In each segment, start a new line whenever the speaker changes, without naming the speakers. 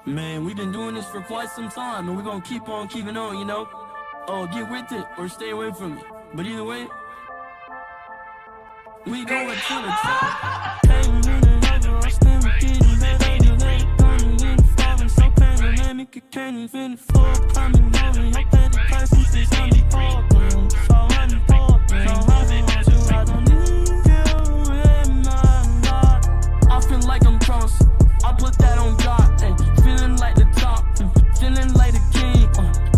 Man, we've been doing this for quite some time, and we're gonna keep on keeping on, you know? Oh, get with it or stay away from it. But either way, we going to the top. Can't even ever, I stand with getting better. You let it come and get falling so pandemic. You can't even afford coming over. You pay the price since it's unimportant. So unimportant. So unimportant. I don't need you in my life. I feel like I'm cross. I put that on God. Ay. Feeling like the top. Feeling like the king.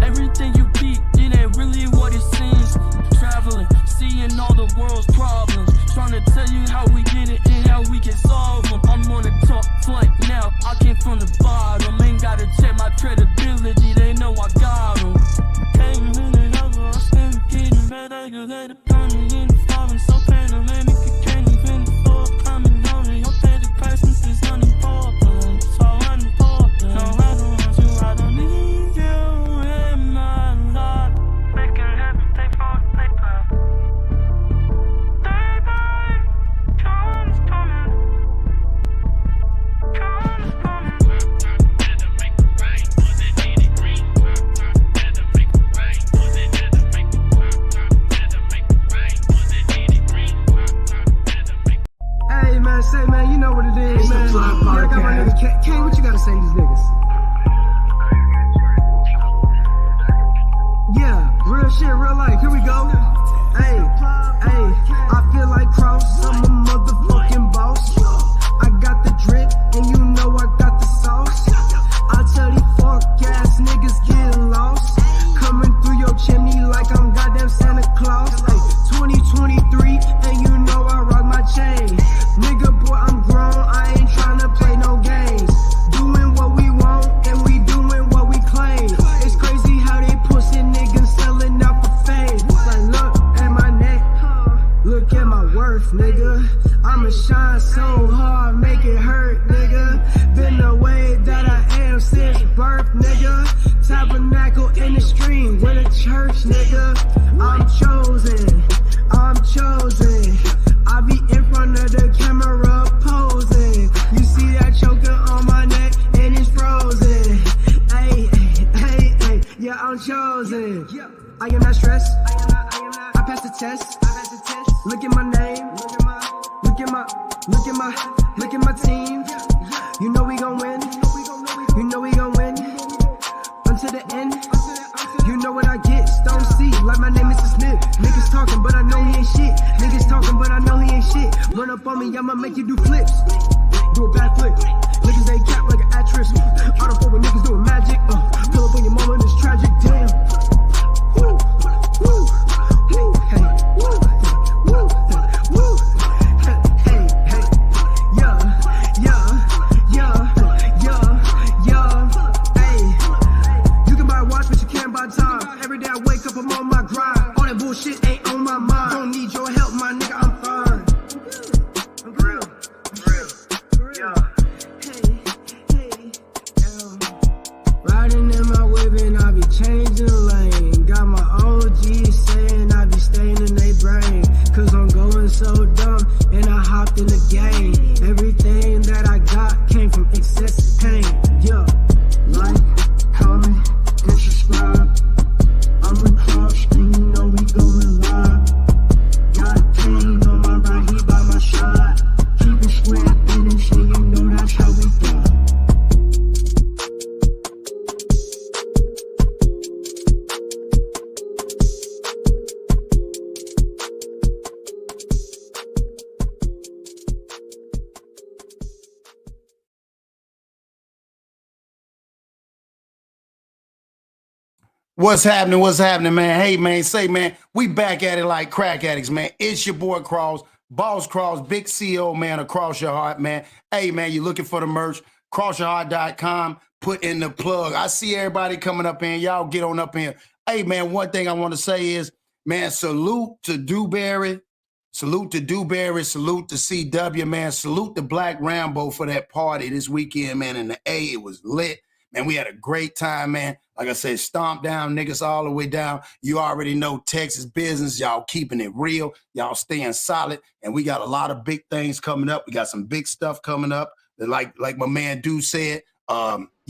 Everything you beat, it ain't really what it seems. Traveling, seeing all the world's problems. Trying to tell you how we get it and how we can solve them. I'm on the top flight now. I came from the bottom. Ain't gotta check my credibility. They know I got them. Can't really ever. I still getting better. You let it burn me in the falling so pandemic. You can't even afford coming on. You'll pay the price since it's unimportant. So unimportant. No, I don't want you. I don't need you in my life. Making heavy take for the paper. Day by time is coming. Time is coming. Better make it rain, was it need it green? Better make it rain, was it better make it better make it rain, was it need it green? Better make it.
Hey man, say man, you know what it is, man. Yeah, I got my nigga K. What you gotta say to these niggas? Yeah, real shit, real life. Here we go. Hey, I feel like Cross. I'm a motherfucking boss. I got the drip, and you know I got the sauce. I tell these fuck ass niggas getting lost. Coming through your chimney like I'm goddamn Santa Claus. Hey, 2023, and you know I rock my chain. Nigga, boy, I'm grown. I ain't tryna play no games. Doing what we want, and we doing what we claim. It's crazy how they pussy niggas selling out for fame. Like, look at my neck, look at my worth, nigga. I'ma shine so hard, make it hurt, nigga. Been the way that I am since birth, nigga. Tabernacle in the stream with a church, nigga. I'm chosen, I'm chosen. I be in front of the camera posing. You see that choker on my neck and it's frozen. Hey, yeah, I'm chosen. I am not stressed. I passed the test. Look at my name. Look at my team. You know we gon' win. You know we gon' win. Until the end. You know what I get. Stone C, like my name is Smith. Niggas talking, but I know he ain't shit. Niggas talking, but I know he ain't shit. Run up on me, I'ma make you do flips. Do a back flip. Niggas ain't cap like an actress. I don't fuck with niggas doing magic. Pull up on your mama and it's tragic. Damn. Woo, woo, woo, hey, woo, woo, woo, hey, yeah, hey. You can buy a watch, but you can't buy time. Every day I wake up, I'm on my grind. All that bullshit ain't on my mind. Don't need your help, my nigga, I'm fine. I'm real, yeah. Riding in my whip and I be changing lane. Got my OG saying I be staying in they brain. Cause I'm going so dumb and I hopped in the game. Everything that I got came from excessive pain. Yeah, like, comment, and subscribe. I'm a Cross and you know we going live. Got Kane on my right, he by my side. Keep it scrapping and shit, you know that's how we go.
What's happening, man? Hey, man, say, man, we back at it like crack addicts, man. It's your boy, Cross, Boss Cross, big CEO, man, across your heart, man. Hey, man, you looking for the merch, crossyourheart.com, put in the plug. I see everybody coming up in. Y'all get on up in. Hey, man, one thing I want to say is, man, salute to Dewberry. Salute to CW, man. Salute to Black Rambo for that party this weekend, man. In the A, it was lit. Man, we had a great time, man. Like I said, stomp down niggas all the way down. You already know Texas business. Y'all keeping it real. Y'all staying solid. And we got a lot of big things coming up. We got some big stuff coming up. Like my man Dew said,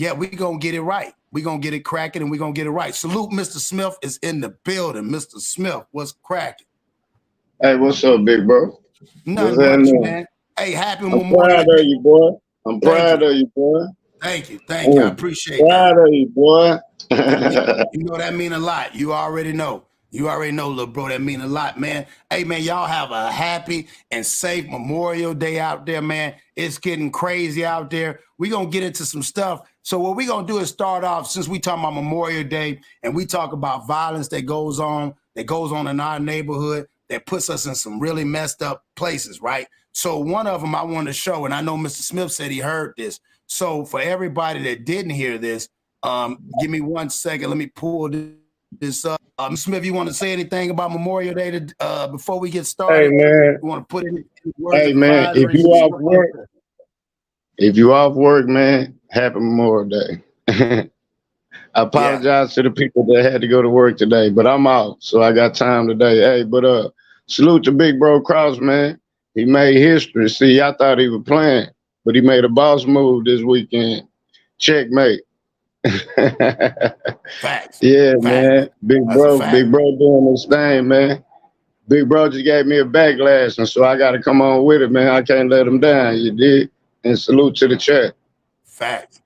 yeah, we gonna get it right. We gonna get it cracking, and we gonna get it right. Salute, Mr. Smith is in the building. Mr. Smith, what's cracking?
Hey, what's up, big bro? What's
Nothing much,
happening?
man. Hey, happy
I'm
Memorial
proud of
Day.
you, boy. I'm
Thank
proud
you.
of you, boy.
Thank you. Thank you. I
I'm
appreciate
proud
that.
of you, boy.
You know that mean a lot. You already know. You already know, little bro, that mean a lot, man. Hey, man, y'all have a happy and safe Memorial Day out there, man. It's getting crazy out there. We're going to get into some stuff. So what we're going to do is start off, since we talk about Memorial Day and we talk about violence that goes on in our neighborhood that puts us in some really messed up places, right? So one of them I want to show, and I know Mr. Smith said he heard this. So for everybody that didn't hear this, give me 1 second. Let me pull this up. Smith, you want to say anything about Memorial Day before we get
Hey,
started?
man.
You want to put in words
Hey,
of
man.
advice?
If you off work, man, happy Memorial Day. I apologize to the people that had to go to work today, but I'm out, so I got time today. Hey, but salute to Big Bro Cross, man. He made history. See, I thought he was playing, but he made a boss move this weekend. Checkmate.
Facts.
Yeah,
Fact.
man. Big
That's a fact.
Bro doing his thing, man. Big Bro just gave me a backlash, and so I got to come on with it, man. I can't let him down, you did. And salute to the chat.
Facts.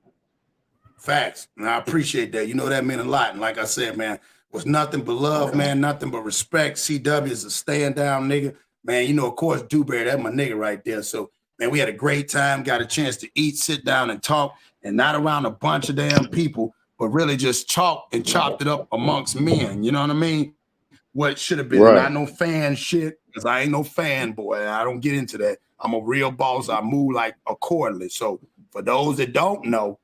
Facts. And I appreciate that. You know, that meant a lot. And like I said, man, was nothing but love, man, nothing but respect. CW is a stand down nigga. Man, you know, of course, Dewberry, that's my nigga right there. So, man, we had a great time, got a chance to eat, sit down, and talk, and not around a bunch of damn people, but really just chopped it up amongst men. You know what I mean? What should have been
Right.
not no fan shit, because I ain't no fanboy. I don't get into that. I'm a real boss. I move like accordingly. So for those that don't know,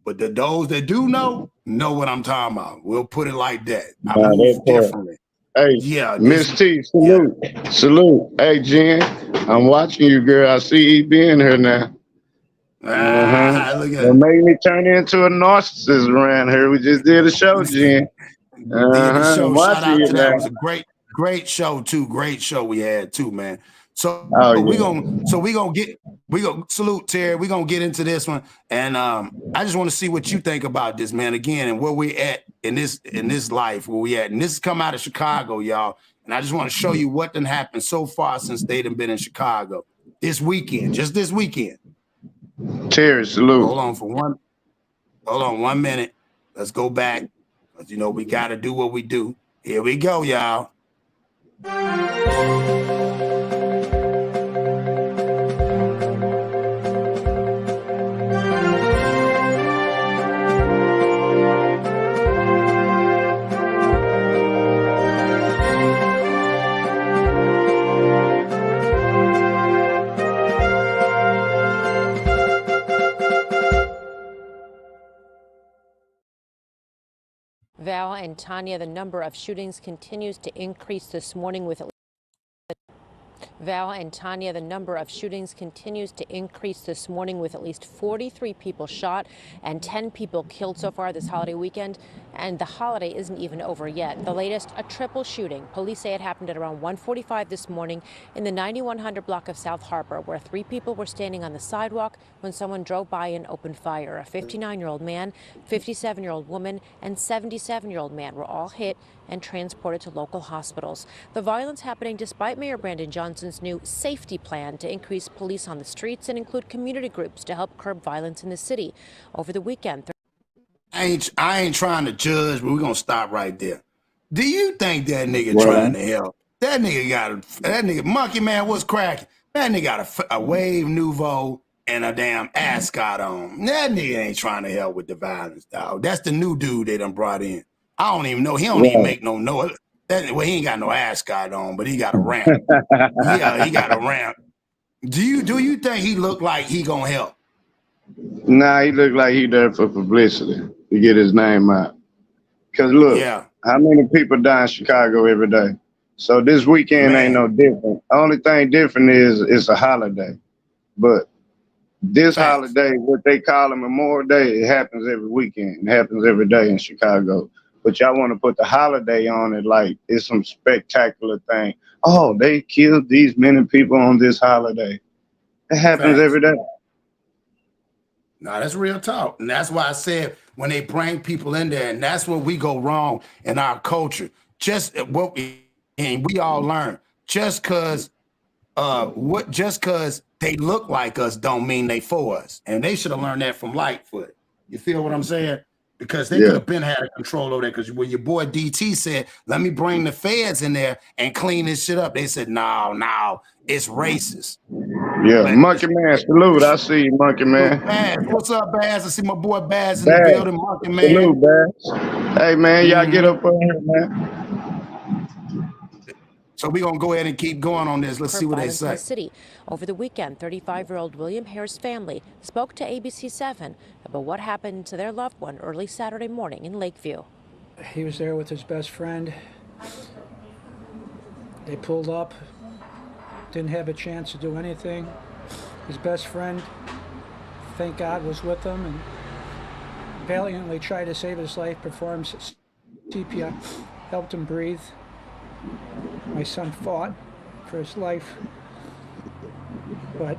but those that do know what I'm talking about. We'll put it like that. I move differently.
Hey,
yeah,
Miss T, salute. Yeah. Salute. Hey, Jen, I'm watching you, girl. I see you being here now.
Look at
it. Made me turn into a narcissist around here. We just did a show, Jen.
Did the show. Shout out to that.
Now.
It was a great show too. Great show we had too, man. So we gonna salute Terry. We're gonna get into this one. And I just want to see what you think about this, man, again, and where we at in this life, where we at. And this has come out of Chicago, y'all. And I just want to show you what done happened so far since they done been in Chicago. This weekend, just this weekend.
Terry, salute.
Hold on 1 minute. Let's go back. You know, we got to do what we do. Here we go, y'all.
Val and Tanya, the number of shootings continues to increase this morning with Val and Tanya, the number of shootings continues to increase this morning with at least 43 people shot and 10 people killed so far this holiday weekend. And the holiday isn't even over yet. The latest, a triple shooting. Police say it happened at around 1:45 this morning in the 9100 block of South Harbor, where 3 people were standing on the sidewalk when someone drove by and opened fire. A 59-year-old man, 57-year-old woman, and 77-year-old man were all hit and transported to local hospitals. The violence happening despite Mayor Brandon Johnson's new safety plan to increase police on the streets and include community groups to help curb violence in the city. Over the weekend,
I ain't trying to judge, but we're gonna stop right there. Do you think that nigga trying to help? That nigga Monkey Man was cracking. That nigga got a Wave Nouveau and a damn ascot on. That nigga ain't trying to help with the violence, dog. That's the new dude they done brought in. I don't even know. He don't even make no noise. He ain't got no ascot on, but he got a ramp. Yeah, he got a ramp. Do you think he look like he gonna help?
Nah, he look like he there for publicity to get his name out. Cause look, how many people die in Chicago every day? So this weekend ain't no different. Only thing different is it's a holiday. But this holiday, what they call a Memorial Day, it happens every weekend. It happens every day in Chicago. But y'all want to put the holiday on it like it's some spectacular thing. Oh, they killed these many people on this holiday. It happens every day.
No, that's real talk. And that's why I said when they bring people in there, and that's where we go wrong in our culture. Just what we all learn. Just because they look like us don't mean they for us. And they should have learned that from Lightfoot. You feel what I'm saying? Because they could have been had control over that. Because when your boy DT said, let me bring the feds in there and clean this shit up, they said, no, it's racist.
Yeah, but Monkey Man, salute. I see you, Monkey Man.
Baz. What's up, Baz? I see my boy Baz in the building, Monkey Man.
Salute, Baz. Hey, man, y'all get up on here, man.
So we're going to go ahead and keep going on this. Let's see what they say.
In the city. Over the weekend, 35-year-old William Hare's family spoke to ABC7 about what happened to their loved one early Saturday morning in Lakeview.
He was there with his best friend. They pulled up, didn't have a chance to do anything. His best friend, thank God, was with him and valiantly tried to save his life, performed CPR, helped him breathe. My son fought for his life, but...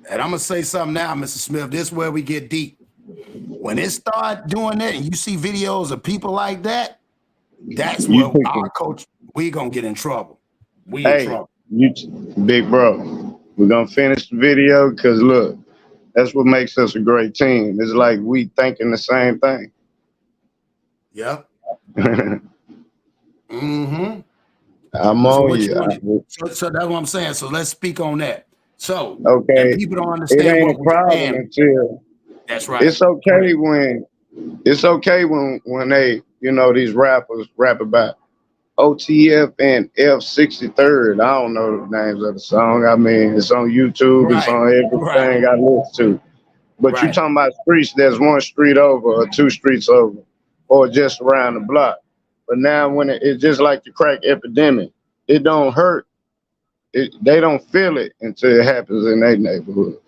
And I'm going to say something now, Mr. Smith. This is where we get deep. When it start doing that and you see videos of people like that, that's where our coach, we going to get in trouble. In trouble.
Big bro, we're going to finish the video because, look, that's what makes us a great team. It's like we thinking the same thing.
Yep.
I'm on you.
So that's what I'm saying. So let's speak on that. So people don't understand
it ain't
what
a
we're
problem
saying.
until
that's right.
It's okay when they, you know, these rappers rap about OTF and F63rd. I don't know the names of the song. I mean, it's on YouTube. It's on everything I listen to. But you talking about streets that's one street over or two streets over or just around the block. But now when it's just like the crack epidemic, it don't hurt. They don't feel it until it happens in their neighborhood.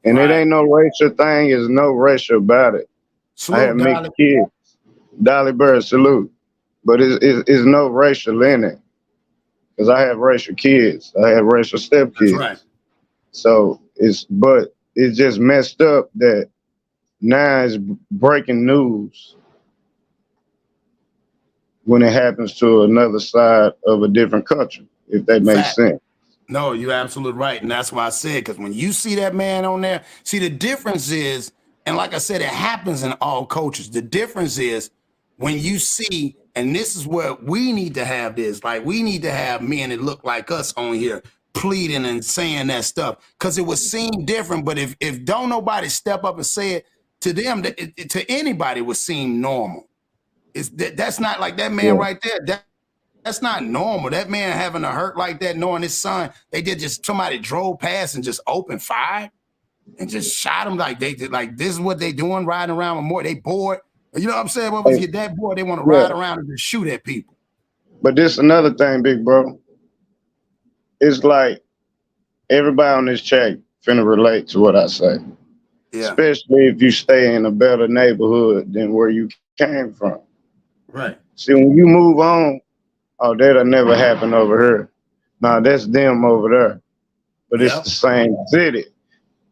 And it ain't no racial thing. There's no racial about it.
Salute,
I have mixed kids. Dolly Bird, salute. But it's no racial in it. Because I have racial kids. I have racial stepkids.
That's right.
So it's just messed up that now it's breaking news when it happens to another side of a different country, if that makes sense.
No, you're absolutely right. And that's why I said, because when you see that man on there, see, the difference is, and like I said, it happens in all cultures. The difference is when you see, and this is where we need to have this, like we need to have men that look like us on here pleading and saying that stuff, because it would seem different. But if don't nobody step up and say it to them, to anybody would seem normal. That's not like that man right there. That's not normal. That man having a hurt like that, knowing his son, they did just somebody drove past and just opened fire and just shot him like they did. Like this is what they doing, riding around with more. They bored. You know what I'm saying? When we get that bored, they want to ride around and just shoot at people.
But this another thing, big bro. It's like everybody on this chat finna relate to what I say. Yeah. Especially if you stay in a better neighborhood than where you came from.
Right.
See, when you move on, oh, that'll never happen over here. Nah, that's them over there. But it's the same city.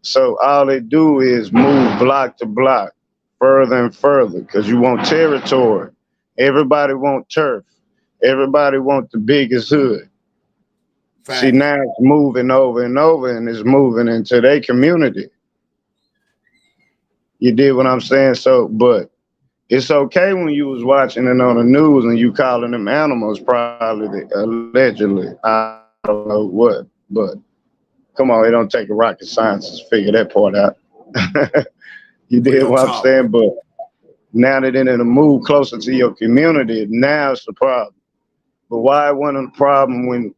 So all they do is move block to block, further and further, because you want territory. Everybody want turf. Everybody want the biggest hood. Fact. See, now it's moving over and over, and it's moving into their community. You did what I'm saying? So, but it's okay when you was watching it on the news and you calling them animals, probably allegedly. I don't know what, but come on, it don't take a rocket scientist to figure that part out. You did what I'm saying? But now that they're in a move closer to your community, now it's the problem. But why wasn't the problem when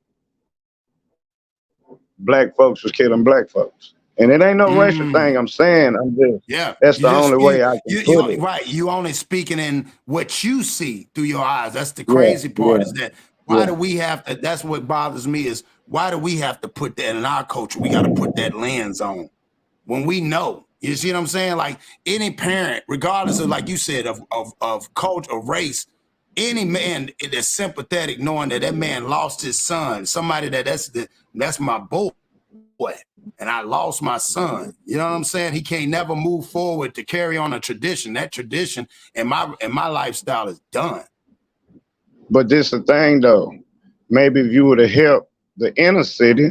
black folks was killing black folks? And it ain't no racial thing. I'm saying, I'm just, that's the only way I can put it.
Right. You only speaking in what you see through your eyes. That's the crazy part is that why do we have to, that's what bothers me is why do we have to put that in our culture? We got to put that lens on when we know, you see what I'm saying? Like any parent, regardless of, like you said, of culture, of race, any man that's sympathetic knowing that that man lost his son, somebody that's my boy. and I lost my son. You know what I'm saying? He can't never move forward to carry on a tradition. That tradition and my lifestyle is done.
But this the thing though. Maybe if you would have helped the inner city,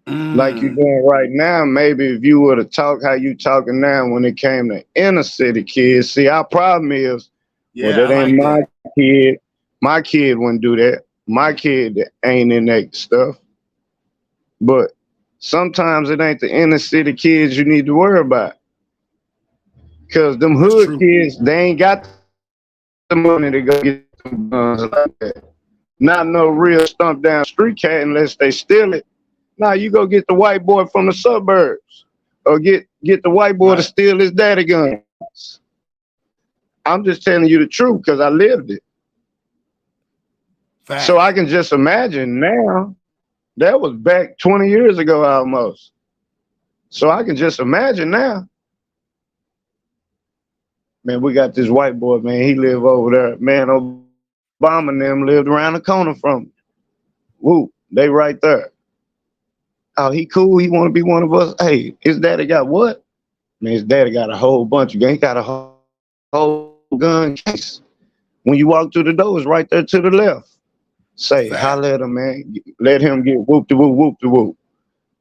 like you're doing right now, maybe if you would have talked how you talking now when it came to inner city kids. See, our problem is, well, that ain't my kid. My kid wouldn't do that. My kid ain't in that stuff. But sometimes it ain't the inner city kids you need to worry about. Because them hood kids, they ain't got the money to go get them guns like that. Not no real stump down street cat unless they steal it. Nah, you go get the white boy from the suburbs, or get the white boy to steal his daddy guns. I'm just telling you the truth because I lived it. Fact. So I can just imagine now. That was back 20 years ago almost. So I can just imagine now. Man, we got this white boy, man. He live over there. Man, Obama and them lived around the corner from him. Woo, they right there. Oh, he cool. He want to be one of us. Hey, his daddy got what? Man, his daddy got a whole bunch of guns. He got a whole gun case. When you walk through the door, it's right there to the left. Say, holler at him, man. Let him get whoop-de-whoop, whoop-de-whoop.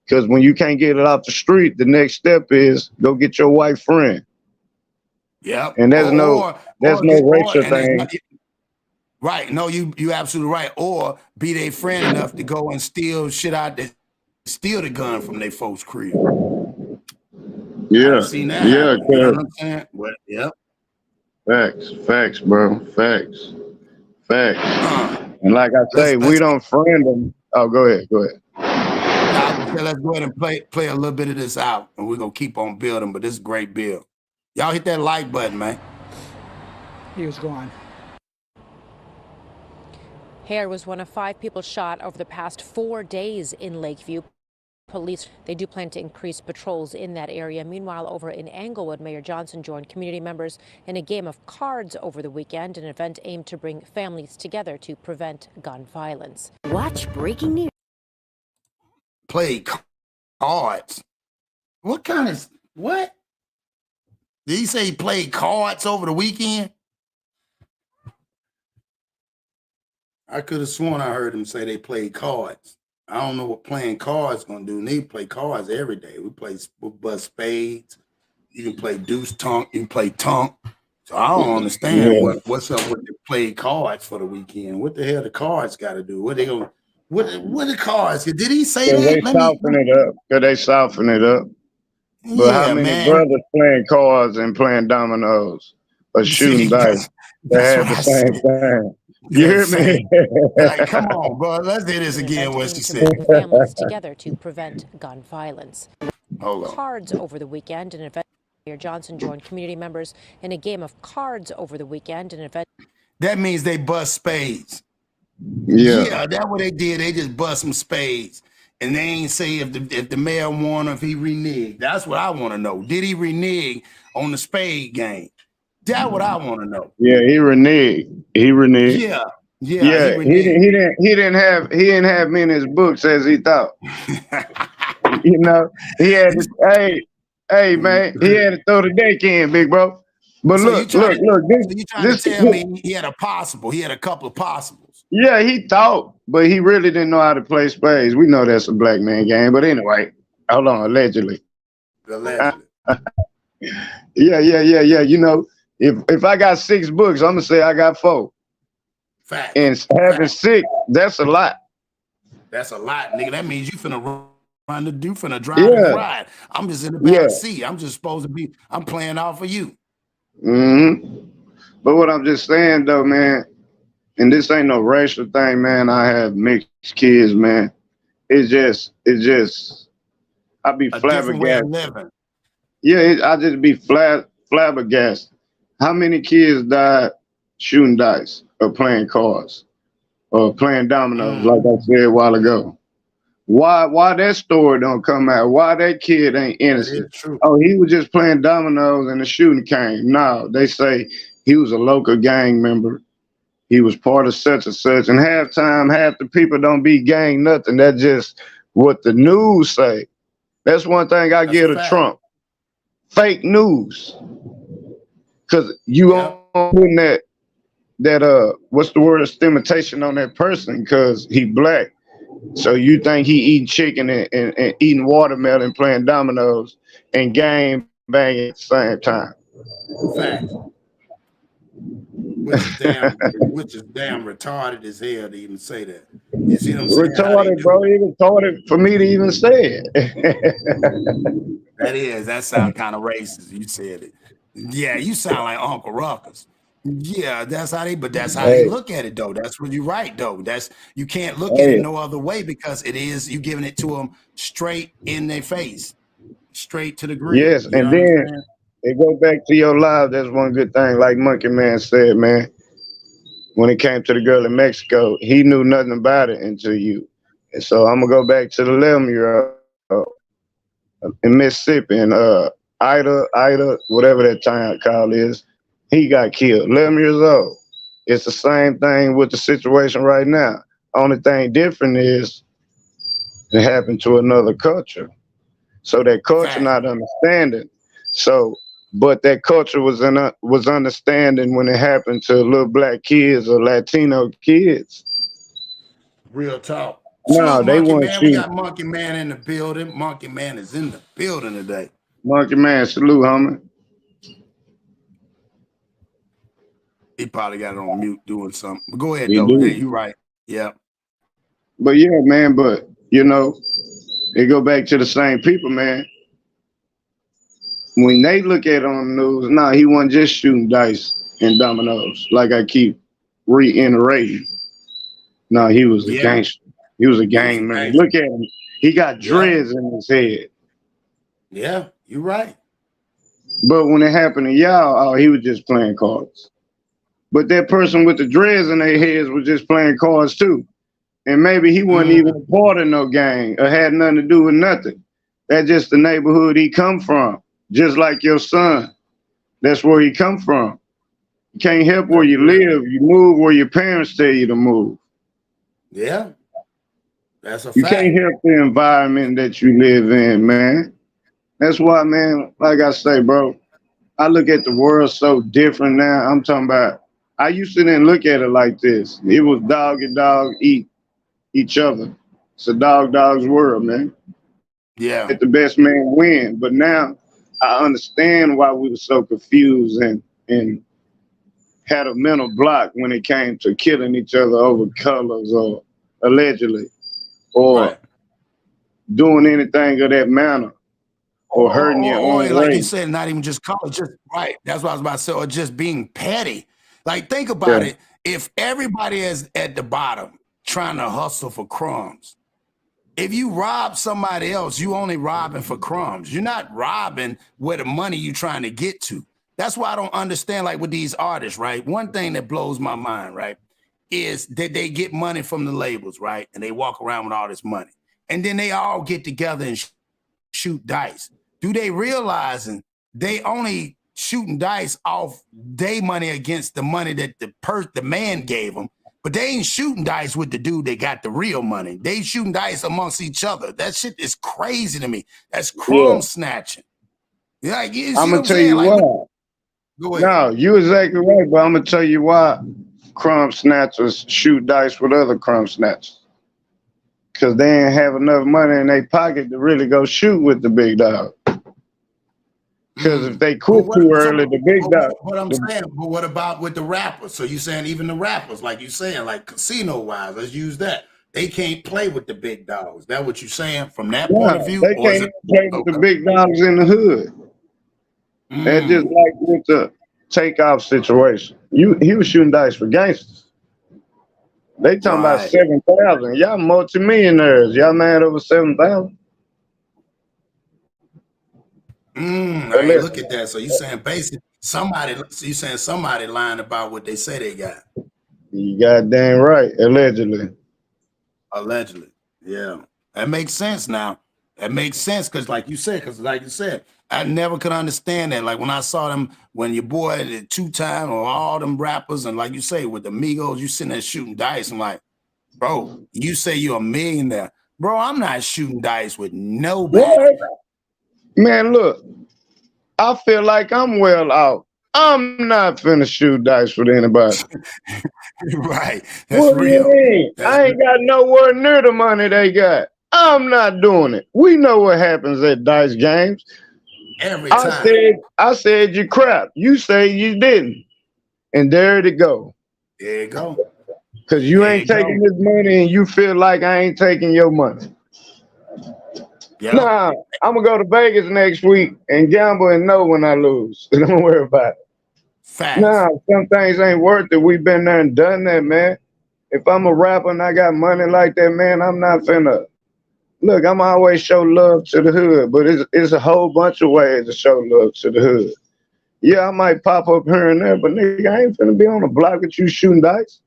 Because when you can't get it off the street, the next step is go get your white friend.
Yep.
And there's no racial thing.
Right. No, you absolutely right. Or be their friend enough to go and steal shit out there. Steal the gun from their folks' crib.
Yeah.
I've seen that.
Yeah.
You know what I'm saying? Well, yep.
Facts, bro. Facts. And like I say, we don't friend them. Oh, go ahead.
Let's go ahead and play a little bit of this out, and we're gonna keep on building. But this is a great build. Y'all hit that like button, man.
He was gone.
Hare was one of 5 people shot over the past 4 days in Lakeview. Police, they do plan to increase patrols in that area. Meanwhile, over in Englewood, Mayor Johnson joined community members in a game of cards over the weekend, an event aimed to bring families together to prevent gun violence.
Watch breaking news.
Play cards. What kind of, what? Did he say he played cards over the weekend? I could have sworn I heard him say they played cards. I don't know what playing cards gonna do. They play cards every day. We bust spades. You can play deuce tonk. You can play tonk. So I don't understand what's up with the play cards for the weekend. What the hell the cards got to do? What they gonna? What the cards? Did he say that?
They soften it up. But how many brothers playing cards and playing dominoes or shooting dice? They have the same thing. You hear me?
Like, come on, bro. Let's hear this again. What she said.
Families together to prevent gun violence.
Hold on.
Cards over the weekend, an event. Mayor Johnson joined community members in a game of cards over the weekend, an event.
That means they bust spades.
Yeah,
that's what they did. They just bust some spades, and they ain't say if the mayor won or if he reneged. That's what I want to know. Did he renege on the spade game? That's what I want to know.
Yeah, he reneged.
Yeah.
He didn't have me in his books as he thought. You know, he had to, hey man, he had to throw the deck in, big bro. But
so
look,
you trying to tell me he had a possible? He had a couple of possibles.
Yeah, he thought, but he really didn't know how to play spades. We know that's a black man game, but anyway, hold on, allegedly. Yeah. You know, if I got 6 books, I'm gonna say I got 4.
Fact.
And having 6, that's a lot.
That's a lot, nigga. That means you finna drive and ride. I'm just in the back seat. I'm just supposed to be. I'm playing out for you.
But what I'm just saying though, man, and this ain't no racial thing, man. I have mixed kids, man. It's just. I be flabbergasted. Yeah, I just be flabbergasted. How many kids died shooting dice or playing cards or playing dominoes, like I said a while ago? Why that story don't come out? Why that kid ain't innocent? Oh, he was just playing dominoes and the shooting came. No, they say he was a local gang member. He was part of such and such. And half the people don't be gang nothing. That just what the news say. That's one thing I give to Trump. Fake news. Because you putting that what's the word, stigmatization on that person because he black. So you think he eating chicken and eating watermelon, playing dominoes, and game banging at the same time.
Facts. Which is damn retarded as hell to even say that. You see what I'm saying?
Retarded, bro. It's retarded for me to even say it.
That sounds kind of racist. You said it. Yeah, you sound like Uncle Ruckus. Yeah, that's how they look at it though. That's what you're right though. You can't look at it no other way because it is you giving it to them straight in their face, straight to the grill.
Yes, and then it go back to your live. That's one good thing, like Monkey Man said, man. When it came to the girl in Mexico, he knew nothing about it until you. And so I'm gonna go back to the 11-year-old in Mississippi, and Ida, whatever that time call is. He got killed, 11 years old. It's the same thing with the situation right now. Only thing different is it happened to another culture. So that culture not understanding. So, but that culture was understanding when it happened to little black kids or Latino kids.
Real talk.
No, they weren't shooting.
We got Monkey Man in the building. Monkey Man is in the building today.
Monkey Man, salute, homie.
He probably got it on mute doing something. But go ahead, though. Yeah, you're right. Yeah.
But yeah, man, but you know, it go back to the same people, man. When they look at it on the news, he wasn't just shooting dice and dominoes, like I keep reiterating. No, he was a gangster. He was a gang man. Look at him. He got dreads in his head.
Yeah, you're right.
But when it happened to y'all, he was just playing cards. But that person with the dreads in their heads was just playing cards too. And maybe he wasn't even a part of no gang or had nothing to do with nothing. That's just the neighborhood he come from. Just like your son. That's where he come from. You can't help where you live. You move where your parents tell you to move.
Yeah. That's a fact.
You can't help the environment that you live in, man. That's why, man, like I say, bro, I look at the world so different now. I'm talking about, I used to didn't look at it like this. It was dog and dog eat each other. It's a dog's world, man.
Yeah.
Let the best man win. But now I understand why we were so confused and had a mental block when it came to killing each other over colors or allegedly or doing anything of that manner or hurting your own
like
race.
you said, not even just color, just right. That's what I was about to say, or just being petty. Like, think about it. If everybody is at the bottom trying to hustle for crumbs, if you rob somebody else, you only robbing for crumbs. You're not robbing where the money you're trying to get to. That's why I don't understand, like with these artists, right? One thing that blows my mind, right, is that they get money from the labels, right? And they walk around with all this money. And then they all get together and shoot dice. Do they realizing they only shooting dice off their money against the money that the man gave them? But they ain't shooting dice with the dude that got the real money. They shooting dice amongst each other. That shit is crazy to me. That's crumb snatching. Like, you see
I'm
what
gonna
I'm
tell
saying?
you
Like,
why.
go ahead.
No, you're exactly right, but I'm gonna tell you why crumb snatchers shoot dice with other crumb snatchers. Because they ain't have enough money in their pocket to really go shoot with the big dog. Because if they quit too early, the big dog.
What I'm saying, but what about with the rappers? So you saying even the rappers, like you saying, like casino-wise, let's use that. They can't play with the big dogs. That what you saying from that point of view?
They can't even play with the big dogs in the hood. They're just like with the takeoff situation. He was shooting dice for gangsters. They talking about 7,000. Y'all multimillionaires. Y'all mad over 7,000?
Hey, look at that. So you saying basically somebody lying about what they say they got.
You goddamn right. Allegedly.
Yeah. That makes sense now. That makes sense because like you said, I never could understand that. Like when I saw them, when your boy did 2 Time or all them rappers, and like you say, with the Migos, you sitting there shooting dice. I'm like, bro, you say you're a millionaire. Bro, I'm not shooting dice with nobody.
What? Man, look, I feel like I'm well out. I'm not finna shoot dice with anybody.
Right. That's
What do you
real.
mean? I ain't got nowhere near the money they got. I'm not doing it. We know what happens at dice games.
Every time.
I said you crap. You say you didn't. And there it go.
There you go.
Cause you ain't taking this money and you feel like I ain't taking your money.
Yep.
Nah, I'm gonna go to Vegas next week and gamble and know when I lose. Don't worry about it.
Facts.
Nah, some things ain't worth it. We've been there and done that, man. If I'm a rapper and I got money like that, man, I'm not finna. Look, I'm always show love to the hood, but it's a whole bunch of ways to show love to the hood. Yeah, I might pop up here and there, but nigga, I ain't finna be on the block with you shooting dice.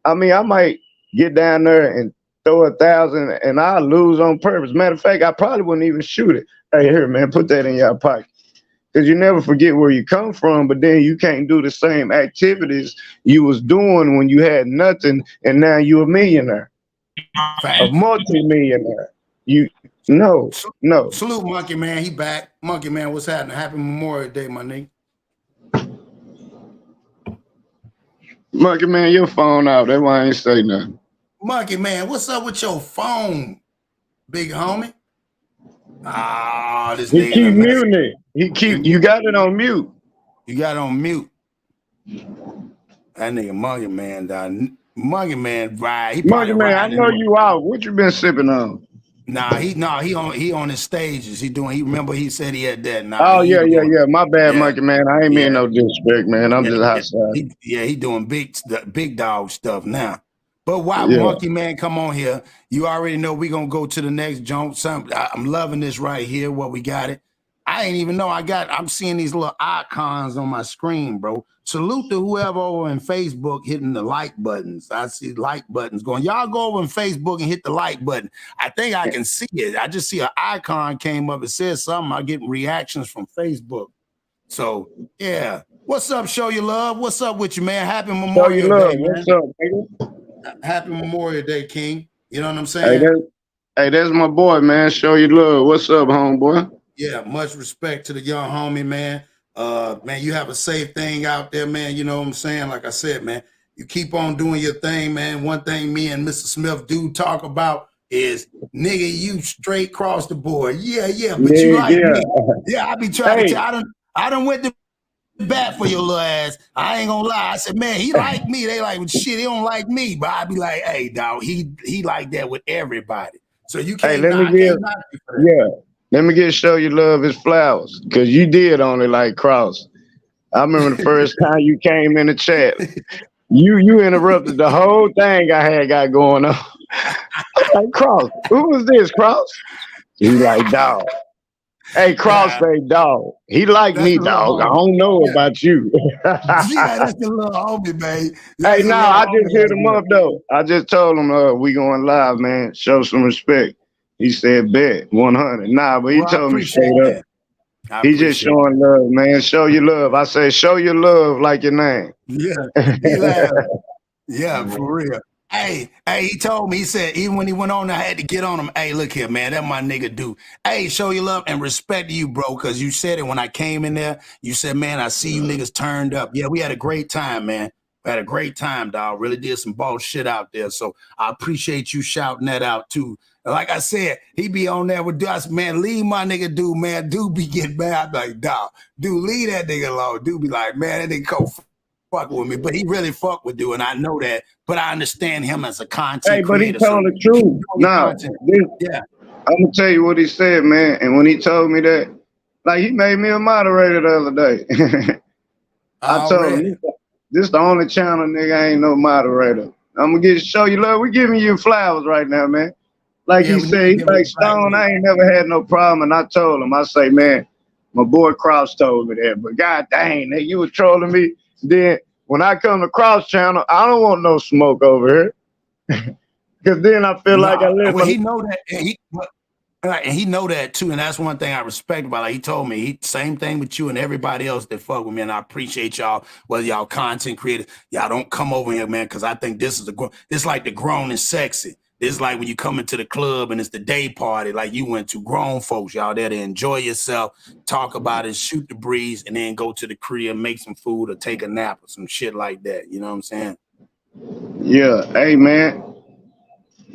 I mean, I might get down there and throw 1,000 and I'll lose on purpose. Matter of fact, I probably wouldn't even shoot it. Hey, here, man, put that in your pocket. Because you never forget where you come from, but then you can't do the same activities you was doing when you had nothing, and now you a millionaire, a multi-millionaire. No.
Salute Monkey Man, he back. Monkey Man, what's happening? Happy Memorial Day, my nigga.
Monkey Man, your phone out. That's why I ain't say nothing.
Monkey Man, what's up with your phone, big homie? Ah, this
he
nigga.
Keep muting it. You got it on mute.
You got it on mute. That nigga Monkey Man down. Monkey Man, right?
Monkey Man, I know you out. What you been sipping on?
He on his stages. He remember he said he had that.
Oh yeah. My bad, Monkey Man. I ain't mean no disrespect, man. I'm just outside.
He doing big dog stuff now. But why Monkey Man come on here? You already know we gonna go to the next jump. I'm loving this right here. What we got it. I ain't even know I'm seeing these little icons on my screen, bro. Salute to whoever over in Facebook hitting the like buttons. I see like buttons going. Y'all go over in Facebook and hit the like button. I think I can see it. I just see an icon came up. It says something. I'm getting reactions from Facebook. So yeah. What's up, Show Your Love? What's up with you, man? Happy Memorial Day, man.
What's up, nigga?
Happy Memorial Day, King. You know what I'm saying?
Hey, that's my boy, man. Show Your Love. What's up, homeboy?
Yeah, much respect to the young homie, man. Man, you have a safe thing out there, man. You know what I'm saying? Like I said, man, you keep on doing your thing, man. One thing me and Mr. Smith do talk about is, nigga, you straight cross the board. Yeah, but you like me. Yeah, I be trying to tell. I done went to bat for your little ass. I ain't gonna lie. I said, man, he like me. They like, shit, he don't like me. But I be like, hey, dog, he like that with everybody. So you can't
let me get Show Your Love his flowers, because you did only like Cross. I remember the first time you came in the chat. You interrupted the whole thing I got going on. Like, Cross, who was this, Cross? He like, dog. Hey, Cross say dog. He like me, dog. I don't know about you.
That's the little homie, man.
Hey, I just hit him up, though. I just told him we going live, man. Show some respect. He said, bet, 100. But he told me straight up. He just showing love, man. Show your love. I say, show your love like your name.
Yeah. Yeah, for real. Hey, he told me, he said, even when he went on, I had to get on him. Hey, look here, man, that my nigga do. Hey, show your love and respect to you, bro, because you said it when I came in there. You said, man, I see you niggas turned up. Yeah, we had a great time, man. We had a great time, dog. Really did some boss shit out there. So I appreciate you shouting that out, too. Like I said, he be on there with us, man. Leave my nigga dude, man. Dude be getting mad. Like, dog, dude, leave that nigga alone. Dude be like, man, that nigga go fuck with me. But he really fuck with dude, and I know that. But I understand him as a content creator.
But he told the truth. I'm going to tell you what he said, man. And when he told me that, like, he made me a moderator the other day. I told him, this is the only channel, nigga, I ain't no moderator. I'm going to show you love. We giving you flowers right now, man. Like he said, he's like, Stone, I ain't never had no problem. And I told him, I say, man, my boy Cross told me that. But god dang, you was trolling me. Then when I come to Cross channel, I don't want no smoke over here. Because then I feel like I live.
Well, he know that. And he know that too. And that's one thing I respect about it. Like he told me, same thing with you and everybody else that fuck with me. And I appreciate y'all, whether y'all content creators, y'all don't come over here, man, because I think this is this like the grown and sexy. It's like when you come into the club and it's the day party, like you went to, grown folks, y'all there to enjoy yourself, talk about it, shoot the breeze, and then go to the crib, make some food or take a nap or some shit like that. You know what I'm saying?
Yeah. Hey, man,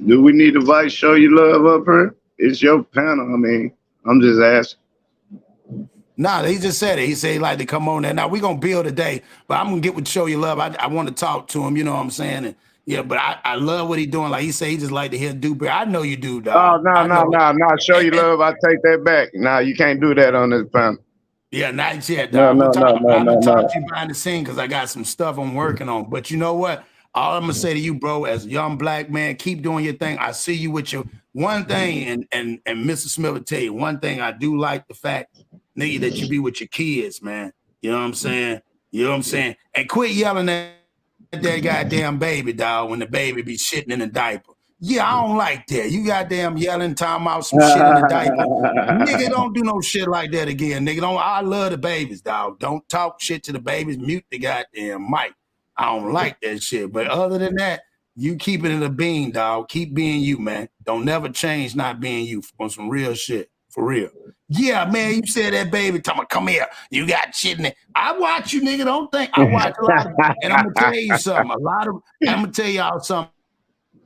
do we need to invite Show You Love up here? It's your panel. I mean, I'm just asking.
Nah, he just said it. He said he'd like to come on there. Now, we're going to build today, but I'm going to get with Show You Love. I want to talk to him, you know what I'm saying? And yeah, but I love what he doing. Like he said, he just like to hear Dewberry. I know you do, dog.
Oh, no. Show You Love. I take that back. Nah, you can't do that on this panel.
Yeah, not yet, dog.
No.
I'm going to talk to you behind the scene because I got some stuff I'm working on. But you know what? All I'm going to say to you, bro, as a young black man, keep doing your thing. I see you with your one thing, and Mr. Smith will tell you, one thing I do like the fact, nigga, that you be with your kids, man. You know what I'm saying? You know what I'm saying? And quit yelling at that goddamn baby, dog, when the baby be shitting in a diaper. Yeah, I don't like that. You goddamn yelling, talking about some shit in the diaper. Nigga, don't do no shit like that again, nigga. I love the babies, dog. Don't talk shit to the babies. Mute the goddamn mic. I don't like that shit. But other than that, you keep it in a bean, dog. Keep being you, man. Don't never change not being you on some real shit. For real. Yeah, man, you said that baby, tell me, come here. You got shit in it. I watch you, nigga. Don't think. I watch a lot of, and I'm going to tell you something. I'm going to tell y'all something,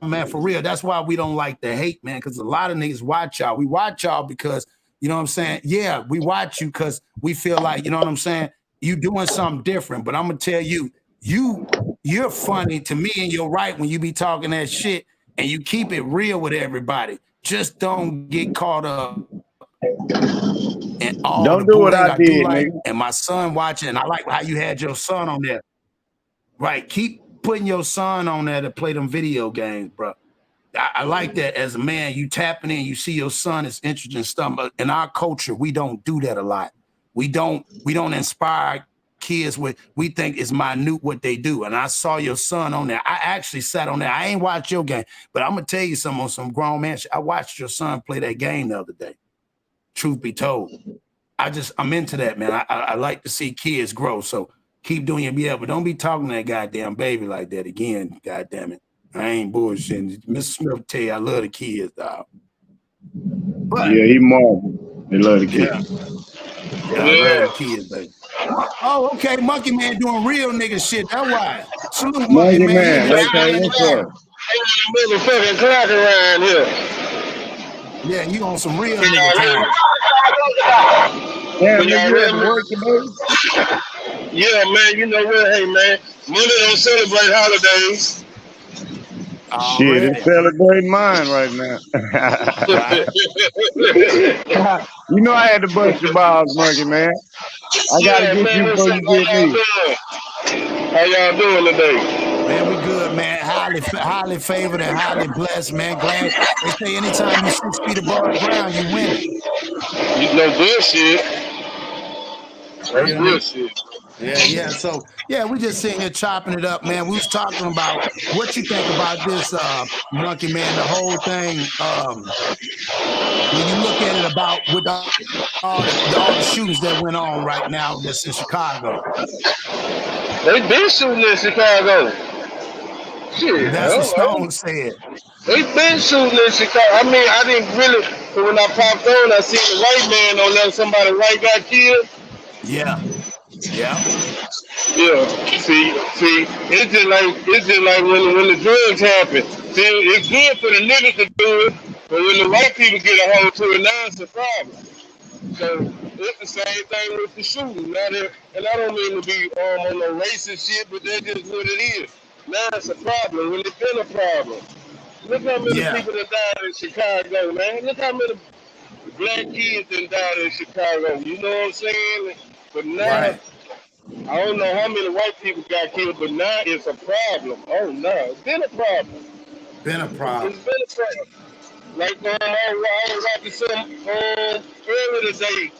man, for real. That's why we don't like the hate, man, because a lot of niggas watch y'all. We watch y'all because, you know what I'm saying? Yeah, we watch you because we feel like, you know what I'm saying? You doing something different. But I'm going to tell you, you're funny to me and you're right when you be talking that shit and you keep it real with everybody. Just don't get caught up and all
don't
the
do what
bullying
I did,
like,
nigga.
and my son watching, and I like how you had your son on there. Right, keep putting your son on there to play them video games, bro. I like that as a man. You tapping in, you see your son is interested in stuff. But in our culture, we don't do that a lot. We don't inspire kids with, we think it's minute what they do. And I saw your son on there. I actually sat on there. I ain't watched your game, but I'm gonna tell you something on some grown man shit. I watched your son play that game the other day. Truth be told, I'm into that, man. I like to see kids grow. So keep doing your but don't be talking to that goddamn baby like that again. Goddamn it, I ain't bullshitting. Mr. Smith will tell you I love the kids, dog. But,
yeah, he marveled. They love the kids.
Yeah, I love the kids, baby. Oh, okay, Monkey Man doing real nigga shit. That's why. Salute, Monkey Man.
Okay, what's up?
Motherfucking clock around here.
Yeah, you on some real nigga time.
Yeah, man, you had to work today?
Yeah, man, you know what? Hey, man, Monday don't celebrate holidays.
Shit, it's celebrating mine right now. You know I had to bust your balls, Monkey Man. I gotta get you before you get me.
How y'all doing today?
Man, we good, man. Highly favored and highly blessed, man. Glad they say anytime you 6 feet above ground, you win.
You know bullshit. That's bullshit.
Yeah. So yeah, we just sitting here chopping it up, man. We was talking about what you think about this, Monkey Man, the whole thing. When you look at it about with all the shootings that went on right now that's in Chicago.
They been shooting in Chicago. Shit,
that's what Stone said.
They been shooting in Chicago. I mean, I didn't really, but when I popped on, I seen the white man on there. Somebody white got killed.
Yeah.
Yeah. See, it's just like when the drugs happen. See, it's good for the niggas to do it, but when the white people get a hold to it, now it's a problem. So it's the same thing with the shooting. Now and I don't mean to be on no racist shit, but that's just what it is. Now it's a problem when it's been a problem. Look how many people that died in Chicago, man. Look how many black kids that died in Chicago. You know what I'm saying? But now, I don't know how many white people got killed, but now it's a problem. Oh, no. It's been a problem.
It's been a problem.
Like, I was watching some earlier today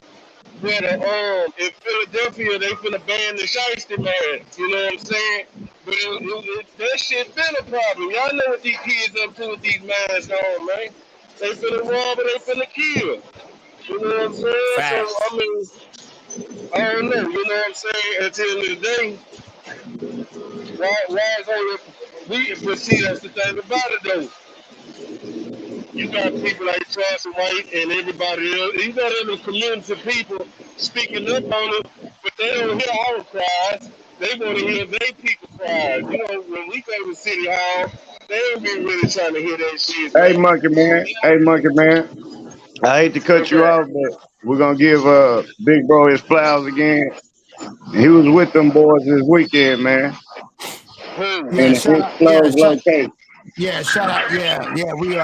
where in Philadelphia, they finna ban the shiesty man. You know what I'm saying? But that shit been a problem. Y'all know what these kids up to with these masks on, man. They finna rob or they finna kill. You know what I'm saying?
Facts.
So, I mean, I don't know. You know what I'm saying? At the end of the day, why is all but see, that's the thing about it, though. you got people like Charles White and everybody else. You got other community people speaking up on it, but they don't hear our cries. They want to hear their people cries. You know, when we go to City Hall, they don't be really trying to hear that shit,
Hey,
man.
Monkey Man. Hey, Monkey Man. I hate to cut you
Okay.
off, but we're gonna give Big Bro his flowers again. He was with them boys this weekend, man,
Who?
Yeah,
in an
shout out. Yeah,
undisclosed location.
yeah, shout out. Yeah. We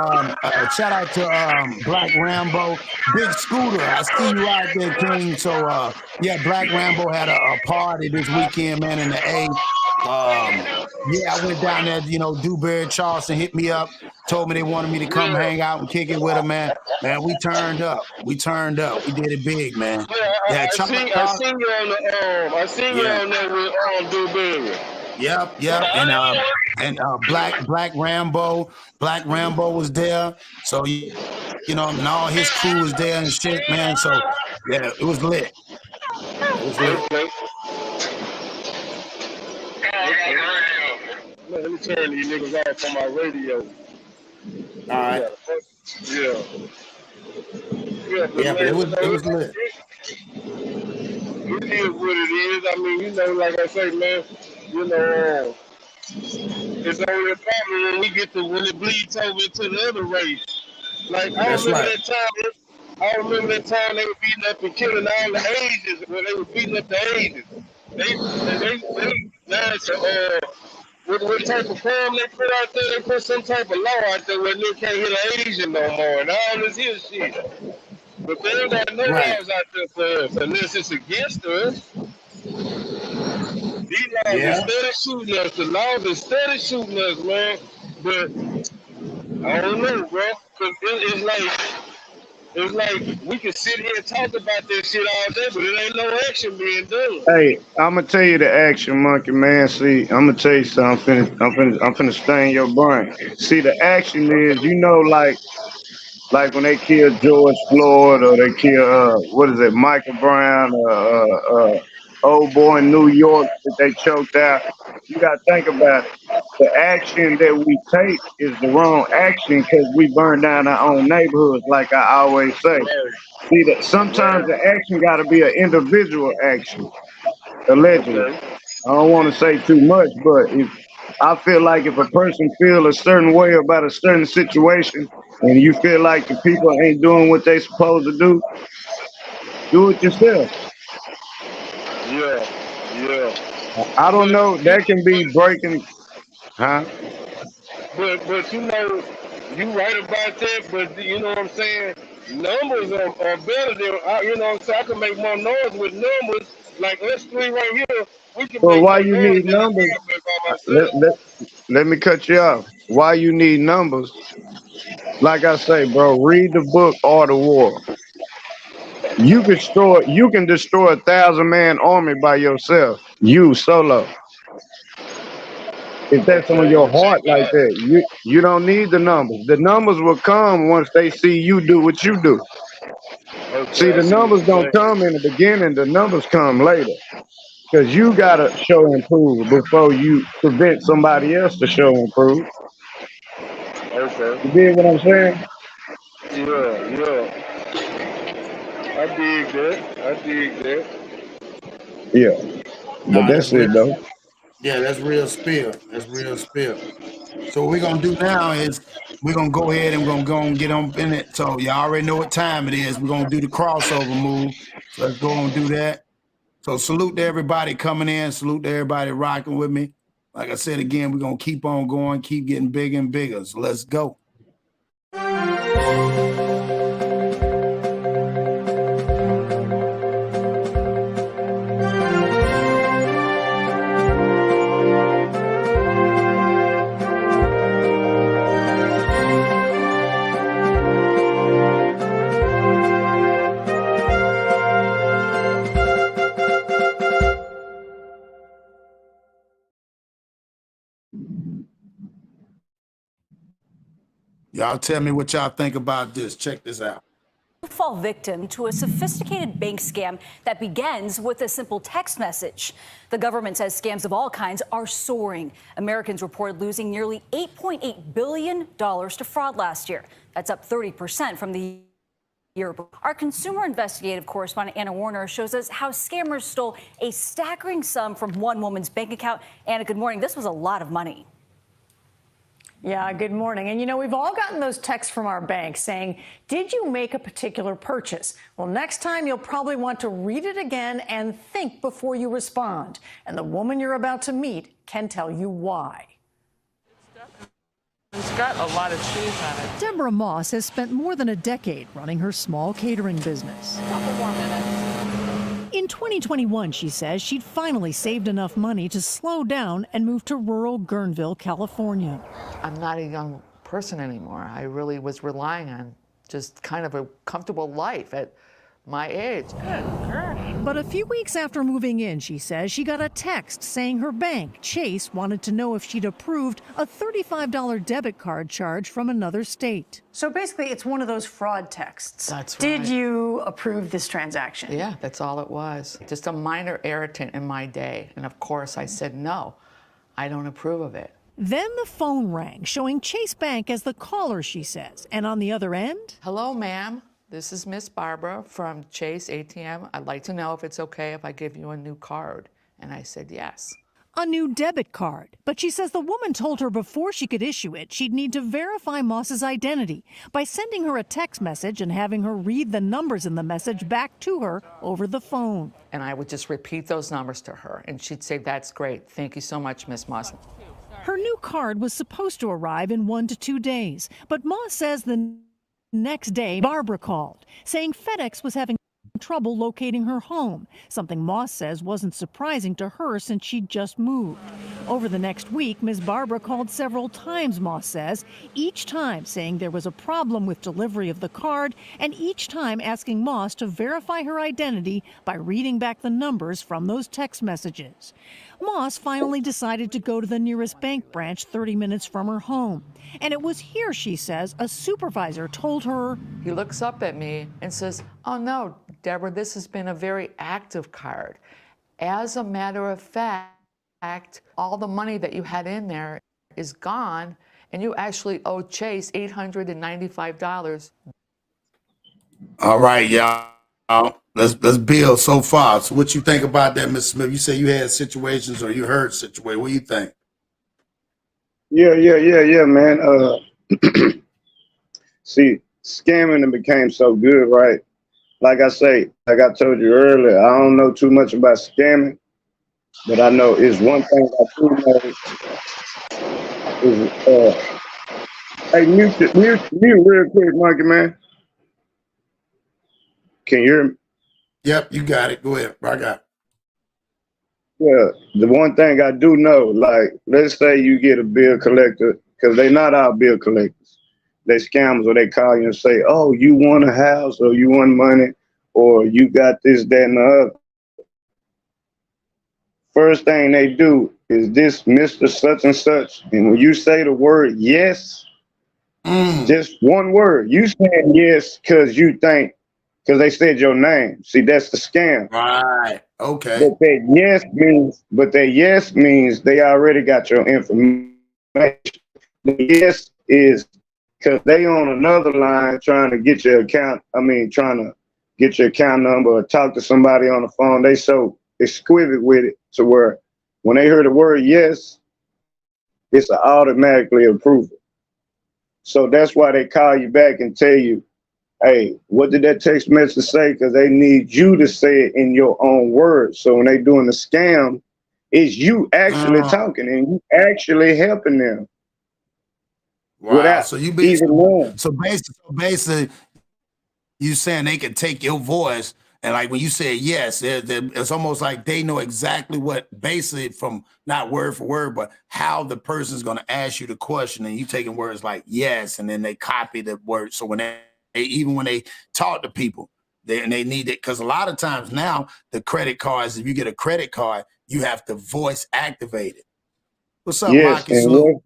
shout out to Black Rambo, Big Scooter. I see you out there, King. So yeah, Black Rambo had a party this weekend, man, in the A. Yeah, I went down there. You know, Dewberry Charleston hit me up, told me they wanted me to come
Yeah.
hang out and kick it with them, man. Man, we turned up. We turned up. We did it big, man.
Yeah,
Yeah,
I seen you on the I seen you
yeah.
on there with Dewberry.
Yep. And Black Rambo was there. So you know, and all his crew was there and shit, man. So yeah, it was lit. It was lit.
Okay. Man, let me turn these niggas off on my radio.
All right.
Yeah. Yeah, but
Yeah, but
man,
it
you
was
know,
lit.
it is what it is. I mean, you know, like I say, man, you know, it's only a problem when it bleeds over into the other race. Like
That's right.
I remember that time they were beating up and killing all the Asians. When they were beating up the Asians, they now it's what type of form they put out there? They put some type of law out there where they can't hit an Asian no more, and all this here shit. But they ain't got no
Right.
laws out there for us unless it's against us. These laws are
Yeah.
steady shooting us. The laws are steady shooting us, man. But I don't know, bro. Cause it's like we can sit here and talk about this shit all day, but it ain't no action being done.
Hey, I'm gonna tell you the action, Monkey Man. See, I'm gonna tell you something. I'm finna stain your brain. See, the action is, like when they killed George Floyd or they kill what is it, Michael Brown, old boy in New York that they choked out. You gotta think about it. The action that we take is the wrong action because we burn down our own neighborhoods, like I always say.
Right,
See that sometimes the action got to be an individual action, allegedly.
okay.
I don't want to say too much, but if I feel like if a person feel a certain way about a certain situation, and you feel like the people ain't doing what they supposed to do it yourself.
Yeah, yeah.
I don't
But
know. That can be breaking, huh?
but you know, you right about that. But you know what I'm saying? Numbers are better than you know what I'm saying. I can make more noise with numbers. Like us three right here, we can
But
make
why
more
you
noise
need
than I
numbers?
can make by
Let,
myself.
let, let me cut you off. Why you need numbers? Like I say, bro, read the book Art of War. You can destroy 1,000-man army by yourself. You solo. If that's on
Okay,
your heart like that, you don't need the numbers. The numbers will come once they see you do what you do. See,
okay, I
the
see what
numbers
you're
don't
saying.
come in the beginning. The numbers come later because you gotta show and prove before you prevent somebody else to show and prove.
Okay,
You dig what I'm saying?
yeah. I dig that. I dig that.
Yeah. But
Nah,
that's
that's real.
it though.
Yeah, that's real spill. That's real spill. So what we're gonna do now is we're gonna go ahead and we're gonna go and get on in it. So y'all already know what time it is. We're gonna do the crossover move. So let's go and do that. So salute to everybody coming in, salute to everybody rocking with me. Like I said again, we're gonna keep on going, keep getting bigger and bigger. So let's go. Y'all tell me what y'all think about this. Check this out.
fall victim to a sophisticated bank scam that begins with a simple text message. The government says scams of all kinds are soaring. Americans reported losing nearly $8.8 billion to fraud last year. That's up 30% from the year. Our consumer investigative correspondent Anna Warner shows us how scammers stole a staggering sum from one woman's bank account. Anna, good morning. This was a lot of money.
Yeah, good morning. And you know, we've all gotten those texts from our bank saying, did you make a particular purchase? Well, next time you'll probably want to read it again and think before you respond. And the woman you're about to meet can tell you why.
It's got a lot of cheese on it.
Deborah Moss has spent more than a decade running her small catering business.
Couple more minutes.
In 2021, she says she'd finally saved enough money to slow down and move to rural Guerneville, California.
I'm not a young person anymore. I really was relying on just kind of a comfortable life at my age.
But a few weeks after moving in, she says she got a text saying her bank, Chase, wanted to know if she'd approved a $35 debit card charge from another state.
So basically, it's one of those fraud texts.
That's right.
Did you approve this transaction?
Yeah, that's all it was. Just a minor irritant in my day. And of course, I said, no, I don't approve of it.
Then the phone rang, showing Chase Bank as the caller, she says. And on the other end?
Hello, ma'am. This is Miss Barbara from Chase ATM. I'd like to know if it's okay if I give you a new card. And I said, yes.
A new debit card. But she says the woman told her before she could issue it, she'd need to verify Moss's identity by sending her a text message and having her read the numbers in the message back to her over the phone.
And I would just repeat those numbers to her. And she'd say, that's great. Thank you so much, Miss Moss.
Her new card was supposed to arrive in 1 to 2 days. But Moss says the next day, Barbara called, saying FedEx was having trouble locating her home, something Moss says wasn't surprising to her since she'd just moved. Over the next week, Ms. Barbara called several times, Moss says, each time saying there was a problem with delivery of the card, and each time asking Moss to verify her identity by reading back the numbers from those text messages. Moss finally decided to go to the nearest bank branch 30 minutes from her home. And it was here, she says, a supervisor told her.
He looks up at me and says, oh no, Deborah, this has been a very active card. As a matter of fact, all the money that you had in there is gone, and you actually owe Chase $895.
All right, y'all. Let's build so far. So what you think about that, Mr. Smith? You say you had situations or you heard situations. What do you think?
Yeah, man. See, scamming became so good, right? Like I say, like I told you earlier, I don't know too much about scamming, but I know it's one thing I do know is, hey, mute real quick, Monkey Man. Can you hear me?
Yep, you got it. Go ahead. I got it.
Yeah, the one thing I do know, like, let's say you get a bill collector, because they're not our bill collectors. They scammers, or they call you and say, oh, you want a house, or you want money, or you got this, that, and the other. First thing they do is this Mr. Such and Such. And when you say the word yes, just one word, you saying yes because you think, because they said your name. See, that's the scam.
Right. Okay.
But that yes means they already got your information. The yes is because they on another line trying to get your account. Trying to get your account number or talk to somebody on the phone. They so exquisite with it to where when they hear the word yes, it's an automatically approval. So that's why they call you back and tell you, hey, what did that text message say? Because they need you to say it in your own words. So when they doing the scam, it's you actually talking and you actually helping them.
Wow. So you basically, you saying they can take your voice and like when you say yes, it's almost like they know exactly what, basically from not word for word, but how the person's going to ask you the question, and you taking words like yes, and then they copy the word. So when even when they talk to people, they need it, because a lot of times now the credit cards, if you get a credit card, you have to voice activate it. What's up,
yes,
Mike?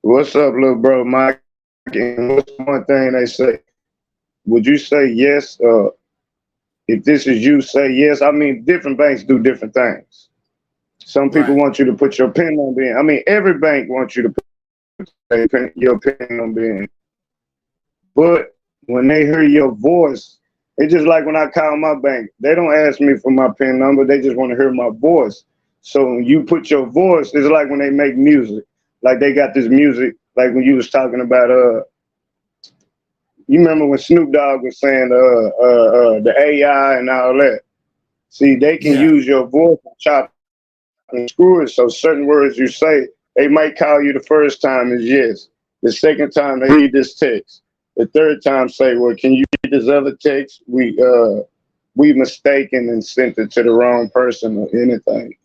What's up, little bro, Mike? And what's one thing they say? would you say yes? If this is you, say yes. I mean, different banks do different things. Some people want you to put your PIN number in. I mean, every bank wants you to put your PIN number in. But when they hear your voice, it's just like when I call my bank. They don't ask me for my PIN number. They just want to hear my voice. So when you put your voice, it's like when they make music. Like they got this music, like when you was talking about you remember when Snoop Dogg was saying the AI and all that. See, they can use your voice and chop and screw it. So certain words you say, they might call you the first time is yes. The second time they read this text. The third time say, well, can you read this other text? We mistaken and sent it to the wrong person or anything.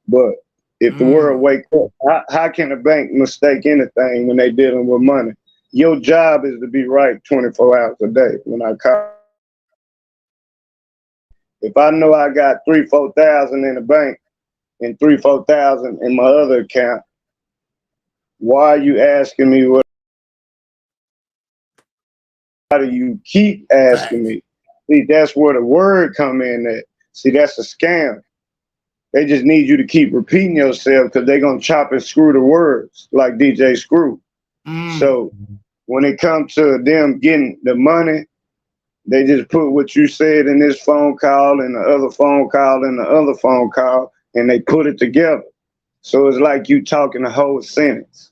But if the world wake up, how can a bank mistake anything when they dealing with money? Your job is to be right 24 hours a day. When I call, if I know I got 3,000-4,000 in the bank and 3,000-4,000 in my other account, why are you asking me what? Why do you keep asking me? See, that's where the word come in at. See, that's a scam. They just need you to keep repeating yourself because they're going to chop and screw the words like DJ Screw. So when it comes to them getting the money, they just put what you said in this phone call and the other phone call and the other phone call, and they put it together. So it's like you talking the whole sentence.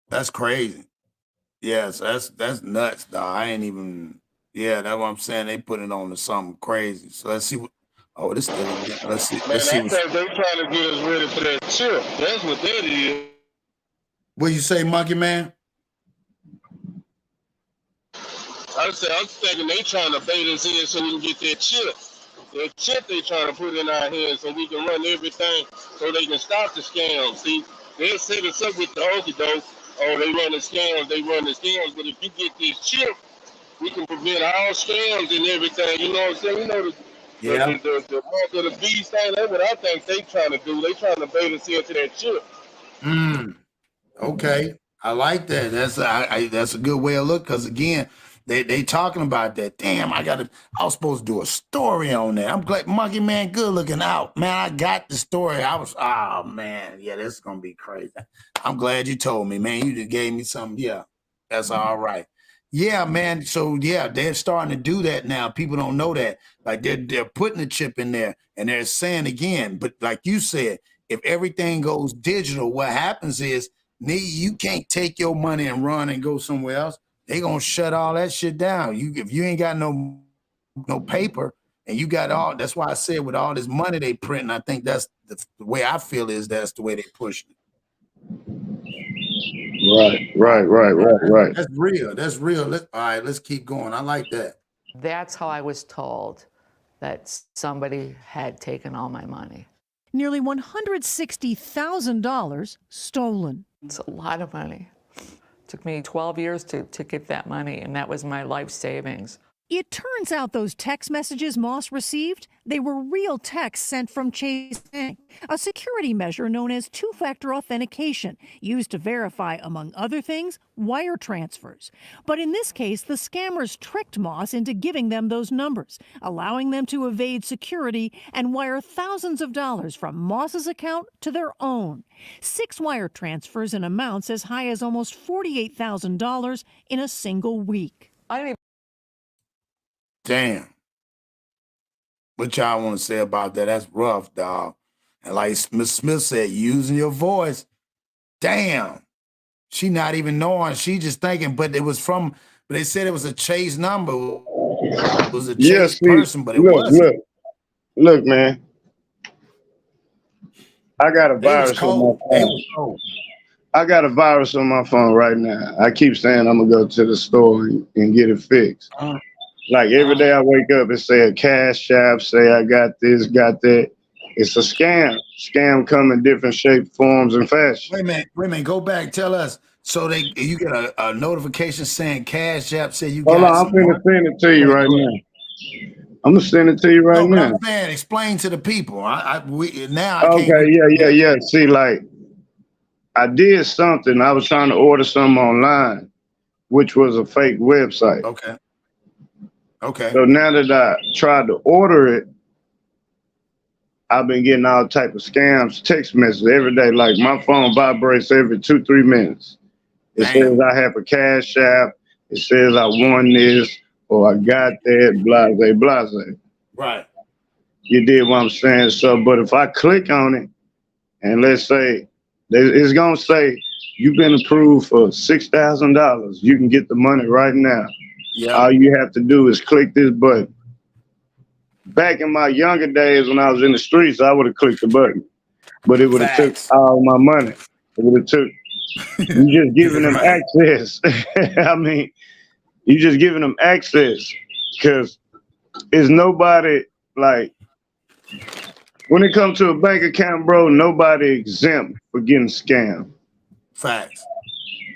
That's crazy. Yes, that's nuts, dog. I ain't even. Yeah, that's what I'm saying. They put it on to something crazy. So let's see what. Oh, this still. Let's see.
Man,
Let's see.
I think they trying to get us ready for that chip. That's what that is.
What you say, Monkey Man?
I'm thinking they trying to bait us in so we can get that chip. That chip they trying to put in our hands so we can run everything so they can stop the scams. See, they'll set us up with the okie doke. Oh, they run the scams, But if you get this chip, we can prevent all scams and everything. You know what I'm saying? You know the mark of the beast thing. That's what I think they trying to do. They trying to bait us into that chip.
Okay, I like that. That's a good way of looking. Because again, they talking about that. Damn, I was supposed to do a story on that. I'm glad, Monkey Man, good looking out, man. I got the story. Oh man, yeah, this is gonna be crazy. I'm glad you told me, man. You just gave me something. Yeah, that's all right. Yeah, man. So yeah, they're starting to do that now. People don't know that. Like they're putting the chip in there and they're saying again, but like you said, if everything goes digital, what happens is you can't take your money and run and go somewhere else. They gonna shut all that shit down. If you ain't got no paper and you got all, that's why I said with all this money they print, and I think that's the way I feel is that's the way they push it.
Right.
That's real. That's real. All right, let's keep going. I like that.
That's how I was told that somebody had taken all my money.
Nearly $160,000 stolen.
It's a lot of money. It took me 12 years to get that money, and that was my life savings.
It turns out those text messages Moss received, they were real texts sent from Chase Bank, a security measure known as two-factor authentication, used to verify, among other things, wire transfers. But in this case, the scammers tricked Moss into giving them those numbers, allowing them to evade security and wire thousands of dollars from Moss's account to their own. 6 wire transfers in amounts as high as almost $48,000 in a single week.
I didn't even
Damn. What y'all want to say about that? That's rough, dog. And like Miss Smith said, using your voice. Damn. She not even knowing. She just thinking, but they said it was a Chase number. It was a Chase person, but it wasn't.
Look, man. I got a virus on my phone. I got a virus on my phone right now. I keep saying I'm gonna go to the store and get it fixed. Like every day I wake up and say a cash app, say I got this, got that. It's a scam. Scam come in different shapes, forms, and fashion.
Wait a minute. Go back. Tell us. So you get a notification saying Cash App said you got.
Hold on, I'm gonna send it to you right now. I'm gonna send it to you right now.
I'm saying, explain to the people. I
Okay, yeah. See, like I did something. I was trying to order something online. which was a fake website.
Okay. Okay.
So now that I tried to order it, I've been getting all type of scams, text messages every day. Like my phone vibrates every 2-3 minutes. It says I have a cash app. It says I won this or I got that, blase, blase.
Right.
You did what I'm saying. So, but if I click on it and let's say, it's going to say, you've been approved for $6,000. You can get the money right now.
Yeah.
All you have to do is click this button. Back in my younger days when I was in the streets, I would have clicked the button, but it would have took all my money. It would have took, you just giving them access. I mean, you just giving them access because it's nobody like, when it comes to a bank account, bro, nobody exempt for getting scammed.
Facts.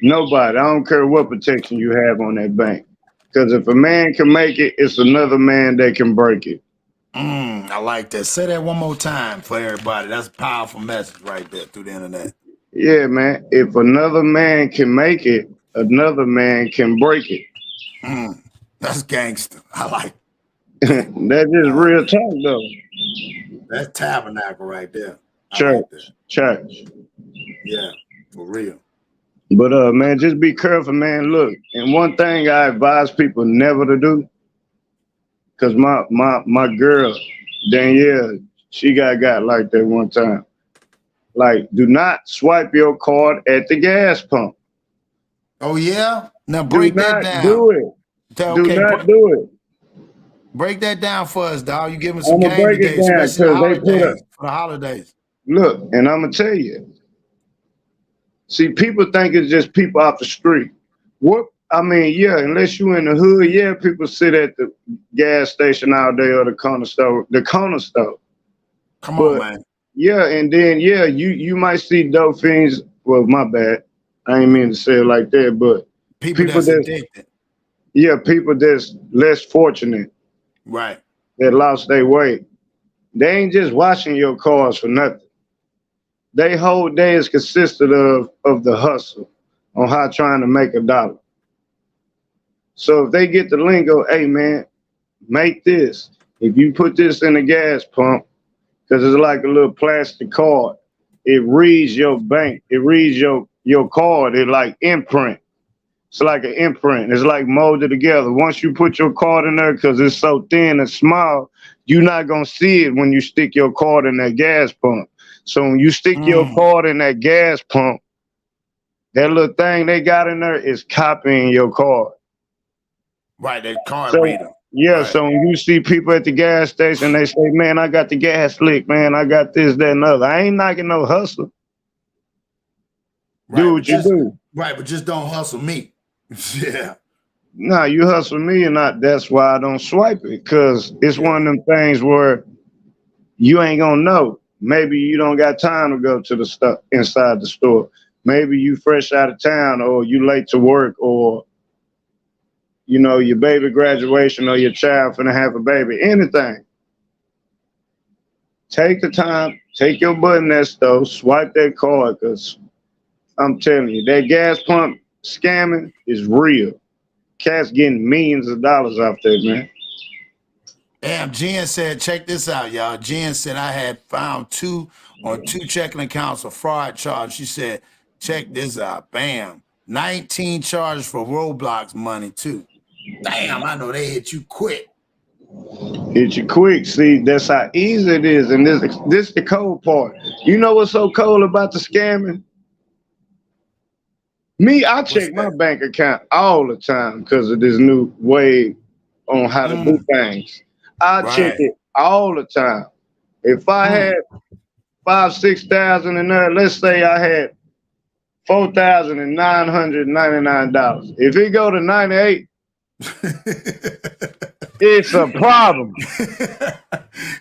Nobody. I don't care what protection you have on that bank. Because if a man can make it, it's another man that can break it.
I like that. Say that one more time for everybody. That's a powerful message right there through the internet.
Yeah, man. If another man can make it, another man can break it.
That's gangster. I like
it. That's just real talk, though.
That's tabernacle right there.
Church. Like church.
Yeah, for real.
But man, just be careful, man. Look, and one thing I advise people never to do, because my girl, Danielle, she got like that one time. Like, do not swipe your card at the gas pump.
Oh, yeah? Now break that down.
Do it. Do not do it.
Break that down for us, dog. You give them some game today, especially for the holidays.
Look, and I'm going to tell you. See, people think it's just people off the street. What? I mean, yeah, unless you in the hood, yeah, people sit at the gas station all day or the corner store.
Come on, man.
Yeah, and then, yeah, you might see dope fiends. Well, my bad. I ain't mean to say it like that, but
people that's addicted.
Yeah, people that's less fortunate.
Right.
That lost their way. They ain't just washing your cars for nothing. They whole day is consisted of the hustle on how trying to make $1. So if they get the lingo, hey man, make this. If you put this in a gas pump, because it's like a little plastic card, it reads your bank, it reads your card, it like imprint. It's like an imprint. It's like molded together. Once you put your card in there, because it's so thin and small, you're not gonna see it when you stick your card in that gas pump. So when you stick your card in that gas pump, that little thing they got in there is copying your card.
Right, that card reader.
Yeah,
right.
So when you see people at the gas station, they say, man, I got the gas leak, man. I got this, that, and other. I ain't knocking no hustle.
Right,
do what you do.
Right, but just don't hustle me. Yeah.
Nah, you hustle me or not, that's why I don't swipe it. Because it's one of them things where you ain't going to know. Maybe you don't got time to go to the stuff inside the store. Maybe you fresh out of town or you late to work or, you know, your baby graduation or your child finna have a baby, anything. Take the time, take your butt in that store, swipe that card, because I'm telling you, that gas pump scamming is real. Cats getting millions of dollars off there, man.
Damn, Jen said, check this out, y'all. Jen said I had found two checking accounts of fraud charge. She said, check this out. Bam. 19 charges for Roblox money, too. Damn, I know they hit you quick.
Hit you quick. See, that's how easy it is. And this the cold part. You know what's so cold about the scamming? Me, I check my bank account all the time because of this new way on how to do things. I check it all the time. If I had $5,000-6,000 in there, let's say I had $4,999. If it go to 98, it's a problem.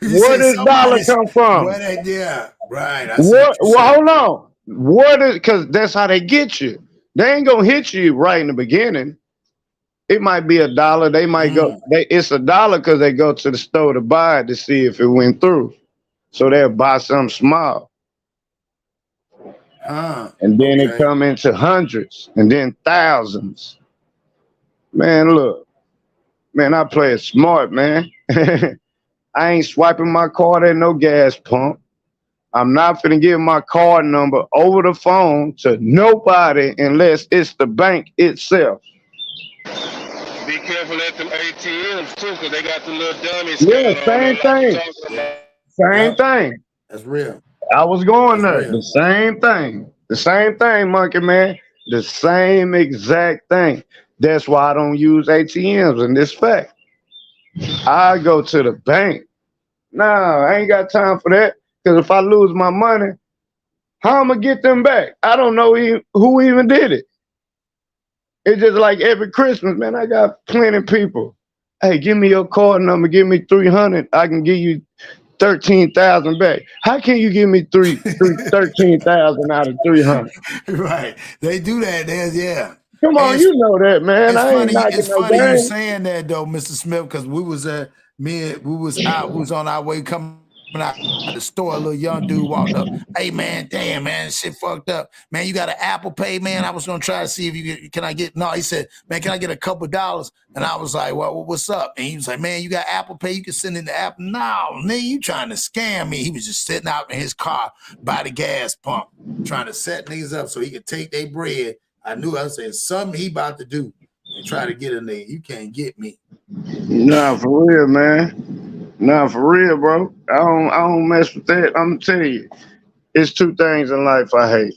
Where does dollar come from?
Yeah, right.
Well, hold on. What is, because that's how they get you. They ain't gonna hit you right in the beginning. It might be $1. They might go. It's $1 because they go to the store to buy it to see if it went through. So they'll buy something small. And then it come into hundreds and then thousands. Man, look, man, I play it smart, man. I ain't swiping my card at no gas pump. I'm not finna give my card number over the phone to nobody unless it's the bank itself.
Be careful at them ATMs too, because they got the little dummy
Yeah,
scanner on there
same
like you
thing.
talking about.
Same thing.
That's real.
I was going
That's
there.
real.
The same thing. The same thing, monkey man. The same exact thing. That's why I don't use ATMs in this fact. I go to the bank. Nah, I ain't got time for that. Because if I lose my money, how am I get them back? I don't know who even did it. It's just like every Christmas, man, I got plenty of people. Hey, give me your card number. Give me 300. I can give you 13,000 back. How can you give me 13,000 out of 300?
Right. They do that. Yeah.
Come on, you know that, man.
It's
I ain't
funny.
knocking
It's
no
funny you
game.
saying that though, Mr. Smith, because we was on our way coming out the store. A little young dude walked up. Hey man, damn man, shit fucked up. Man, you got an Apple Pay, man? I was gonna try to see if can I get. No, he said, man, can I get a couple $? And I was like, well, what's up? And he was like, man, you got Apple Pay? You can send in the app. No, man, you trying to scam me? He was just sitting out in his car by the gas pump, trying to set niggas up so he could take their bread. I knew I was saying something he about to do and try to get in there. You can't get me.
Nah, for real, man. Nah, for real, bro. I don't mess with that. I'm telling you, it's two things in life I hate: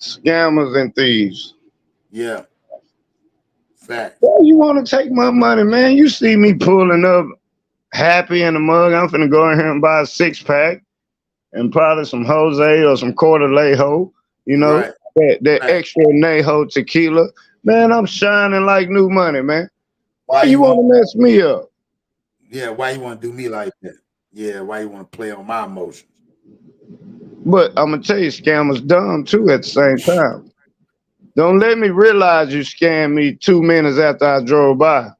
scammers and thieves.
Yeah. Fact.
Why you want to take my money, man? You see me pulling up happy in the mug. I'm finna go in here and buy a 6-pack and probably some Jose or some Quarter Lejo, you know, that extra Nejo tequila. Man, I'm shining like new money, man. Why you want to mess me up?
Yeah, why you want to do me like that? Yeah, why you want to play on my emotions?
But I'm going to tell you, scammers dumb too at the same time. Don't let me realize you scammed me 2 minutes after I drove by.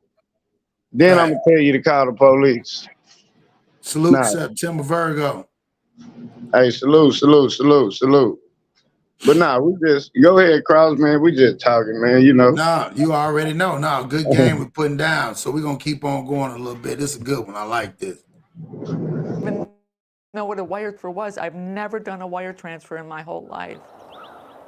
Then I'm going to tell you to call the police.
Salute September Virgo.
Hey, salute. But nah, we just go ahead, Cross, man. We just talking, man. You know.
No, you already know. No, good game we're putting down. So we're gonna keep on going a little bit. This is a good one. I like this.
Even know what a wire transfer was. I've never done a wire transfer in my whole life.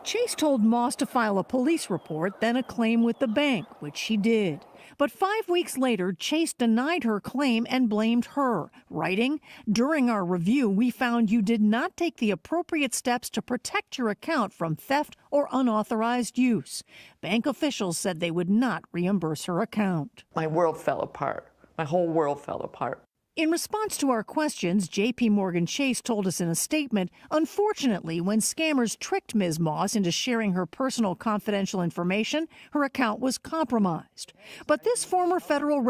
Chase told Moss to file a police report, then a claim with the bank, which she did. But 5 weeks later, Chase denied her claim and blamed her, writing, "During our review, we found you did not take the appropriate steps to protect your account from theft or unauthorized use." Bank officials said they would not reimburse her account.
My world fell apart. My whole world fell apart.
In response to our questions, J.P. Morgan Chase told us in a statement, unfortunately, when scammers tricked Ms. Moss into sharing her personal confidential information, her account was compromised. But this former federal...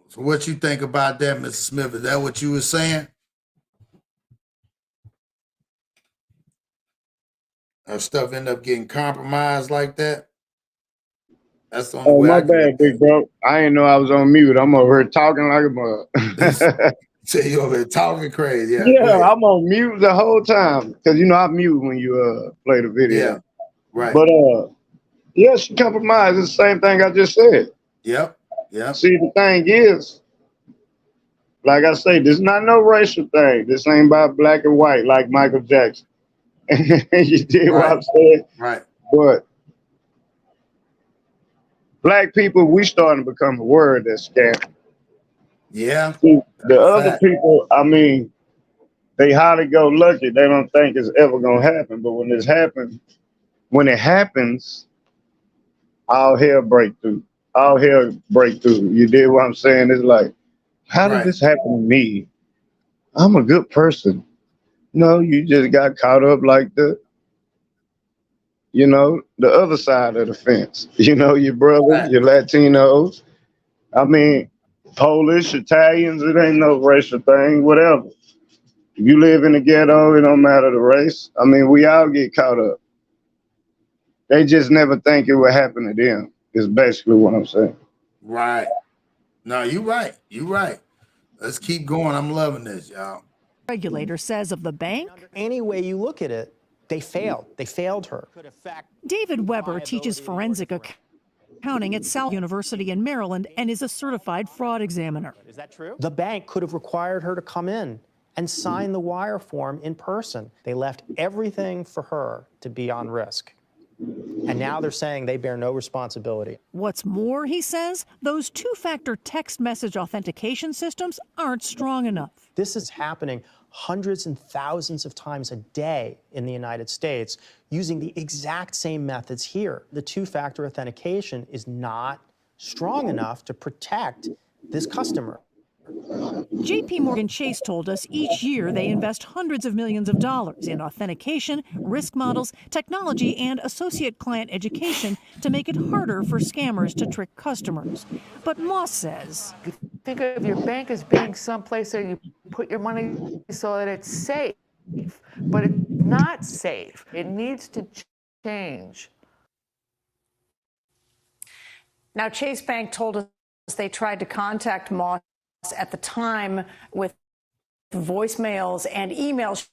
So what you think about that, Mr. Smith? Is that what you were saying? Her stuff end up getting compromised like that? That's the only way
my
I can
bad, big bro. I didn't know I was on mute. I'm over here talking like a mug.
Say you over here talking crazy.
Yeah, I'm on mute the whole time because you know I mute when you play the video.
Yeah, right.
But yeah, she compromised. It's the same thing I just said.
Yep.
See, the thing is, like I say, this is not no racial thing. This ain't about black and white like Michael Jackson. You did what I'm saying?
Right.
But black people, we starting to become a word that's scam.
Yeah.
See, the other people, I mean, they highly go lucky. They don't think it's ever gonna happen. But when it happens, all hell break through. All hell break through. You did what I'm saying? It's like, how did this happen to me? I'm a good person. No, you just got caught up like the other side of the fence. You know, your brothers, your Latinos. I mean, Polish, Italians, it ain't no racial thing, whatever. If you live in the ghetto, it don't matter the race. I mean, we all get caught up. They just never think it would happen to them, is basically what I'm saying.
Right. No, you're right. You're right. Let's keep going. I'm loving this, y'all.
Regulator says of the bank.
Any way you look at it, they failed. They failed her.
David Weber teaches forensic accounting accounting at South University in Maryland and is a certified fraud examiner.
Is that true? The bank could have required her to come in and sign the wire form in person. They left everything for her to be on risk. And now they're saying they bear no responsibility.
What's more, he says, those two-factor text message authentication systems aren't strong enough.
This is happening hundreds and thousands of times a day in the United States using the exact same methods here. The two-factor authentication is not strong enough to protect this customer.
JP Morgan Chase told us each year they invest hundreds of millions of dollars in authentication, risk models, technology, and associate client education to make it harder for scammers to trick customers. But Moss says,
Think of your bank as being someplace where you put your money so that it's safe, but it's not safe. It needs to change.
Now, Chase Bank told us they tried to contact Moss at the time with voicemails and emails.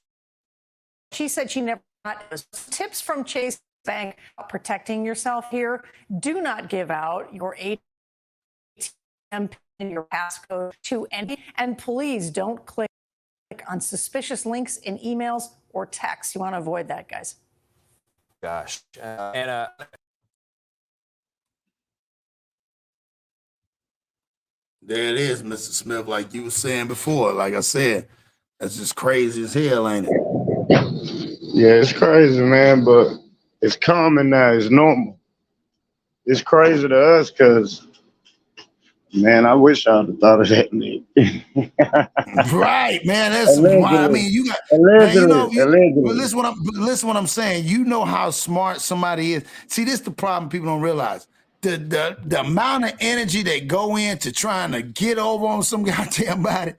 She said she never got tips from Chase Bank about protecting yourself here. Do not give out your ATM PIN and your passcode to any, and please don't click on suspicious links in emails or texts. You want to avoid that, guys.
Gosh.
There it is, Mr. Smith, like you were saying before. Like I said, that's just crazy as hell, ain't it?
Yeah, it's crazy, man, but it's common now. It's normal. It's crazy to us because, man, I wish I'd have thought of that, Nick.
Right, man. That's why. I mean, you got. Man, you know, but listen what I'm saying. You know how smart somebody is. See, this is the problem people don't realize. The amount of energy they go into trying to get over on some goddamn body,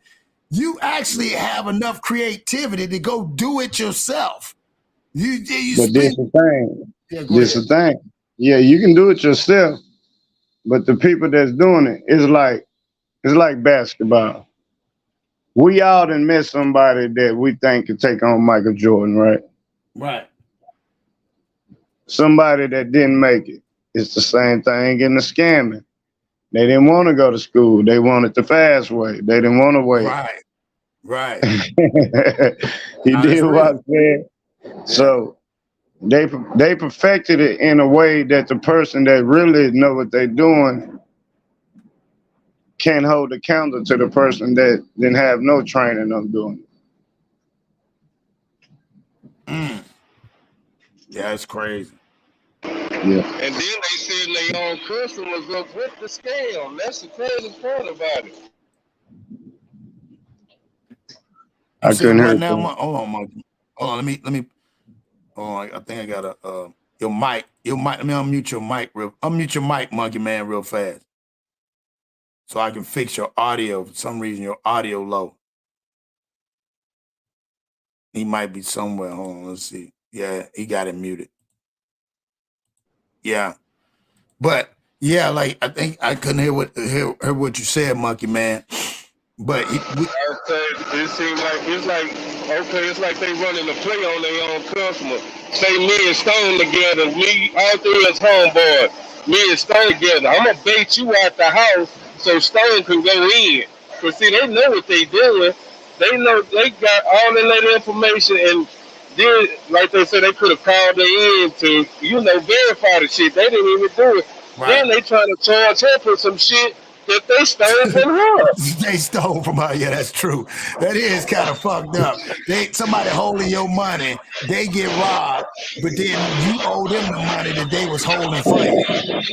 you actually have enough creativity to go do it yourself.
But this the thing. Yeah, this the thing. Yeah, you can do it yourself, but the people that's doing it is like basketball. We all done met somebody that we think could take on Michael Jordan, right?
Right.
Somebody that didn't make it. It's the same thing in the scamming. They didn't want to go to school. They wanted the fast way. They didn't want to wait.
Right.
You did what I said. So they perfected it in a way that the person that really know what they're doing can hold the counter to the person that didn't have no training on doing
it. Yeah, it's crazy.
Yeah.
And then they send their own customers up with the scam. That's the crazy part about it.
I couldn't hear
now, hold on, Mike. Hold on, let me. Oh, I think I got your mic. Let me unmute your mic unmute your mic, Monkey Man, real fast, so I can fix your audio. For some reason, your audio low. He might be somewhere. Hold on, let's see. Yeah, he got it muted. Yeah, but yeah, like I think I couldn't hear what you said, Monkey Man. But
it seems like it's like they running a play on their own customer. Say me and Stone together, me all three as homeboy, me and Stone together. I'm gonna bait you out the house so Stone can go in. Cause see, they know what they doing. They know they got all of that information, and then, like they said, they could have called her in to, verify the shit. They didn't even do it. Right. Then they trying to charge her for some shit that they stole from her.
They stole from her. Yeah, that's true. That is kind of fucked up. Somebody holding your money, they get robbed, but then you owe them the money that they was holding for you.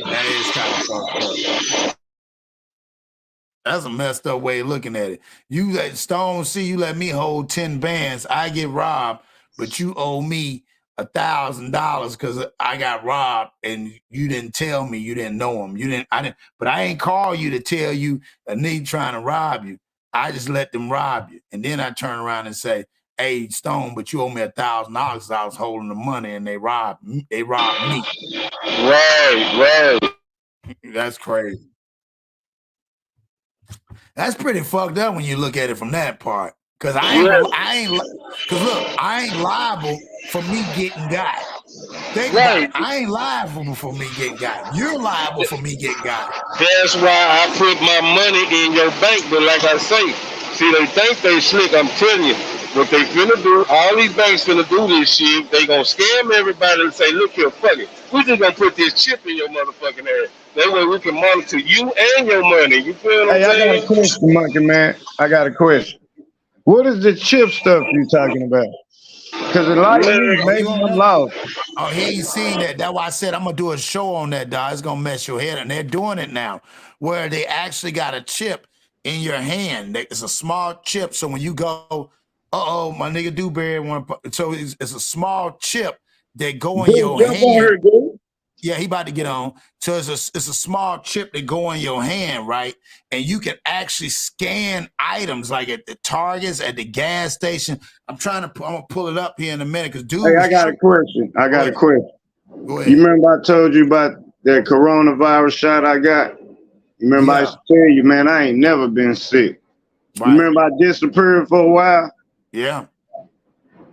That is kind of fucked up. That's a messed up way of looking at it. You let Stone see you let me hold 10 bands, I get robbed, but you owe me $1,000 because I got robbed and you didn't tell me, you didn't know him. But I ain't call you to tell you a nigga trying to rob you. I just let them rob you. And then I turn around and say, hey, Stone, but you owe me $1,000 because I was holding the money and they robbed me.
Right.
That's crazy. That's pretty fucked up when you look at it from that part. Cause I ain't liable for me getting got. Think about it. I ain't liable for me getting got. You're liable for me getting got.
That's why I put my money in your bank. But like I say, see, they think they slick. I'm telling you, what they finna do, all these banks finna do this shit. They gonna scam everybody and say, look here, fuck it. We just gonna put this chip in your motherfucking ass. That way we can monitor you and your money. You feel what I'm saying?
I got a question, Monkey Man. I got a question. What is the chip stuff you talking about? Because it like maybe I'm lost.
Oh, he ain't seen that. That's why I said I'm gonna do a show on that, dog. It's gonna mess your head, and they're doing it now, where they actually got a chip in your hand. It's a small chip, so when you go, my nigga Dewberry so it's a small chip that go in your hand. Yeah, he about to get on. So it's a small chip that go in your hand, right? And you can actually scan items like at the Targets, at the gas station. I'm gonna pull it up here in a minute because dude.
Hey, I got a question.
Go ahead.
You remember I told you about that coronavirus shot I got? You remember I used to tell you, man, I ain't never been sick. Right. You remember I disappeared for a while?
Yeah.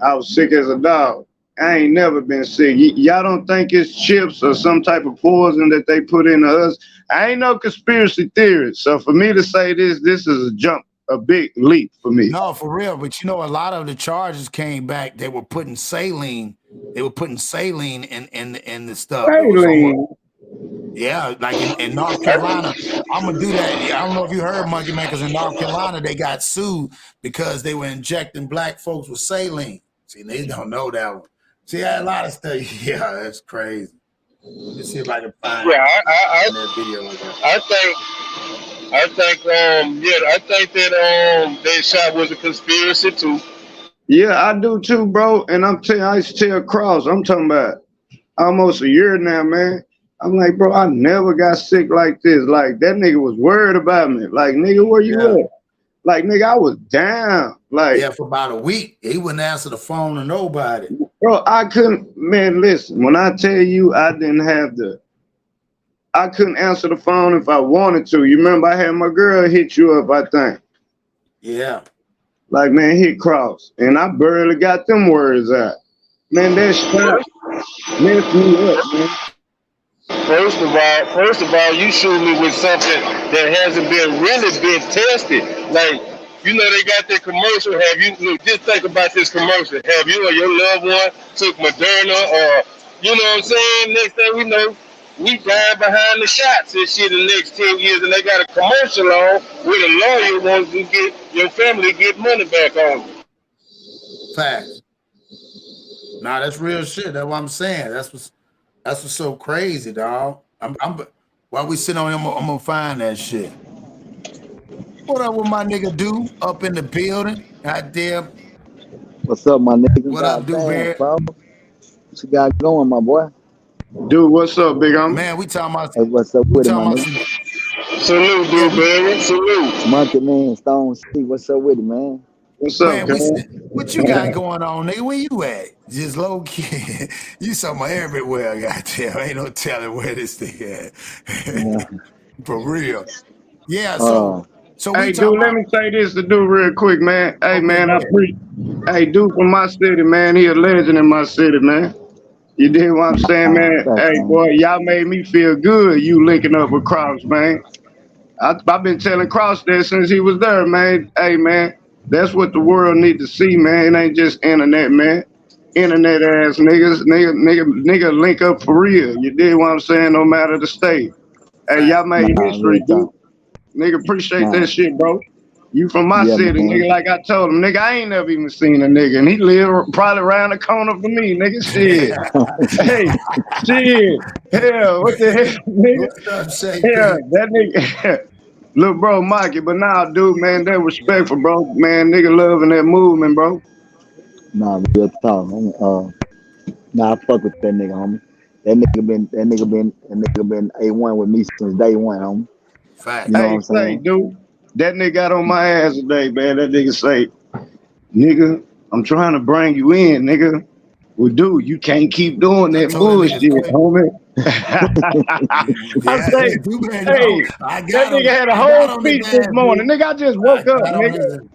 I was sick as a dog. I ain't never been sick. Y'all don't think it's chips or some type of poison that they put into us? I ain't no conspiracy theorist. So for me to say this is a big leap for me.
No, for real. But you know, a lot of the charges came back. They were putting saline. They were putting saline in the stuff.
Saline.
Yeah, like in North Carolina. I'm gonna do that. I don't know if you heard, Monkey Man, because in North Carolina they got sued because they were injecting black folks with saline. See, they don't know that one. See, a lot of stuff. Yeah, that's crazy. Let me see if I can find that video.
I think that that shot was a conspiracy too.
Yeah, I do too, bro. And I used to tell Cross, I'm talking about almost a year now, man. I'm like, bro, I never got sick like this. Like, that nigga was worried about me. Like, nigga, where you at? Like, nigga, I was down. Like,
for about a week. He wouldn't answer the phone to nobody.
Bro, I couldn't, man, listen, when I tell you I couldn't answer the phone if I wanted to. You remember I had my girl hit you up, I think.
Yeah.
Like, man, hit Cross. And I barely got them words out. Man, that shot messed me up, man.
First of all, you shoot me with something that hasn't really been tested. Like, you know, they got that commercial. Just think about this commercial. Have you or your loved one took Moderna or, you know what I'm saying? Next thing we know, we dying behind the shots and shit in the next 10 years, and they got a commercial on where the lawyer wants to get your family to get money back on you.
Facts. Nah, that's real shit. That's what I'm saying. That's what's so crazy, dog. While we sit on him, I'm gonna find that shit. What up with my nigga Do up in the building? Goddamn.
What's up, my nigga?
What up, Do, man?
Bro? What you got going, my boy?
Dude, what's up, big homie?
Man, we talking about.
Hey, what's up with it, my nigga?
Salute, dude, baby. Salute.
Monkey Man, Stone City. What's up with it, man?
What's up, man?
What you got going on, nigga? Where you at? Just low key. You somewhere everywhere, goddamn. Ain't no telling where this thing at. For real. Yeah, so
hey, dude, let me say this to do real quick, man. Hey, okay, man, hey, dude from my city, man. He a legend in my city, man. You dig what I'm saying, man? Hey, boy, y'all made me feel good, you linking up with Cross, man. I've been telling Cross that since he was there, man. Hey, man, that's what the world need to see, man. It ain't just internet, man. Internet ass niggas, nigga link up for real. You dig what I'm saying? No matter the state. Hey, y'all made history, dude. Nigga, appreciate that shit, bro. You from my city, nigga. Like I told him, nigga, I ain't never even seen a nigga, and he live probably around the corner from me, nigga. Shit. Hey, shit. Hell, what the hell, nigga? Hell, that nigga. Look, bro, Mikey, but now, dude, man, that respectful, bro. Man, nigga loving that movement, bro.
Nah, real talk, homie. Nah, I fuck with that nigga, homie. That nigga been A1 with me since day one, homie.
Fact.
You know what I'm saying?
Say, dude, that nigga got on my ass today, man. That nigga say, nigga, I'm trying to bring you in, nigga. Well, dude, you can't keep doing that bullshit, homie. I say, hey, that nigga had a whole speech this morning. Nigga, I just woke up, nigga.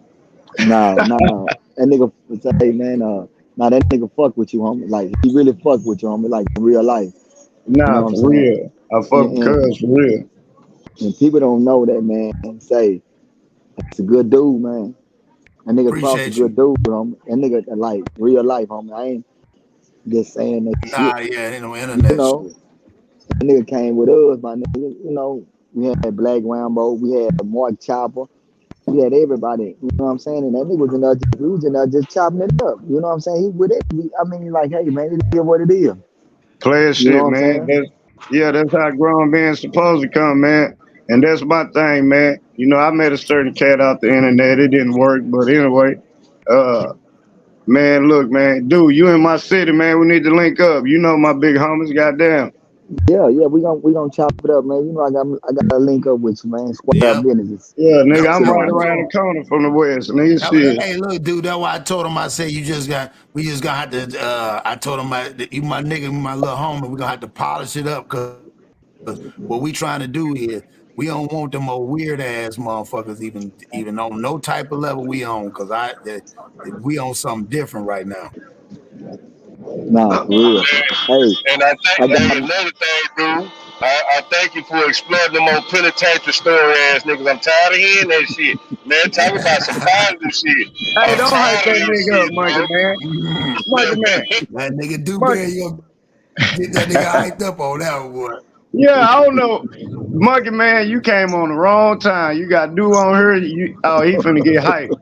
Nah. That nigga say, man, Now that nigga fuck with you, homie. Like he really fuck with you, homie. Like in real life. You know
Nah,
what I'm
for
saying?
real. I fuck with
And,
cuz for real.
and people don't know that, man. Say it's a good dude, man. That nigga Cross a
Appreciate you.
good dude, homie. That nigga like real life, homie. I ain't just saying that shit.
Nah, yeah, ain't no
You
internet
know,
shit.
that nigga came with us, my nigga. You know, we had Black Rambo, we had Mark Chopper, we had everybody. You know what I'm saying? And that nigga was in there, we was in there just chopping it up. You know what I'm saying? He with it. I mean, like, hey, man, it is what it is.
Player
You know
shit,
what I'm
man.
saying?
That's how grown men supposed to come, man. And that's my thing, man. You know, I met a certain cat out the internet. It didn't work, but anyway, uh, man, look, man, dude, you in my city, man. We need to link up. You know my big homies, goddamn.
Yeah, we gonna chop it up, man. You know, I got to link up with you, man. Square
Yep.
businesses.
Yeah, nigga,
That's
I'm
what
right
I
around
told
the
him.
corner from the west, nigga. Shit.
Hey, look, dude, that's why I told him. I said, we just gonna have to. I told him, you my nigga, my little homie, we gonna have to polish it up because what we trying to do is we don't want them old weird ass motherfuckers even on no type of level we on because we on something different right now.
Nah, for real. Hey,
And I
I
think,
got
hey, another thing, dude, I thank you for exploring them old penitentiary story ass niggas. I'm tired of hearing that shit. Man, talk about some positive shit.
Hey,
I'm
don't hype
tired of
that
this
nigga up,
shit,
monkey
bro.
man. Monkey man.
That nigga Dewberry,
Monkey.
you gonna get that nigga hyped up on that one, boy.
Yeah, I don't know. Monkey man, you came on the wrong time. You got do on her. He finna get hyped.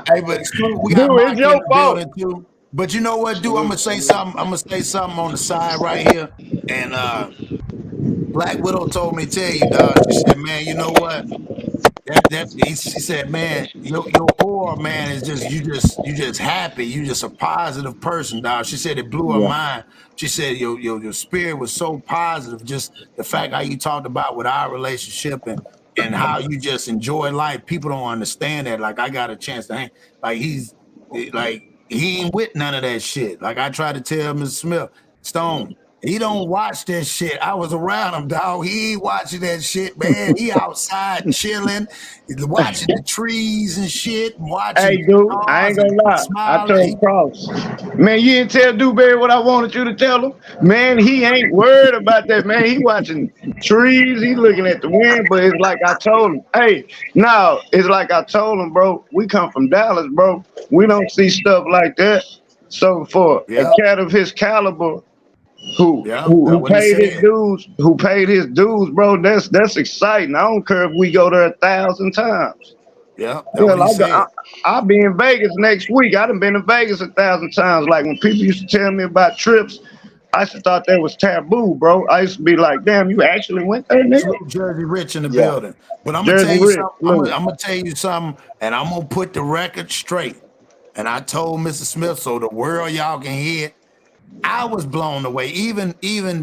Hey, but Scoop, we got
Dude, it's
Mike in
your
the
fault.
building too. But you know what, dude? I'm gonna
Salute,
say
salute.
something. I'm gonna say something on the side right here. And Black Widow told me to tell you, dog. She said, man, you know what? She said, man, your aura, man, is you just happy. You just a positive person, dog. She said it blew her
yeah.
mind. She said your spirit was so positive. Just the fact how you talked about with our relationship and how you just enjoy life. People don't understand that. Like I got a chance to hang. Like he ain't with none of that shit. Like I tried to tell Mr. Smith, Stone. He don't watch that shit. I was around him, dog. He ain't watching that shit, man. He outside chilling, watching the trees and shit,
Hey,
watching
dude, I
cars
ain't
and
gonna lie. I
smiling.
told Cross, man, you didn't tell Dewberry what I wanted you to tell him. Man, he ain't worried about that, man. He watching trees, he looking at the wind, but it's like I told him, hey, no, it's like I told him, bro, we come from Dallas, bro. We don't see stuff like that. So for a
Yeah,
cat of his caliber who
yeah,
who
that's
who
what he
paid his
said.
dues, bro, that's exciting. I don't care if we go there 1,000 times.
Yeah, that's
Yeah,
what he
like
said.
I'll be in Vegas next week. I done been to Vegas 1,000 times. Like when people used to tell me about trips, I used to thought that was taboo, bro. I used to be like, damn, you actually went there, nigga?
Salute Jersey Rich in the
Yeah.
building. But I'm gonna tell
Jersey
you
Rich,
something.
look.
I'm gonna tell you something, and I'm gonna put the record straight. And I told Mr. Smith so the world y'all can hear it. I was blown away. Even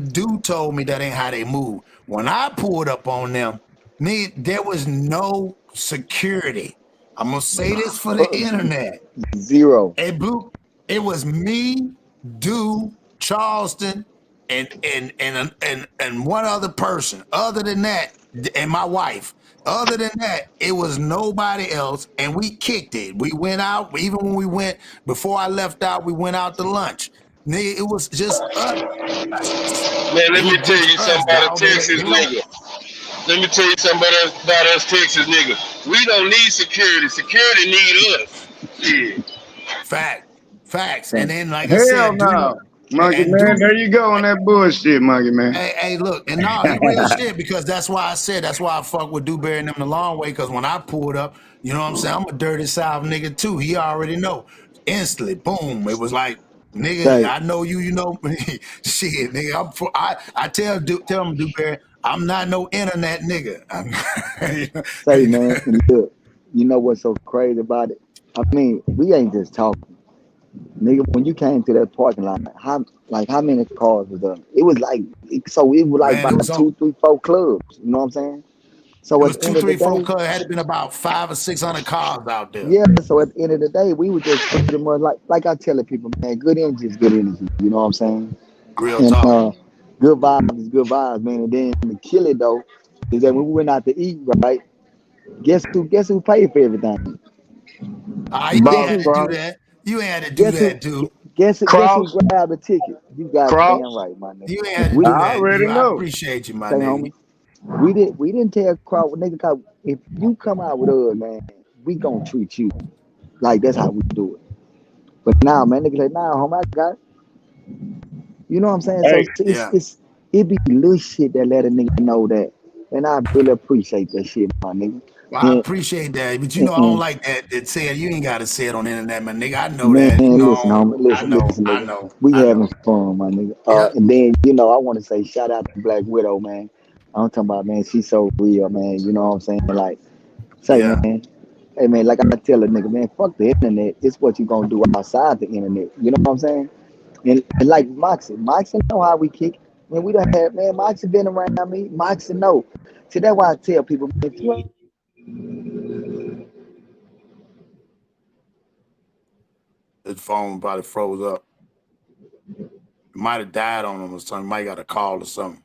Dude told me that ain't how they move. When I pulled up on them, there was no security. I'm gonna say this for the internet.
Zero.
It was me, Dude, Charleston, and one other person. Other than that, and my wife. Other than that, it was nobody else, and we kicked it. We went out, even when we went before I left out, we went out to lunch. Nigga, it was just us.
Man,
It
let me
was
tell
just
you something
us,
about a
dog.
Texas
They don't
nigga. Let me tell you something about us Texas niggas. We don't need security. Security need us. Shit.
facts. And
Thanks.
then, like I
Hell
said, Dude,
no. Monkey
and
man,
Dude.
there you go on that bullshit, monkey man.
Hey, look, and no, he real shit because that's why I fuck with Dewberry and them the long way because when I pulled up, you know what I'm saying? I'm a dirty South nigga too. He already know. Instantly, boom. It was like, nigga,
Say,
I know you, you know me. Shit, nigga. I tell him Dewberry, I'm not no internet nigga.
say, man, and look, you know what's so crazy about it? I mean, we ain't just talking. Nigga, when you came to that parking lot, how many cars was there? It was like it was like
Man,
about two, three, four clubs. You know what I'm saying?
it
So at
was
the
two,
end of the
three, four
day,
cars. It had been about 500 or 600 cars out there.
yeah. So at the end of the day, we were just pretty much like I tell the people, man, good energy is good energy. You know what I'm saying?
Real
And
talk.
good vibes is good vibes, man. And then the kill it though is that when we went out to eat, right? Guess who paid for everything?
Ah, yeah, he
Boss
had to do
Cross.
that. You ain't had to do that, dude.
Guess who grabbed the ticket? You got
Cross.
damn right, my nigga.
You ain't had to
We
do
didn't-
I
that,
already
dude. I
know.
appreciate you, my
Say,
nigga.
homie. We didn't tell Cross, nigga, cause if you come out with us, man, we gonna treat you like that's how we do it. But now, man, nigga say, nah, homie, I got it. You know what I'm saying?
Hey,
So it be little shit that let a nigga know that, and I really appreciate that shit, my nigga.
Well, I appreciate that, but you know I don't like that said. You ain't got to say it on the internet, man, nigga. I know
Man,
that. You
listen,
know,
homie, listen,
I
nigga.
know.
We having fun, my nigga.
Yep.
And then, you know, I want to say shout out to Black Widow, man. I'm talking about, man, she's so real, man. You know what I'm saying? Like, say,
Yeah.
man, hey, man, like I tell a nigga, man, fuck the internet. It's what you gonna do outside the internet. You know what I'm saying? And like Moxie know how we kick. Man, we done had, man, Moxie been around me. Moxie know. See, that's why I tell people, man, if you
His phone probably froze up. It might have died on him or something. Might got a call or something.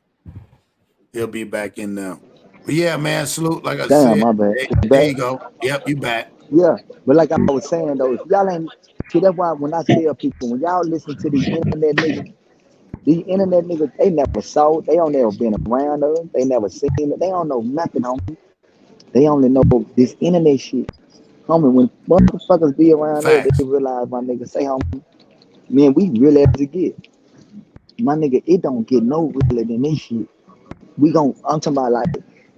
He'll be back in there. But yeah, man, salute. Like I
damn,
said,
my bad.
there you go. Yep, you back.
Yeah, but like I was saying though, if y'all ain't see that's why when I tell people when y'all listen to these internet niggas, they never saw it, they don't never been around us, they never seen it, they don't know nothing, homie. They only know this internet shit. Homie, when motherfuckers be around us,
Facts.
they realize my nigga say, homie, man, we really as it get. My nigga, it don't get no realer than this shit. I'm talking about like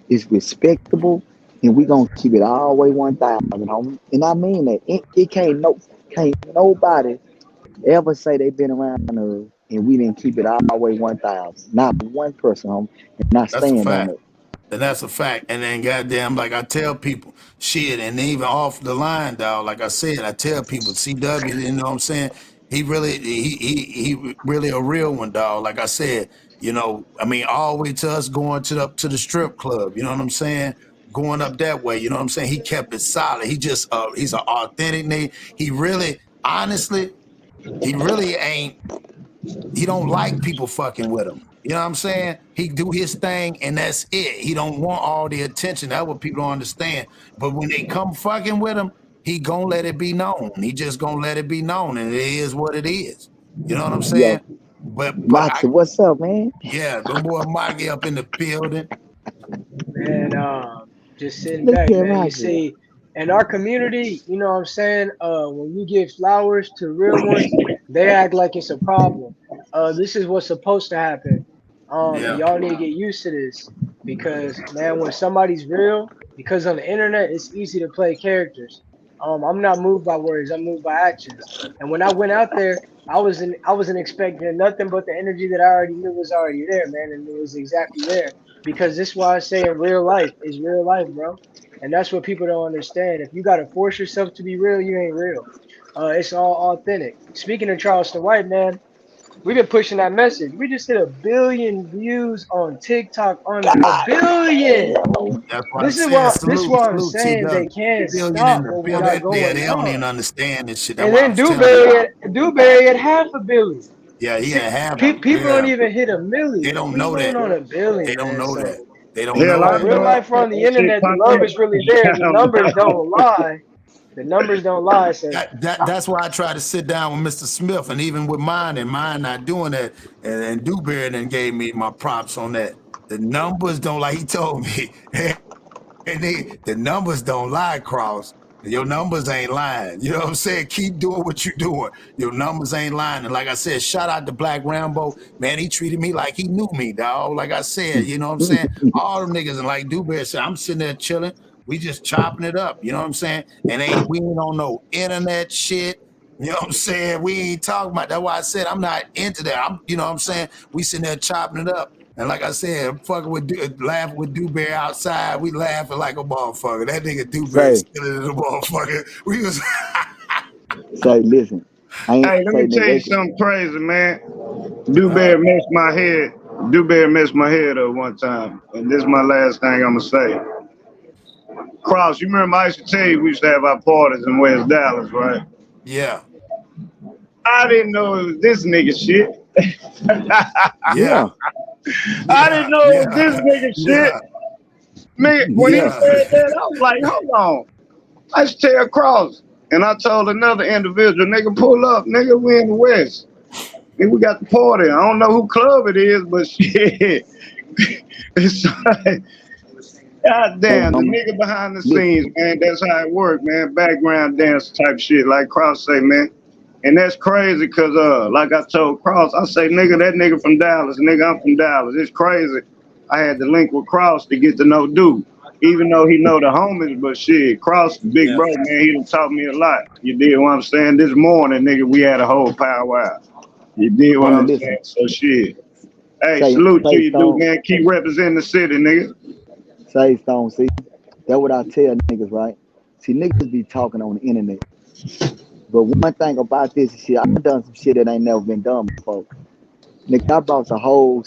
it's respectable and we gonna keep it all the way 1,000, homie. And I mean that. It can't nobody ever say they been around us and we didn't keep it all the way 1,000. Not one person, homie. And I
That's a
stand on
fact.
it.
And that's a fact. And then goddamn, like I tell people, shit, and even off the line, dog, like I said, I tell people, CW, you know what I'm saying? He really a real one, dog. Like I said, you know, I mean, all the way to us going to the strip club, you know what I'm saying? Going up that way, you know what I'm saying? He kept it solid. He just he's an authentic nigga. He really, honestly, he really ain't. He don't like people fucking with him. You know what I'm saying? He do his thing and that's it. He don't want all the attention. That's what people don't understand. But when they come fucking with him, he gonna let it be known. He just gonna let it be known, and it is what it is. You know what I'm saying?
Yo,
But
Moxie, what's up, man?
yeah, the boy Mikey up in the building.
Man, just sitting
Look
back,
at
man. You
Moxie.
see, in our community, you know what I'm saying? When you give flowers to real ones, they act like it's a problem. This is what's supposed to happen. And
Yeah.
y'all need to get used to this because, man, when somebody's real, because on the internet, it's easy to play characters. I'm not moved by words, I'm moved by actions. And when I went out there, I wasn't expecting nothing but the energy that I already knew was already there, man, and it was exactly there because this is why I say in real life is real life, bro. And that's what people don't understand. If you gotta force yourself to be real, you ain't real. It's all authentic. Speaking of Charleston White, man, we've been pushing that message. We just hit 1 billion views on TikTok on a billion.
That's why I
This is
said
what I'm
salute
saying. They
TW.
can't
Billion in
stop
the
what we got
building. Yeah,
going
they don't even
on.
understand this shit. That's
And
why I
then
was telling you.
Dewberry at 500 million.
Yeah, he
See,
ain't have
people don't
yeah.
even hit 1
They
million.
don't
We
know
going
that.
on 1
They
billion,
don't
man.
know that.
So
They don't
hell,
know
I
on
that.
real
know
life or on the
that shit
internet, the
come
love is really there. The numbers don't lie. The numbers don't lie. So
That's why I try to sit down with Mr. Smith, and even with mine not doing that. And Dewberry then gave me my props on that. The numbers don't, like he told me, the numbers don't lie, Cross. Your numbers ain't lying. You know what I'm saying? Keep doing what you're doing. Your numbers ain't lying. And like I said, shout out to Black Rambo. Man, he treated me like he knew me, dog. Like I said, you know what I'm saying? All them niggas, and like Dewberry said, I'm sitting there chilling. We just chopping it up. You know what I'm saying? And we ain't on no internet shit. You know what I'm saying? We ain't talking about. That's why I said I'm not into that. You know what I'm saying? We sitting there chopping it up. And like I said, I'm fucking with laughing with Dewberry outside. We laughing like a motherfucker. That nigga Dewberry
Say,
still in the motherfucker. We was
say, listen. I ain't
Hey, let
say
me tell you
nigga.
something crazy, man. Dewberry messed my head. Dewberry messed my head up one time, and this is my last thing I'm gonna say. Cross, you remember I used to tell you we used to have our parties in West Dallas, right?
Yeah.
I didn't know it was this nigga shit.
Yeah.
I didn't know it was this nigga shit.
Yeah.
Man, when he
Yeah.
said that, I was like, hold on. Let's tell Cross. And I told another individual, nigga, pull up, nigga, we in the West. And we got the party. I don't know who club it is, but shit. It's like, God damn, the nigga behind the scenes, man, that's how it work, man. Background dance type shit, like Cross say, man. And that's crazy because, like I told Cross, I say, nigga, that nigga from Dallas, nigga, I'm from Dallas. It's crazy. I had to link with Cross to get to know dude, even though he know the homies, but shit, Cross, big bro, man, he done taught me a lot. You did what I'm saying? This morning, nigga, we had a whole powwow. You did what I'm saying? So shit. Hey, salute to you, dude, man. Keep representing the city, nigga.
Say, Stone, see, that's what I tell niggas, right? See, niggas be talking on the internet. But one thing about this shit, I've done some shit that ain't never been done before. Nigga, I brought the whole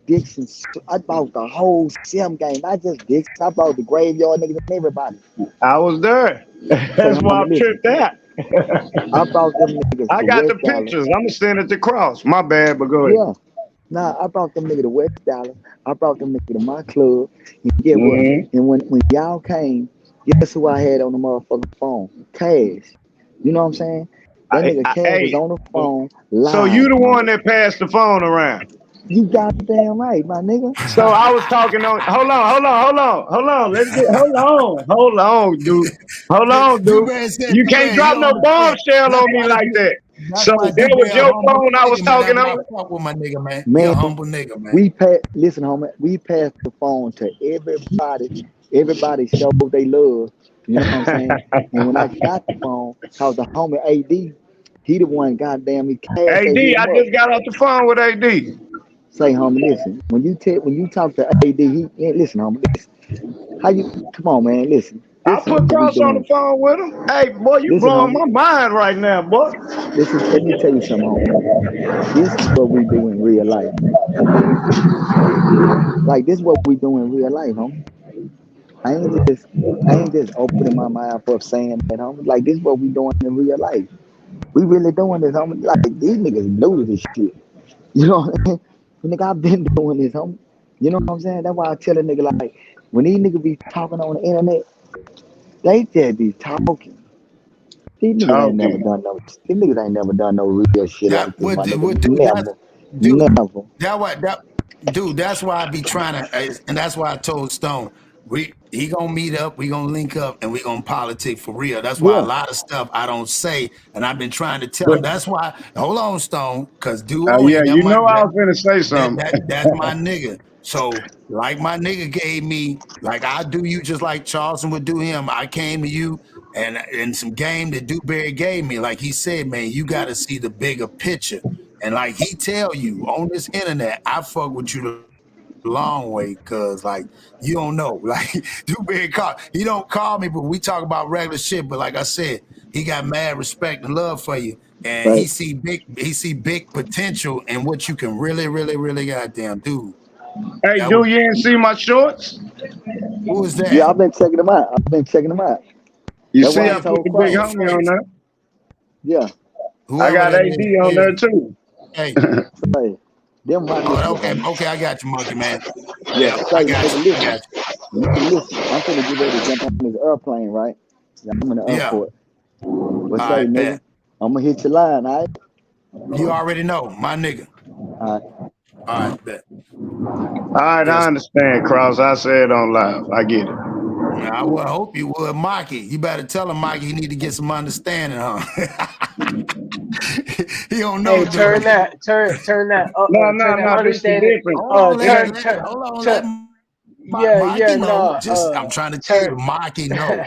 Dixon, I brought the whole Sim game, not just Dixon, I brought the graveyard niggas and everybody.
I was there. That's why I tripped out.
I brought them niggas
I
to
got
West
the
Dallas.
pictures. I'm going to send it to Cross. My bad, but go ahead.
Yeah. Nah, I brought them niggas to West Dallas. I brought them niggas to my club. And get what? And when y'all came, guess who I had on the motherfucking phone? Cash. You know what I'm saying? That nigga Cash was on the phone live.
So you the one that passed the phone around?
You goddamn right, my nigga.
So I was talking on. Hold on. Let's get. Hold on, dude. Hold on, dude. You can't drop no bombshell on me like that. So that was your phone I was talking on.
Fuck with my nigga, man.
Man,
You're a humble nigga, man.
Listen, homie. We passed the phone to everybody. Everybody showed they love. You know what I'm saying? And when I got the phone, cause the homie AD, he the one. Goddamn, he Cash.
AD, I just got off the phone with AD.
Say, homie, listen. When you talk to AD, listen, homie, listen. How you? Come on, man, listen.
I put Cross on the phone with him. Hey, boy, you blowing my mind right now, boy.
Let me tell you something, homie. This is what we do in real life. Like this is what we do in real life, homie. I ain't just opening my mouth up saying that, homie. Like this is what we doing in real life. We really doing this, homie. Like these niggas know this shit. You know what I mean? Nigga, I've been doing this, homie. You know what I'm saying? That's why I tell a nigga like, when these niggas be talking on the internet, they just be talking. These niggas ain't never done no. These niggas ain't never done no real shit like this, my nigga. Never.
Dude, that's why I be trying to, and that's why I told Stone, he gonna meet up, we gonna link up, and we gonna politic for real. That's why a lot of stuff I don't say, and I've been trying to tell him. That's why. Hold on, Stone, because dude,
yeah, you know I was gonna say something.
That's my nigga. So, like my nigga gave me, like I do you just like Charleston would do him. I came to you and some game that Dewberry gave me. Like he said, man, you got to see the bigger picture. And like he tell you on this internet, I fuck with you the long way, cause like you don't know. Like Dewberry he don't call me, but we talk about regular shit. But like I said, he got mad respect and love for you. And he see big potential in what you can really goddamn do.
Hey, you ain't see my shorts?
Who is that?
Yeah, I've been checking them out.
You see I put the big homie on there?
Yeah.
I got AD on there too.
Hey.
Them
okay, I got you, monkey man.
Yeah,
I got you.
Listen, I'm finna get ready to jump on this airplane, right? I'm in the airport. What's up, nigga? I'm gonna hit your line, all right?
You already know, my nigga.
All
right, bet.
All right, I understand, Cross. I said on live. I get it.
I would hope you would, Mikey. You better tell him, Mikey, he need to get some understanding, huh? He don't know.
Hey, turn that.
No,
understanding.
I'm trying to tell you, Mikey, no.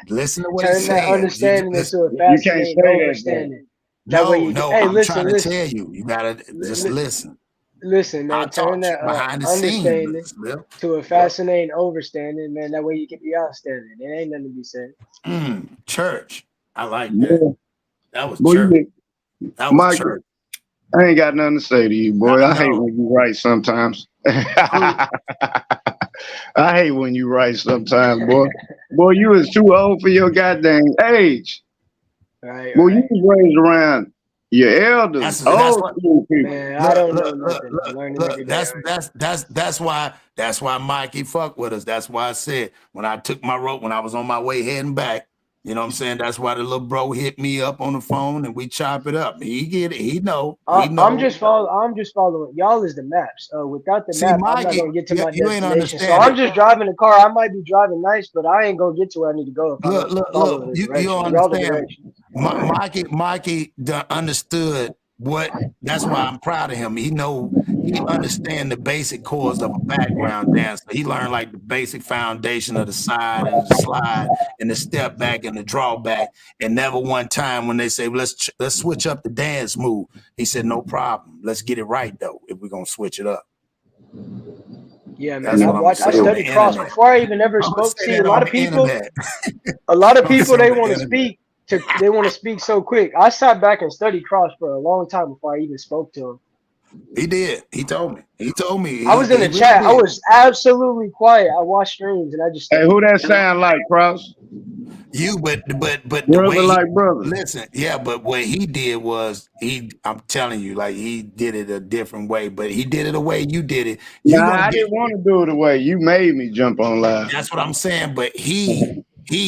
Listen to what he's saying.
Turn that understanding into a fascinating overstanding.
I'm trying to tell you. You gotta just listen.
Listen, man, turn that understanding to a fascinating overstanding, man. That way you can be outstanding. There ain't nothing to be said.
Church. I like that. That was church. That was
Mike,
church.
I ain't got nothing to say to you, boy. I hate when you write sometimes. I hate when you write sometimes, boy. Boy, you is too old for your goddamn age.
Right.
Boy, you was raised around your elders.
Man, I don't know nothing.
That's why Mikey fuck with us. That's why I said when I took my rope, when I was on my way heading back, You know what I'm saying? That's why the little bro hit me up on the phone and we chop it up. He get it. He know.
I'm just following. Y'all is the maps. Without the
See,
map, I'm not
Mikey,
gonna get to my
you ain't
destination. So I'm
understanding.
just driving the car. I might be driving nice, but I ain't gonna get to where I need to go if I don't follow
Look.
the
You
directions.
don't
Y'all the
understand.
directions.
Mikey done understood what. That's why I'm proud of him. He understand the basic cores of a background dancer. He learned like the basic foundation of the side and the slide and the step back and the drawback. And never one time when they say let's switch up the dance move, he said no problem. Let's get it right though if we're gonna switch it up.
Yeah, man.
That's what I'm gonna
I
say on the
studied cross
internet.
before I even ever
I'm gonna
spoke.
say
See,
that on the internet.
a lot of
I'm gonna
people,
say on
they
the
want to
internet.
speak they want to speak so quick. I sat back and studied cross for a long time before I even spoke to him.
He did. He told me.
I was in
He
the
really
chat. I
did.
was absolutely quiet. I watched streams and I just
Hey,
studied.
who that sound like, Cross?
You, but the
Brother
way he
like brother.
listen, yeah, but what he did was I'm telling you, like he did it a different way, but he did it the way you did it. You
Nah,
gonna
I
get.
didn't want to do it the way you made me jump on live.
That's what I'm saying. But he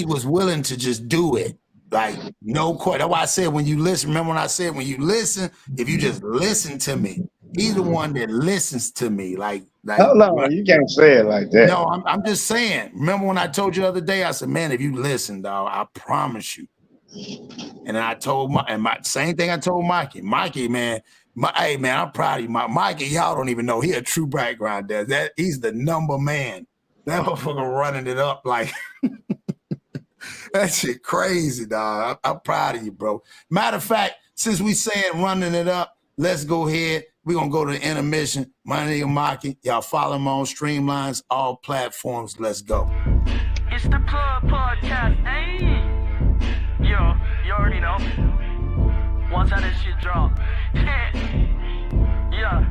was willing to just do it. Like no question. That's why I said when you listen. Remember when I said when you listen, if you just listen to me, he's the one that listens to me. Like
Hold on, you can't say it like that.
no, I'm just saying. Remember when I told you the other day? I said, man, if you listen, dog, I promise you. And then I told my same thing I told Mikey. Mikey, man, hey man, I'm proud of you. Mikey, y'all don't even know he a true background does that. He's the number man. That motherfucker running it up like that shit crazy, dog. I'm proud of you, bro. Matter of fact, since we saying running it up, let's go ahead. We're gonna go to the intermission. My nigga Mikey. Y'all follow him on Streamlines, all platforms. Let's go.
It's the Plug Podcast, hey. Yo, you already know. Once how this shit drop. Yeah.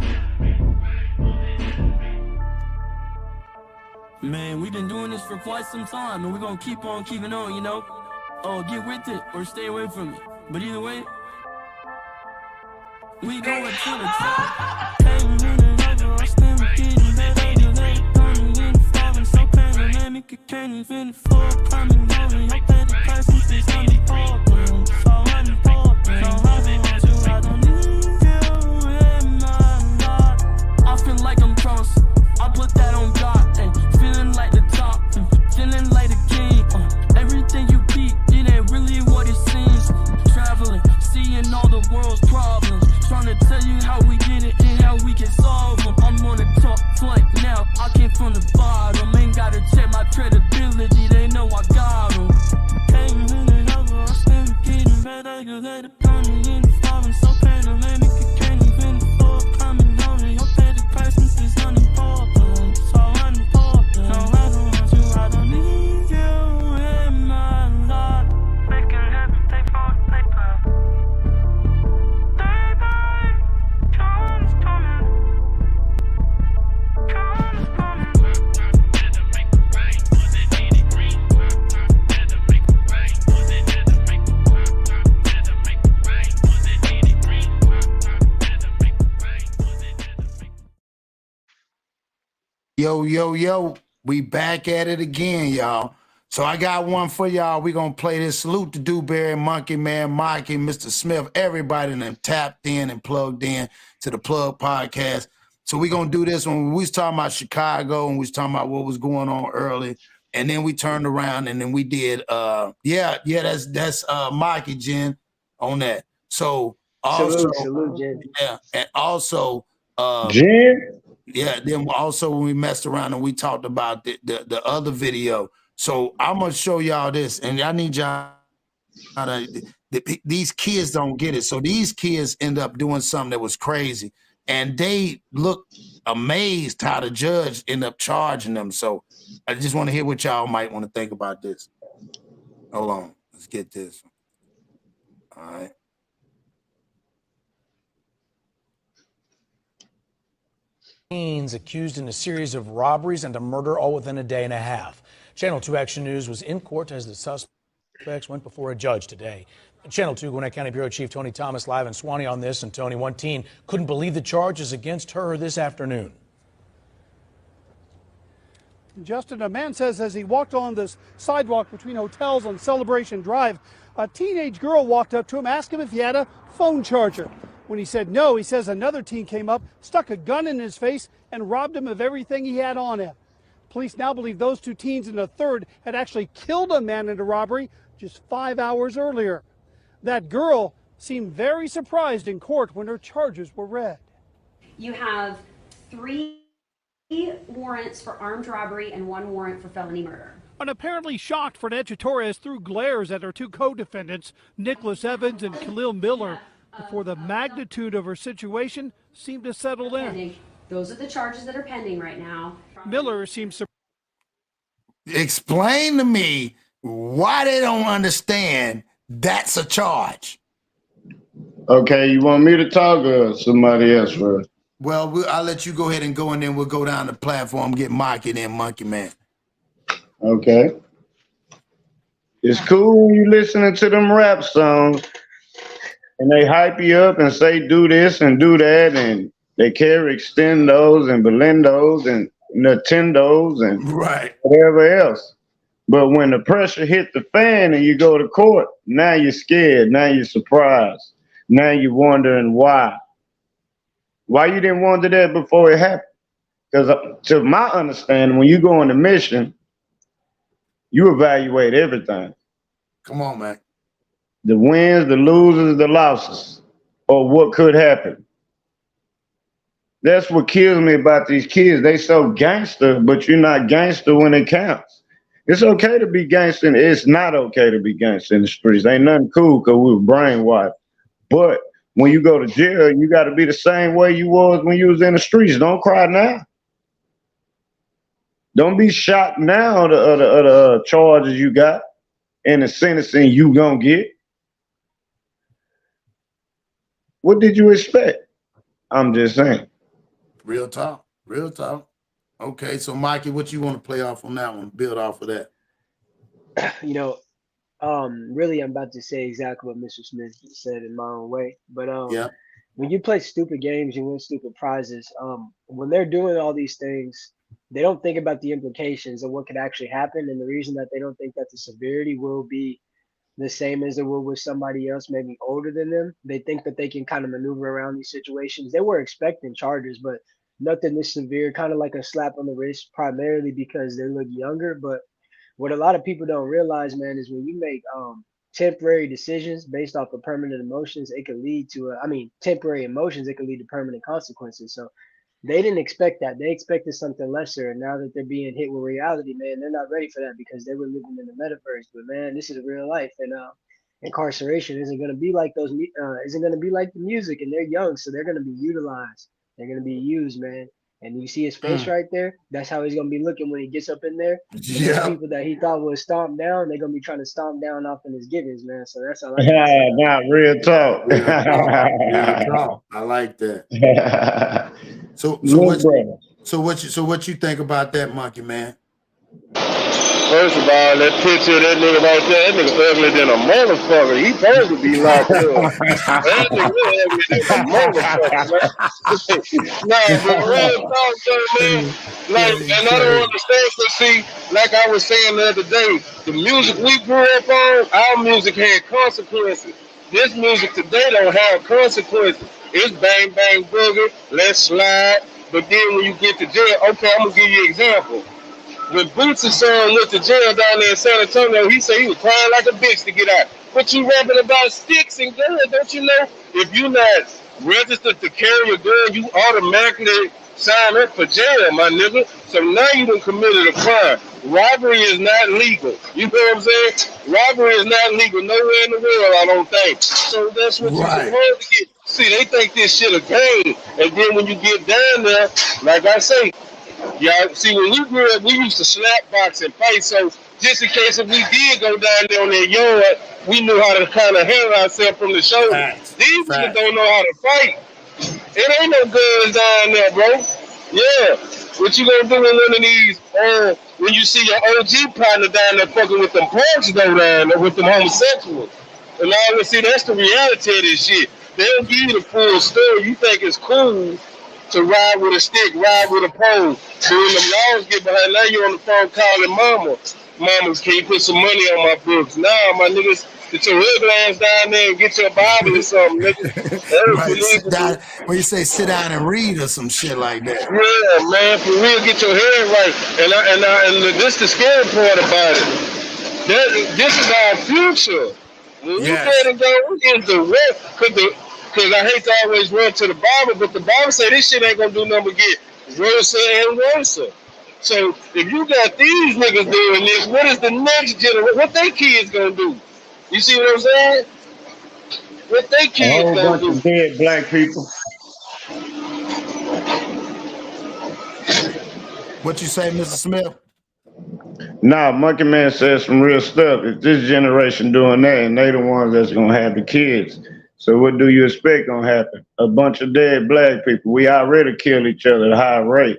Man, we've been doing this for quite some time, and we're gonna keep on keeping on, you know? Oh, get with it or stay away from it. But either way, we going to the top. Came in and over, I stand getting better. Let it come in, falling so pandemic, it can't even afford coming over. Your petty presence is unimportant, so unimportant. So I don't want you, I don't need you in my life. I feel like I'm cross, I put that on God, feeling like the top, feeling like the king. Everything you peep, it ain't really what it seems. Traveling, seeing all the world's problems, trying to tell you how we get it and how we can solve them. I'm on the top flight now, I came from the bottom. Ain't gotta check my credibility, they know I got them. Came in and over, I stand getting better. You let it come in, falling so pandemic, it can't even afford coming over. Your petty presence is unimportant, so unimportant. No, I don't want you, I don't need you in my life. Making everything fall paper. Day by comes coming. Comes coming. Better make it rain, was it needed green? Better make it rain, was it better make it rain? Better make it rain, was it needed green? Better make it rain, was it better make it.
Yo, we back at it again, y'all. So I got one for y'all. We gonna play this. Salute to Dewberry, Monkey Man, Mikey, Mr. Smith, everybody that tapped in and plugged in to the Plug Podcast. So we gonna do this when we was talking about Chicago and we was talking about what was going on early. And then we turned around and then we did that's Mikey Jen on that. So also
Salute, Jen.
yeah, and also
Jen?
yeah, then also when we messed around and we talked about the other video. So I'm gonna show y'all this, and I need y'all to, these kids don't get it. So these kids end up doing something that was crazy, and they look amazed how the judge end up charging them. So I just want to hear what y'all might want to think about this. Hold on, let's get this. All right.
Accused in a series of robberies and a murder all within a day and a half. Channel 2 Action News was in court as the suspects went before a judge today. Channel 2 Gwinnett County Bureau Chief Tony Thomas live in Swanee on this. And Tony, one teen couldn't believe the charges against her this afternoon.
Justin, a man says as he walked on this sidewalk between hotels on Celebration Drive, a teenage girl walked up to him, asked him if he had a phone charger. When he said no, he says another teen came up, stuck a gun in his face, and robbed him of everything he had on him. Police now believe those two teens and a third had actually killed a man in a robbery just 5 hours earlier. That girl seemed very surprised in court when her charges were read.
You have 3 warrants for armed robbery and 1 warrant for felony murder.
And apparently shocked, Fernetta Torres threw glares at her two co-defendants, Nicholas Evans and Khalil Miller, before the magnitude of her situation seemed to settle in.
Those are the charges that are pending right now.
Miller seems surprised.
Explain to me why they don't understand that's a charge.
Okay, you want me to talk or somebody else first?
Well, I'll let you go ahead and go, and then we'll go down the platform, get Mikey and Monkey Man.
Okay. It's cool when you listening to them rap songs and they hype you up and say do this and do that, and they carry extendos and belendos and Nintendos and whatever else. But when the pressure hit the fan and you go to court, now you're scared, now you're surprised, now you're wondering why. Why you didn't wonder that before it happened? Because to my understanding, when you go on a mission, you evaluate everything.
Come on, man.
The wins, the losers, the losses, or what could happen. That's what kills me about these kids. They so gangster, but you're not gangster when it counts. It's okay to be gangster. It's not okay to be gangster in the streets. Ain't nothing cool because we were brainwashed. But when you go to jail, you got to be the same way you was when you was in the streets. Don't cry now. Don't be shocked now of the charges you got and the sentencing you gonna get. What did you expect? I'm just saying.
Real talk. Real talk. Okay, so Mikey, what you want to play off on that one? Build off of that.
You know, really, I'm about to say exactly what Mr. Smith said in my own way. But when you play stupid games, you win stupid prizes. When they're doing all these things, they don't think about the implications of what could actually happen. And the reason that they don't think that the severity will be the same as it will with somebody else, maybe older than them, they think that they can kind of maneuver around these situations. They were expecting charges, but nothing this severe, kind of like a slap on the wrist, primarily because they look younger. But what a lot of people don't realize, man, is when you make temporary decisions based off of permanent emotions, it could lead to temporary emotions, it could lead to permanent consequences. So they didn't expect that. They expected something lesser. And now that they're being hit with reality, man, they're not ready for that because they were living in the metaverse. But man, this is real life. And incarceration isn't going to be like isn't going to be like the music, and they're young. So they're going to be utilized. They're going to be used, man. And you see his face right there. That's how he's going to be looking when he gets up in there. Yeah. People that he thought would stomp down, they're going to be trying to stomp down off in his givings, man. So that's all I got to say.
Not real talk.
Real talk. I like that. So what you think about that, Monkey Man?
First of all, that picture of that nigga right there, that nigga ugly than a motherfucker. He supposed to be locked up. That nigga ugly than a motherfucker, man. Nah, but real talk though, man. Like, and I don't understand, but see, like I was saying the other day, the music we grew up on, our music had consequences. This music today don't have consequences. It's bang, bang, boogie, let's slide. But then when you get to jail, okay, I'm gonna give you an example. When Boots's son went to jail down there in San Antonio, he said he was crying like a bitch to get out. But you rapping about sticks and guns, don't you know? If you're not registered to carry a gun, you automatically sign up for jail, my nigga. So now you done committed a crime. Robbery is not legal. You know what I'm saying? Robbery is not legal nowhere in the world, I don't think. So that's what you're supposed to get. See, they think this shit a game. And then when you get down there, like I say, yeah, see, when we grew up, we used to slap box and fight. So just in case if we did go down there on their yard, we knew how to kind of handle ourselves from the shoulder. These people don't know how to fight. It ain't no guns down there, bro. Yeah. What you gonna do in one of these, when you see your OG partner down there fucking with them punks go down there with them homosexuals? And all see, that's the reality of this shit. They don't give you the full story. You think it's cool to ride with a stick, ride with a pole. So when the laws get behind, now you on the phone calling mama. Mama, can you put some money on my books? Nah, my niggas, get your ugly ass down there and get your Bible or something, nigga. That's what you
Right,
need
sit
to
down.
do.
When you say sit down and read or some shit like that.
Yeah, man, for real, get your head right. And this the scary part about it. This is our future. When we
Yes.
let it go, is the rest. Because I hate to always run to the Bible, but the Bible say this shit ain't gonna do nothing but get worse and worse. So if you got these niggas doing this, what is the next generation? What they kids gonna do? You see what I'm saying? What they
A
kids
whole
gonna
bunch
do?
of dead black people.
What you say, Mr. Smith?
Nah, Monkey Man said some real stuff. If this generation doing that, and they the ones that's gonna have the kids. So what do you expect gonna happen? A bunch of dead black people. We already kill each other at a high rate.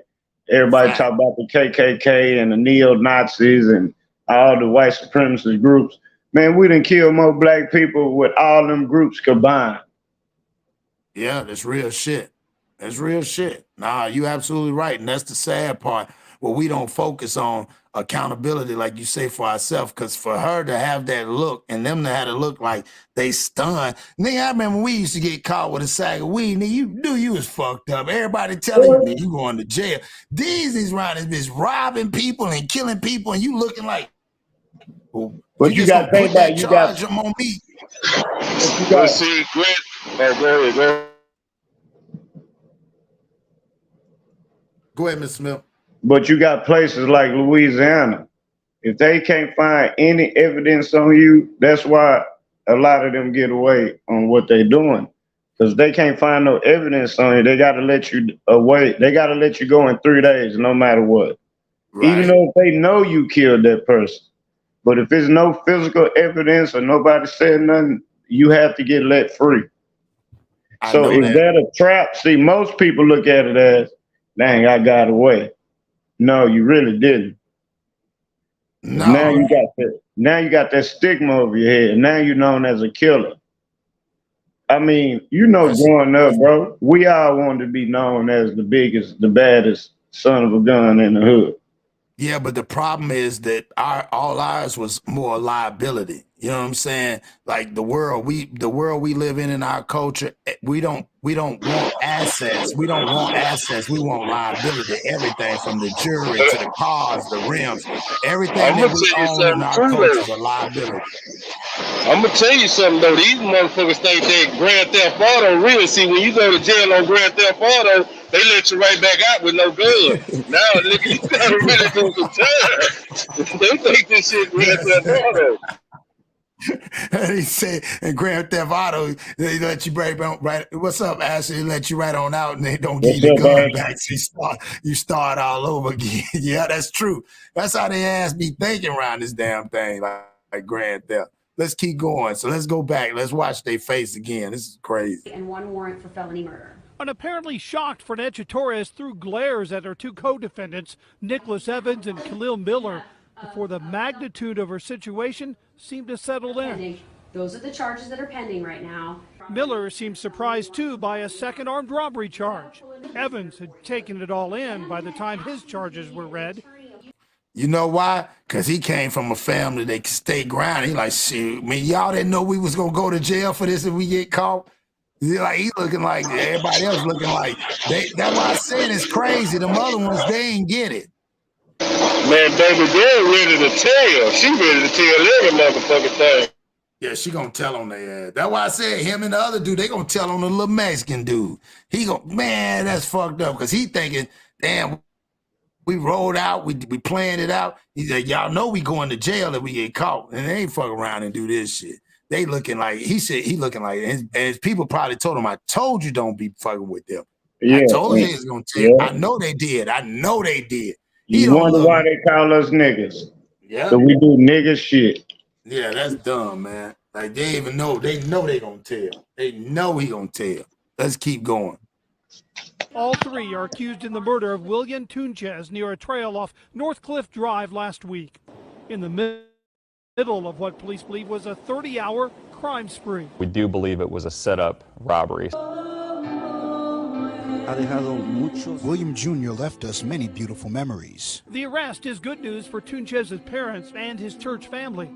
Everybody
Fact.
talk about the KKK and the neo-Nazis and all the white supremacist groups. Man, we done killed more black people with all them groups combined.
Yeah, that's real shit. That's real shit. Nah, you absolutely right. And that's the sad part where we don't focus on accountability, like you say, for ourselves. Because for her to have that look and them to have to look like they stunned. Nigga, I remember we used to get caught with a sack of weed. Nigga, you knew you was fucked up. Everybody telling you, nigga, you going to jail. These is around this bitch robbing people and killing people, and you looking like, well,
But you
just
got
gonna put that
you got
charge on me.
Let's see, go ahead.
Go ahead, Mr. Smith.
But you got places like Louisiana. If they can't find any evidence on you, that's why a lot of them get away on what they're doing. Because they can't find no evidence on you, they got to let you away. They got to let you go in 3 days, no matter what.
Right.
Even though they know you killed that person. But if there's no physical evidence or nobody said nothing, you have to get let free. So is that a trap? See, most people look at it as, dang, I got away. No, you really didn't.
No.
Now you got that stigma over your head. Now you're known as a killer. I mean, growing up, bro, we all wanted to be known as the biggest, the baddest son of a gun in the hood.
Yeah, but the problem is that all ours was more liability. You know what I'm saying? Like the world we live in our culture, we don't want assets. We don't want assets. We want liability. Everything from the jewelry to the cars, the rims, everything that we own in our culture is a liability.
I'm gonna tell you something though. These motherfuckers think that Grand Theft Auto real. See, when you go to jail on Grand Theft Auto, they let you right back out with no gun. Now, nigga, you gotta really do some time. They think this shit Grand Theft Auto.
He said, in Grand Theft Auto, they let you right. What's up, Ashley? They let you right on out, and they don't give you the gun back. So you start all over again. Yeah, that's true. That's how they ass be thinking around this damn thing, like Grand Theft. Let's keep going. So let's go back. Let's watch their face again. This is crazy.
And 1 warrant for felony murder.
And apparently shocked, Fernetta Torres threw glares at her 2 co-defendants, Nicholas Evans and Khalil Miller, before the magnitude of her situation seemed to settle in.
Those are the charges that are pending right now.
Miller seemed surprised, too, by a second armed robbery charge. Evans had taken it all in by the time his charges were read.
You know why? Because he came from a family that could stay grounded. He like, shit, man, y'all didn't know we was going to go to jail for this if we get caught? He looking like everybody else looking like. That's why I said it's crazy. The other ones, they ain't get it.
Man, baby girl ready to tell. She ready to tell every motherfucking thing.
Yeah, she gonna tell on their ass. That's why I said him and the other dude, they gonna tell on the little Mexican dude. He go, man, that's fucked up. Because he thinking, damn, we rolled out, we planned it out. He said, y'all know we going to jail if we get caught. And they ain't fuck around and do this shit. They looking like, he said, he looking like, and his people probably told him, I told you don't be fucking with them. Yeah, I told you he was gonna tell you. I know they did. I know they did.
You wonder why they call us niggas.
Yeah.
So we do nigga shit.
Yeah, that's dumb, man. Like they even know, they gonna tell. They know he gonna tell. Let's keep going.
All 3 are accused in the murder of William Tunches near a trail off North Cliff Drive last week. In the middle of what police believe was a 30-hour crime spree.
We do believe it was a setup robbery. William Jr. left us many beautiful memories.
The arrest is good news for Tunchez's parents and his church family.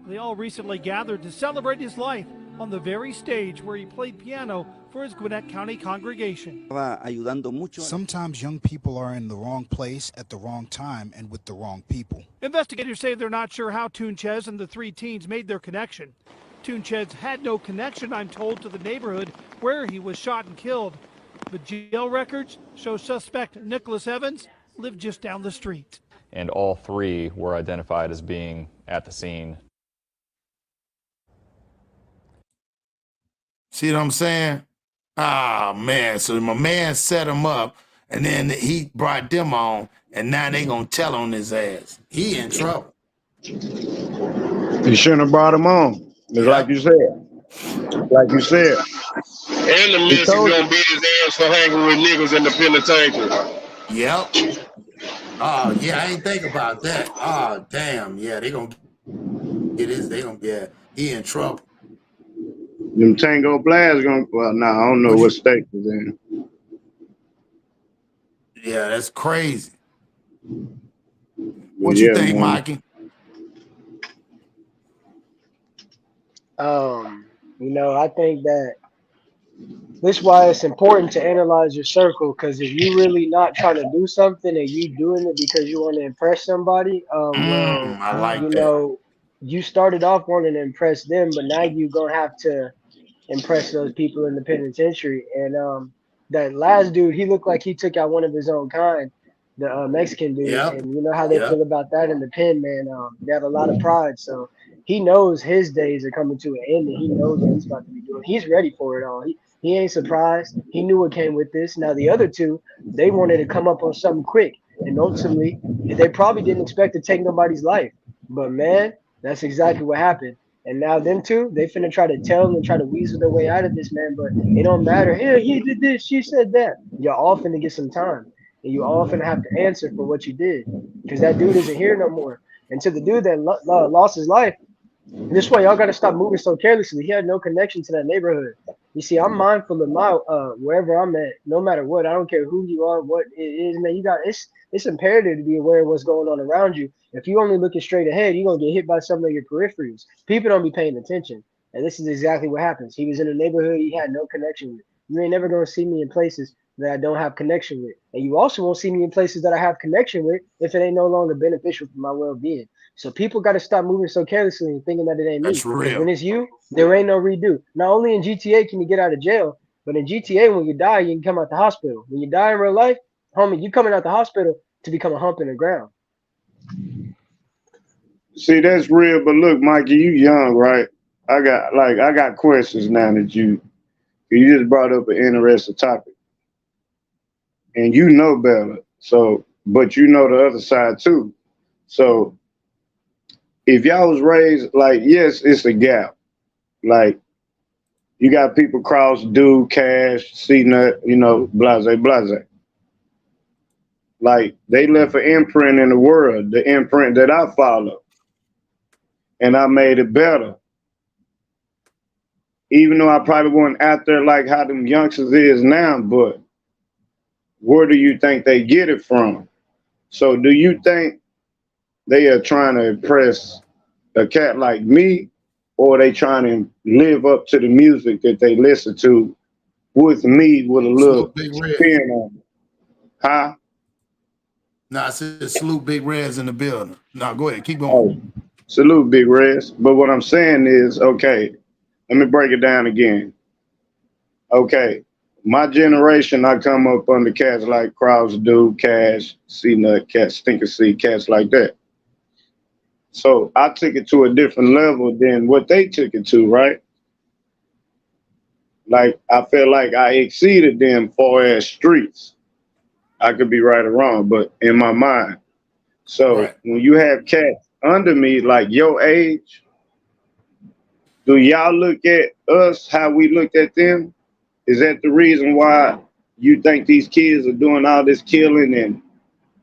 They all recently gathered to celebrate his life on the very stage where he played piano for his Gwinnett County congregation.
Sometimes young people are in the wrong place at the wrong time and with the wrong people.
Investigators say they're not sure how Tunchez and the three teens made their connection. Tunchez had no connection, I'm told, to the neighborhood where he was shot and killed. But jail records show suspect Nicholas Evans lived just down the street.
And all three were identified as being at the scene.
See what I'm saying? Ah, man. So my man set him up, and then he brought them on, and now they gonna tell on his ass. He in trouble.
You shouldn't have brought him on. It's like you said. Like you said.
And the missus gonna beat his ass for hanging with niggas in the penitentiary.
Yep. Oh, yeah, I ain't think about that. Oh, damn. Yeah, they gonna get his, he in trouble.
Them Tango Blast gonna, well, nah, I don't know what state he's in.
Yeah, that's crazy. What you think, Mikey?
I think that this is why it's important to analyze your circle, because if you really not trying to do something and you doing it because you want to impress somebody,
I like that.
You started off wanting to impress them, but now you're gonna have to impress those people in the penitentiary. And that last dude, he looked like he took out one of his own kind, the Mexican dude.
Yep.
And you know how they feel about that in the pen, man. They have a lot of pride, so he knows his days are coming to an end, and he knows what he's about to be doing. He's ready for it all. He ain't surprised. He knew what came with this. Now the other two, they wanted to come up on something quick, and ultimately they probably didn't expect to take nobody's life. But man, that's exactly what happened. And now them two, they finna try to tell and try to weasel their way out of this, man. But it don't matter. Here, he did this, she said that. You're all finna get some time, and you all finna have to answer for what you did, because that dude isn't here no more. And to the dude that lost his life, this way y'all gotta stop moving so carelessly. He had no connection to that neighborhood. You see, I'm mindful of my wherever I'm at, no matter what. I don't care who you are, what it is, man. It's imperative to be aware of what's going on around you. If you only looking straight ahead, you're gonna get hit by some of your peripheries. People don't be paying attention. And this is exactly what happens. He was in a neighborhood he had no connection with. You ain't never gonna see me in places that I don't have connection with. And you also won't see me in places that I have connection with if it ain't no longer beneficial for my well-being. So people got to stop moving so carelessly and thinking that it ain't me.
That's real.
When it's you, there ain't no redo. Not only in GTA can you get out of jail, but in GTA, when you die, you can come out the hospital. When you die in real life, homie, you coming out the hospital to become a hump in the ground.
See, that's real, but look, Mikey, you young, right? I got questions now that you just brought up an interesting topic. And you know better. So, but you know the other side too. So if y'all was raised, like, yes, it's a gap. Like, you got people cross, do, cash, C-nut, blase, blase. Like, they left an imprint in the world, the imprint that I follow. And I made it better. Even though I probably wasn't out there like how them youngsters is now, but where do you think they get it from? So do you think they are trying to impress a cat like me, or are they trying to live up to the music that they listen to with me with a little spin on it? Huh?
Nah, I said salute Big Reds in the building. No, go ahead, keep going.
Oh, salute Big Reds. But what I'm saying is, okay, let me break it down again. Okay, my generation, I come up under cats like Kraus, Dude, Cash, C-Nut, Cats, Stinker C, cats like that. So I took it to a different level than what they took it to, right? Like, I feel like I exceeded them far as streets. I could be right or wrong, but in my mind. So when you have cats under me, like your age, do y'all look at us how we looked at them? Is that the reason why you think these kids are doing all this killing and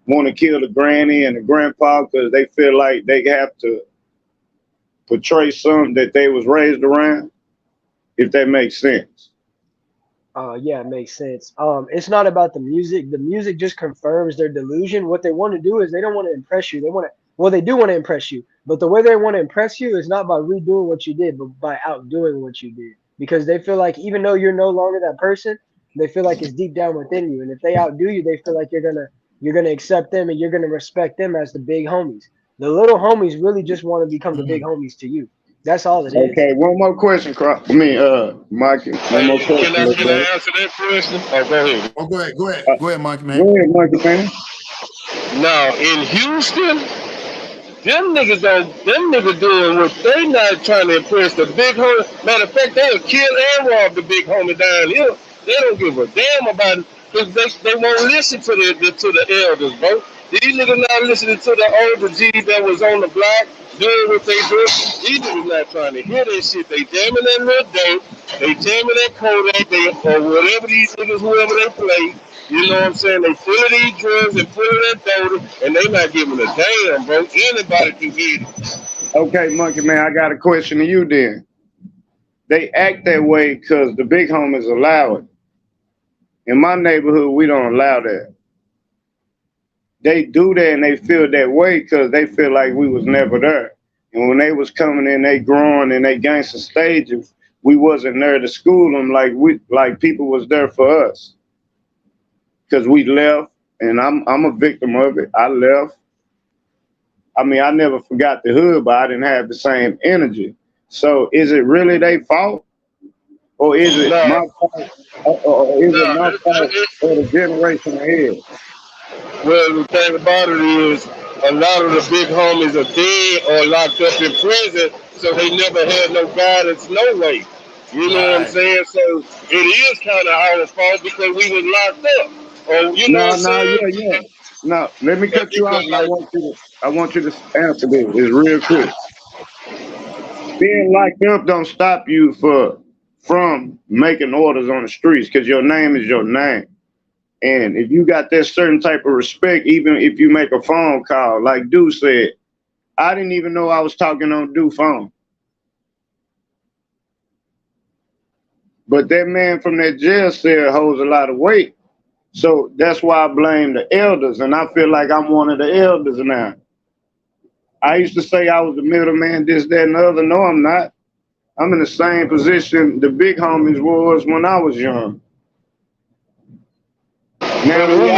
want to kill the granny and the grandpa because they feel like they have to portray something that they was raised around? If that makes sense.
Yeah, it makes sense. It's not about the music. The music just confirms their delusion. What they want to do is they don't want to impress you. They want to, well, they do want to impress you, but the way they want to impress you is not by redoing what you did, but by outdoing what you did. Because they feel like even though you're no longer that person, they feel like it's deep down within you. And if they outdo you, they feel like you're gonna accept them and you're gonna respect them as the big homies. The little homies really just want to become the big homies to you. That's all it is.
Okay, one more question, Mike. One more question.
Can I answer that question? Oh, go ahead.
Oh, go ahead, Monkey Man.
Go ahead, Monkey Man.
Now in Houston, them niggas doing what they not trying to impress the big homie. Matter of fact, they'll kill and rob the big homie down here. They don't give a damn about it because they won't listen to the elders, bro. These niggas not listening to the older G that was on the block doing what they do. These niggas not trying to hear that shit. They jamming that little dope. They jamming that Kodak. Or whatever these niggas, whoever they play. You know what I'm saying? They full of these drugs and full of that dope, and they not giving a damn, bro. Anybody can get it.
Okay, Monkey Man, I got a question to you then. They act that way because the big homies allow it. In my neighborhood, we don't allow that. They do that and they feel that way because they feel like we was never there. And when they was coming in, they growing in they gangster stages, we wasn't there to school them like people was there for us. Because we left, and I'm a victim of it. I left. I mean, I never forgot the hood, but I didn't have the same energy. So is it really their fault? Or is it my fault? Or is it my fault or the generation ahead?
Well, the thing about it is, a lot of the big homies are dead or locked up in prison, so they never had no guidance, no way. You know what I'm saying? So it is kind of our fault because we was locked up. Or you know what I'm saying?
Yeah. No, let me cut you off. I want you to answer this. It's real quick. Being locked up don't stop you from making orders on the streets because your name is your name. And if you got that certain type of respect, even if you make a phone call, like Dude said, I didn't even know I was talking on Dude's phone. But that man from that jail cell holds a lot of weight. So that's why I blame the elders. And I feel like I'm one of the elders now. I used to say I was the middleman, this, that, and the other. No, I'm not. I'm in the same position the big homies was when I was young.
Now, who you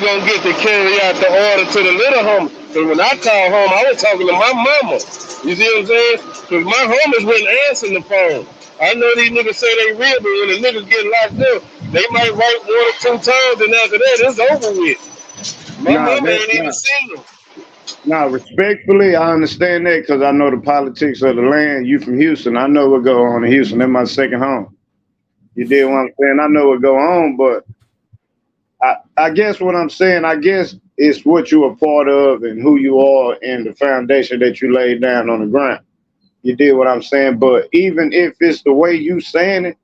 gonna get to carry out the order to the little homie? Because when I call home, I was talking to my mama. You see what I'm saying? Because my homies wouldn't answer the phone. I know these niggas say they real, but when the niggas get locked up, they might write 1 or 2 times, and after that, it's over with. My mama ain't even seen them.
Now, respectfully, I understand that because I know the politics of the land. You from Houston, I know what go on in Houston. That's my second home. You did what I'm saying? I know what go on, but I guess what I'm saying, I guess it's what you're a part of and who you are and the foundation that you laid down on the ground. You did what I'm saying? But even if it's the way you saying it,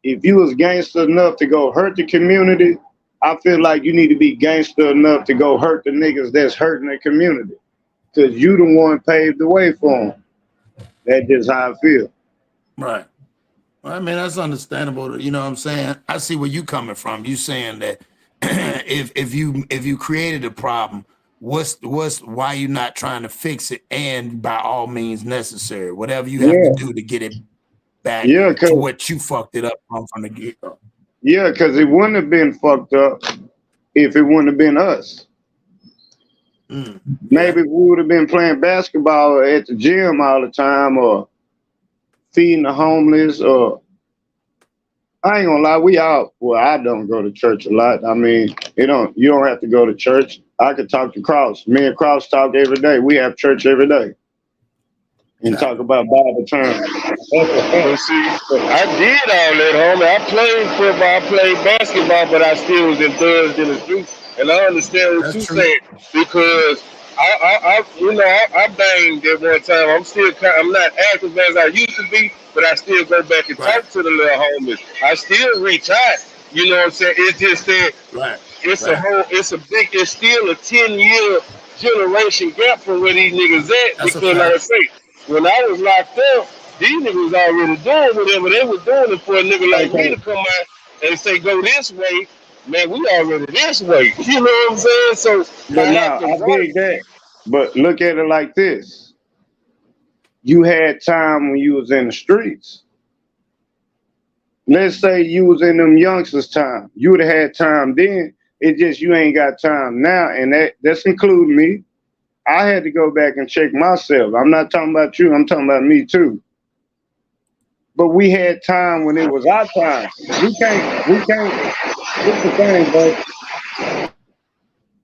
if you was gangster enough to go hurt the community, I feel like you need to be gangster enough to go hurt the niggas that's hurting the community. Because you the one paved the way for them. That's just how I feel.
Right. Well, I mean, that's understandable. You know what I'm saying? I see where you coming from. You saying that if you created a problem, why you not trying to fix it? And by all means necessary, whatever you have to do to get it back to what you fucked it up from the get-go.
Yeah, because it wouldn't have been fucked up if it wouldn't have been us. Maybe we would have been playing basketball at the gym all the time or feeding the homeless, or I ain't gonna lie, I don't go to church a lot. I mean, you don't have to go to church. I could talk to Cross. Me and Cross talk every day. We have church every day. And talk about Bible terms.
See, I did all that, homie. I played football, I played basketball, but I still was indulged in the streets. And I understand what you're saying because I banged at one time. I'm not active as I used to be, but I still go back and talk to the little homies. I still reach out. You know what I'm saying? It's just that it's still a 10-year generation gap from where these niggas at. Because like I say, when I was locked up, These niggas was already doing whatever they was doing it for a nigga like me to come out and say go this way. Man, we already this way. You know what I'm saying? So
But
I
now
have to
I
work.
dig that. But look at it like this: you had time when you was in the streets. Let's say you was in them youngsters' time. You would have had time then. It's just you ain't got time now, and that's including me. I had to go back and check myself. I'm not talking about you. I'm talking about me too. But we had time when it was our time. We can't. What's the thing, bro?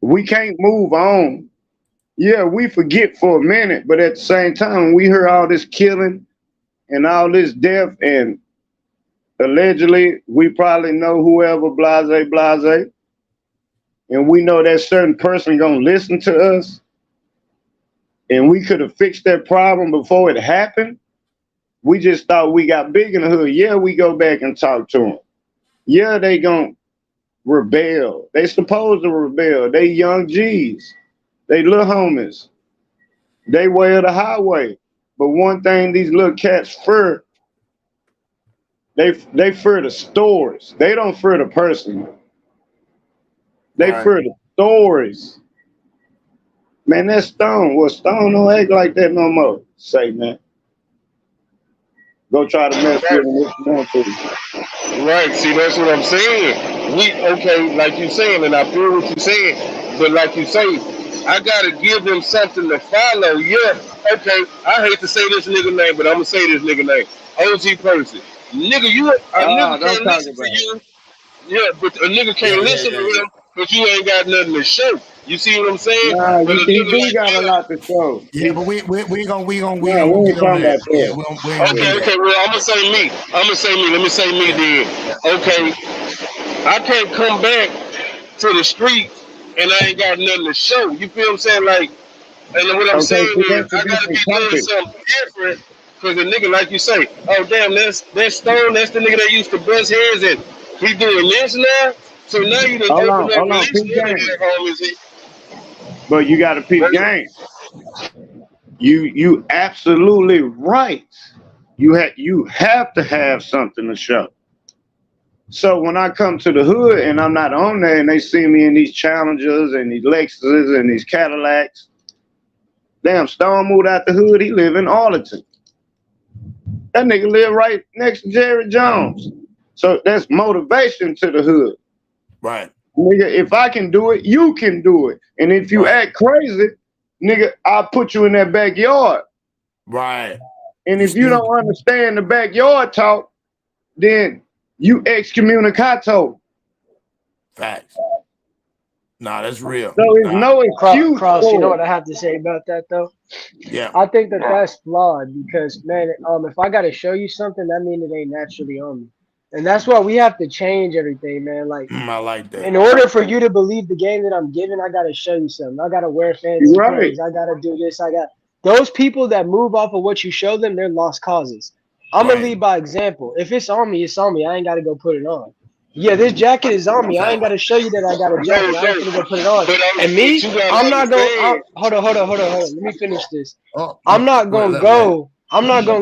We can't move on. Yeah, we forget for a minute, but at the same time, when we hear all this killing and all this death, and allegedly we probably know whoever blase, and we know that certain person gonna listen to us, and we could have fixed that problem before it happened. We just thought we got big in the hood. Yeah, we go back and talk to them. Yeah, they gonna rebel. They supposed to rebel. They young G's. They little homies. They way of the highway. But one thing these little cats fear, they fear the stories. They don't fear the person. They fear the stories. Man, that's Stone. Well, Stone don't act like that no more. Say, man. Go try to mess with him if you want to.
Right, see, that's what I'm saying. Okay, like you saying, and I feel what you're saying, but like you say, I gotta give them something to follow. Yeah, okay, I hate to say this nigga name, but I'm gonna say this nigga name. OG Percy. Nigga, a nigga can't listen to you. Yeah, but a nigga can't listen to him because you ain't got nothing to show. You see what I'm saying?
Nah,
But a
he
nigga
do
like
got a lot to show.
Yeah, but we gonna get on
we ain't
that.
talking
Yeah,
about
we ain't gonna do that.
Okay, well, I'm gonna say me. Let me say me then. Okay, I can't come back to the street and I ain't got nothing to show. You feel what I'm saying? Like, and what I'm
Okay,
saying
see,
is,
that's a
I gotta be
different
doing
topic.
something different. Cause the nigga, like you say, oh damn, that's Stone. That's the nigga that used to bust heads and he doing this now. So now you done
Hold
open up
on,
release
peep
the other
game.
day, homies.
But you got to peep game. You absolutely right. You have to have something to show. So when I come to the hood and I'm not on there and they see me in these Challengers and these Lexuses and these Cadillacs, damn, Stone moved out the hood. He live in Arlington. That nigga live right next to Jerry Jones. So that's motivation to the hood.
Right.
Nigga, if I can do it, you can do it. And if you act crazy, nigga, I'll put you in that backyard.
Right.
And if you don't understand the backyard talk, then you excommunicato.
Facts. Nah, that's real.
So it's no excuse.
Cross, you know what I have to say about that though?
Yeah.
I think that's flawed because man, if I gotta show you something, that means it ain't naturally on me. And that's why we have to change everything, man. Like
I like that.
in order for you to believe the game that I'm giving, I gotta show you something. I gotta wear fancy clothes. I gotta do this. Those people that move off of what you show them, they're lost causes. I'm gonna lead by example. If it's on me, it's on me. I ain't gotta go put it on. Yeah, this jacket is on me. I ain't gotta show you that I got a jacket. I ain't gonna go put it on. And me, I'm not gonna hold on. Let me finish this. I'm not gonna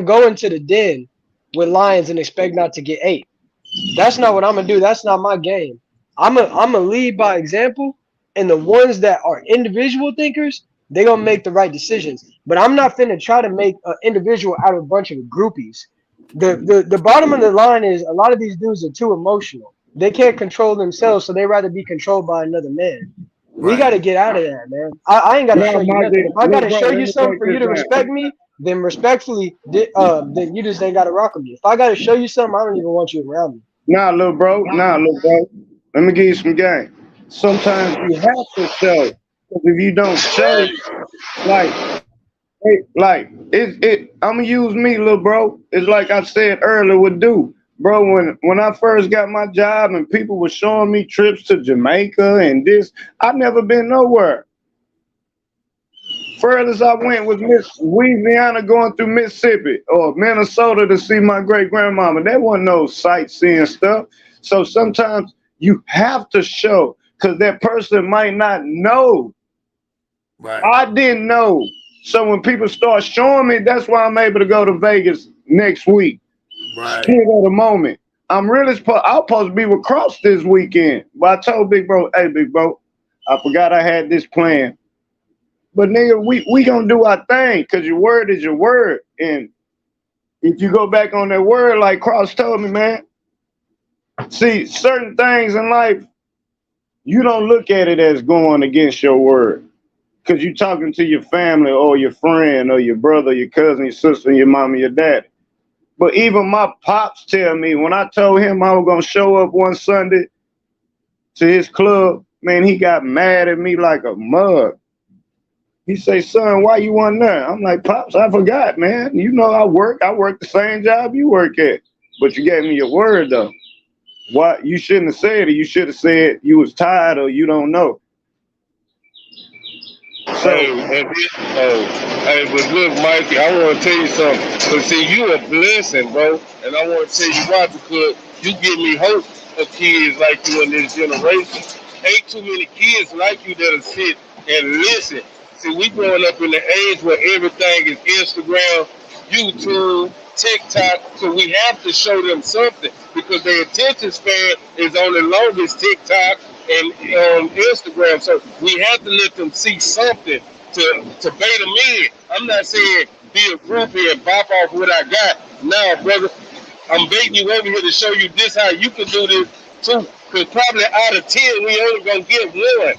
go into the den with lions and expect not to get ate. That's not what I'm gonna do. That's not my game. I'm a lead by example, and the ones that are individual thinkers, they gonna make the right decisions. But I'm not finna try to make an individual out of a bunch of groupies. The bottom of the line is a lot of these dudes are too emotional. They can't control themselves, so they rather be controlled by another man. We got to get out of that, man. I ain't got to show you nothing. If I got to show you something for you to respect me, then respectfully, then you just ain't got to rock with me. If I got to show you something, I don't even want you around me.
Nah, little bro. Let me give you some game. Sometimes you have to show. Because if you don't show, I'm gonna use me, little bro. It's like I said earlier with Dude. Bro, when I first got my job and people were showing me trips to Jamaica and this, I never been nowhere. Furthest I went was Miss Louisiana going through Mississippi or Minnesota to see my great grandmama. There wasn't no sightseeing stuff. So sometimes you have to show because that person might not know.
Right.
I didn't know. So when people start showing me, that's why I'm able to go to Vegas next week.
Right.
Split of the moment. I'm supposed to be with Cross this weekend. But I told Big Bro, hey, Big Bro, I forgot I had this plan. But nigga, we gonna do our thing, because your word is your word. And if you go back on that word, like Cross told me, man, see, certain things in life, you don't look at it as going against your word. Because you're talking to your family or your friend or your brother, your cousin, your sister, your mom, your dad. But even my pops tell me, when I told him I was going to show up one Sunday to his club, man, he got mad at me like a mug. He say, son, why you wasn't there? I'm like, Pops, I forgot, man. You know I work the same job you work at. But you gave me your word, though. Why? You shouldn't have said it. You should have said you was tired or you don't know. So,
hey, but look, Mikey, I want to tell you something. Because, see, you a blessing, bro. And I want to tell you why, because you give me hope of kids like you in this generation. Ain't too many kids like you that'll sit and listen. See, we growing up in the age where everything is Instagram, YouTube, TikTok, so we have to show them something because their attention span is only long as TikTok and Instagram. So we have to let them see something to bait them in. I'm not saying be a groupie and bop off what I got. No, brother, I'm baiting you over here to show you this how you can do this too. Because probably out of 10, we only gonna get one.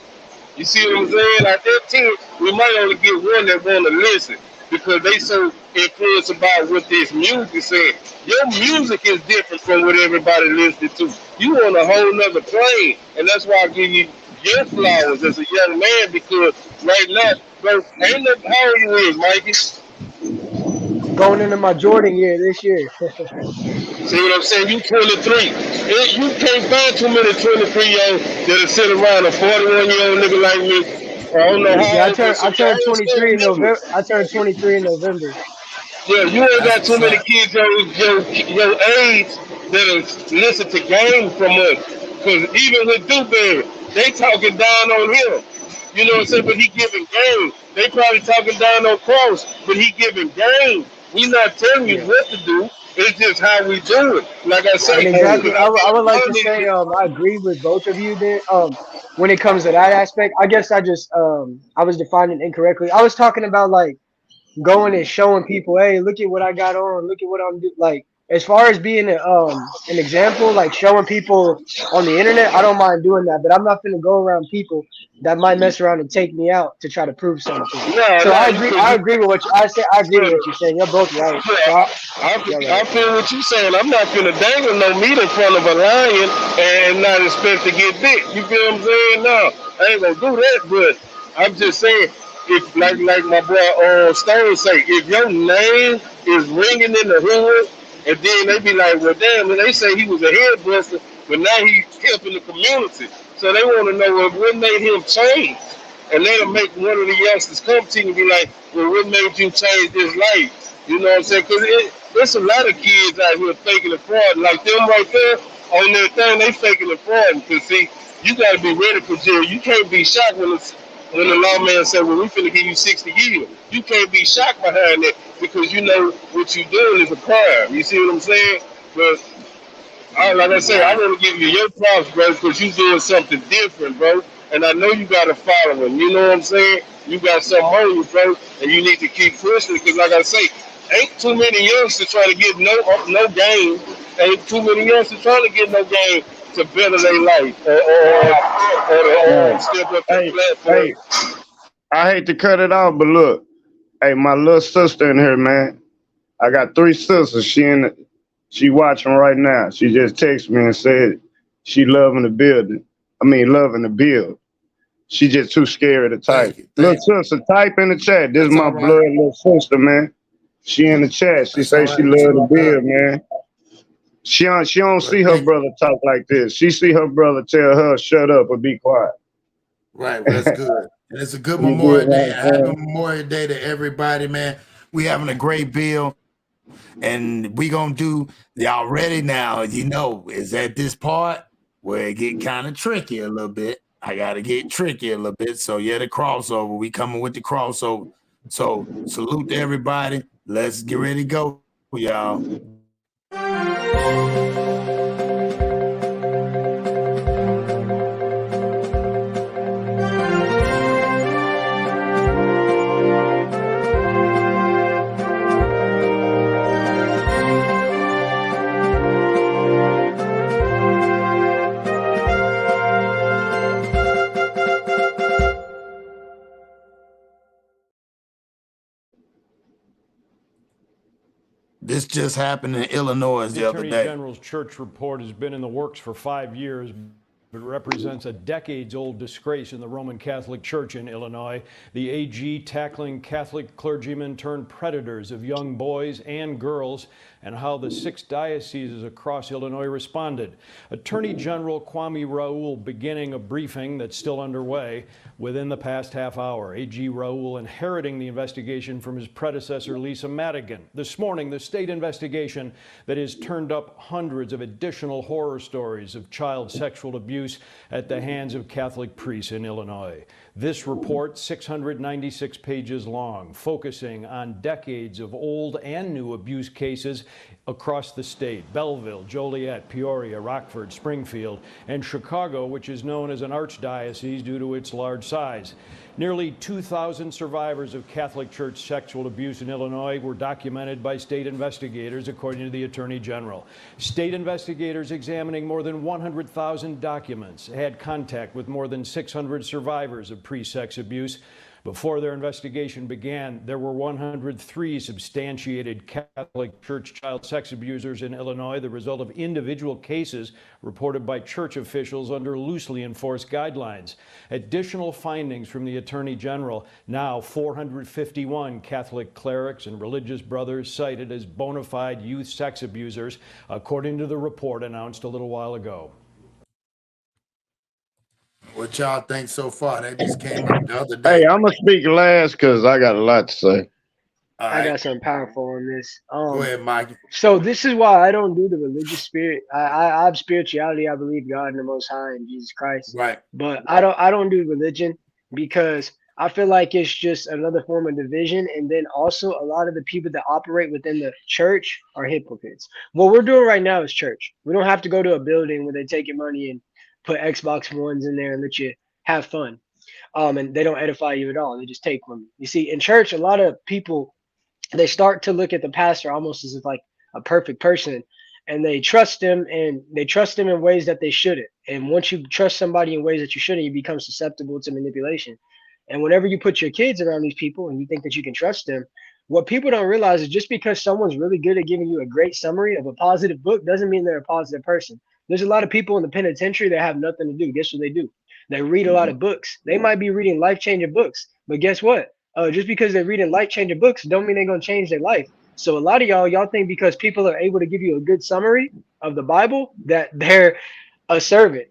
You see what I'm saying? Like that 10, we might only get one that want to listen because they so influenced about what this music said. Your music is different from what everybody listening to. You on a whole nother plane, and that's why I give you your flowers as a young man because right now, bro, ain't no how old you is, Mikey.
Going into my Jordan year this year.
See what I'm saying? You 23. You can't find too many 23-year-olds that'll sit around a 41-year-old nigga like me. I don't know
Yeah,
how old, but
I turned 23 in
niggas.
November. I turned 23 in November.
Yeah, you ain't
That's
got too
what's
many
up.
kids your age that'll listen to game from us. Cause even with Dewberry, they talking down on him. You know what I'm saying? But he giving game. They probably talking down on Cross, but he giving game. We not telling you
Yeah.
what to do. It's just how we do it. Like I say,
And
because
exactly, I would like to say I agree with both of you there. When it comes to that aspect, I guess I was defining incorrectly. I was talking about like going and showing people, hey, look at what I got on, look at what I'm doing. Like as far as being an example, like showing people on the internet, I don't mind doing that, but I'm not gonna go around people that might mess around and take me out to try to prove something to me. So I agree. I agree with what you, I say. I agree with what you're saying. You're both right. So
I feel what you're saying. I'm not gonna dangle no meat in front of a lion and not expect to get bit. You feel what I'm saying? No, I ain't gonna do that. But I'm just saying, if like my boy Stone say, if your name is ringing in the hood, and then they be like, well, damn, and they say he was a head buster, but now he's helping the community. So they want to know what made him change. And that'll make one of the youngsters come to you and be like, well, what made you change this life? You know what I'm saying? Because there's a lot of kids out here faking and fraud. Like them right there on their thing, they faking and fraud. Because, see, you got to be ready for jail. You can't be shocked when the lawman said, well, we finna give you 60 years. You can't be shocked behind that because you know what you're doing is a crime. You see what I'm saying? But like I say, I want to give you your props, bro, because you doing something different, bro. And I know you got a following. You know what I'm saying? You got something on you, bro, and you need to keep pushing. Because, like I say, ain't too many youngsters trying to get no game. Ain't too many youngsters trying to get no game to better their life or step up their platform.
hey, I hate to cut it off, but look, hey, my little sister in here, man. I got 3 sisters. She watching right now. She just texted me and said she loving the building. Loving the build. She just too scared to type. Little sister, type in the chat. This is my blood little sister, man. She in the chat. She say she love the build, man. She don't see her brother talk like this. She see her brother tell her shut up or be quiet.
Right, well, that's good. And it's a good Memorial Day. Happy Memorial Day to everybody, man. We having a great bill. And we gonna do y'all ready now, is at this part where it get kind of tricky a little bit. I gotta get tricky a little bit. So yeah, the crossover. We coming with the crossover. So salute to everybody. Let's get ready to go y'all. This just happened in Illinois the other
Attorney
day.
General's church report has been in the works for 5 years, but represents a decades-old disgrace in the Roman Catholic Church in Illinois. The AG tackling Catholic clergymen turned predators of young boys and girls, and how the 6 dioceses across Illinois responded. Attorney General Kwame Raoul beginning a briefing that's still underway within the past half hour. AG Raoul inheriting the investigation from his predecessor, Lisa Madigan. This morning, the state investigation that has turned up hundreds of additional horror stories of child sexual abuse at the hands of Catholic priests in Illinois. This report, 696 pages long, focusing on decades of old and new abuse cases across the state: Belleville, Joliet, Peoria, Rockford, Springfield, and Chicago, which is known as an archdiocese due to its large size. Nearly 2,000 survivors of Catholic Church sexual abuse in Illinois were documented by state investigators, according to the Attorney General. State investigators examining more than 100,000 documents had contact with more than 600 survivors of pre-sex abuse. Before their investigation began, there were 103 substantiated Catholic Church child sex abusers in Illinois, the result of individual cases reported by church officials under loosely enforced guidelines. Additional findings from the Attorney General: now 451 Catholic clerics and religious brothers cited as bona fide youth sex abusers, according to the report announced a little while ago.
What y'all think so far? That just came up the other day.
Hey, I'm going to speak last because I got a lot to say.
I got something powerful on this.
Go ahead, Mike.
So this is why I don't do the religious spirit. I have spirituality. I believe God in the Most High and Jesus Christ.
Right.
But I don't do religion because I feel like it's just another form of division. And then also a lot of the people that operate within the church are hypocrites. What we're doing right now is church. We don't have to go to a building where they take your money and put Xbox Ones in there and let you have fun. And they don't edify you at all. They just take from you. You see, in church, a lot of people, they start to look at the pastor almost as if like a perfect person, and they trust him in ways that they shouldn't. And once you trust somebody in ways that you shouldn't, you become susceptible to manipulation. And whenever you put your kids around these people and you think that you can trust them, what people don't realize is just because someone's really good at giving you a great summary of a positive book doesn't mean they're a positive person. There's a lot of people in the penitentiary that have nothing to do. Guess what they do? They read a lot of books. They might be reading life-changing books, but guess what? Just because they're reading life-changing books don't mean they're going to change their life. So a lot of y'all think because people are able to give you a good summary of the Bible that they're a servant.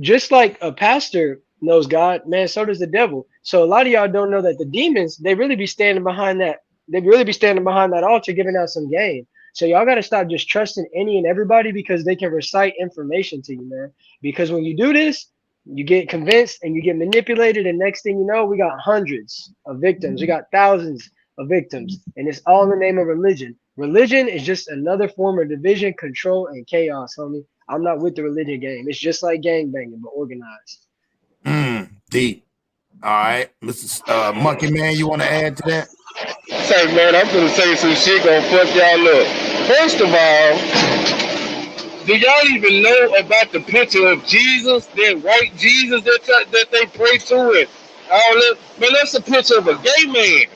Just like a pastor knows God, man, so does the devil. So a lot of y'all don't know that the demons, they really be standing behind that. They really be standing behind that altar giving out some game. So y'all got to stop just trusting any and everybody because they can recite information to you, man. Because when you do this, you get convinced and you get manipulated. And next thing you know, we got hundreds of victims. We got thousands of victims. And it's all in the name of religion. Religion is just another form of division, control, and chaos, homie. I'm not with the religion game. It's just like gangbanging, but organized.
Deep. All right. Mr. Monkey Man, you want to add to that?
Say, man, I'm gonna say some shit gonna fuck y'all up. First of all, do y'all even know about the picture of Jesus, that white Jesus that they pray to and all that? Man, that's a picture of a gay man.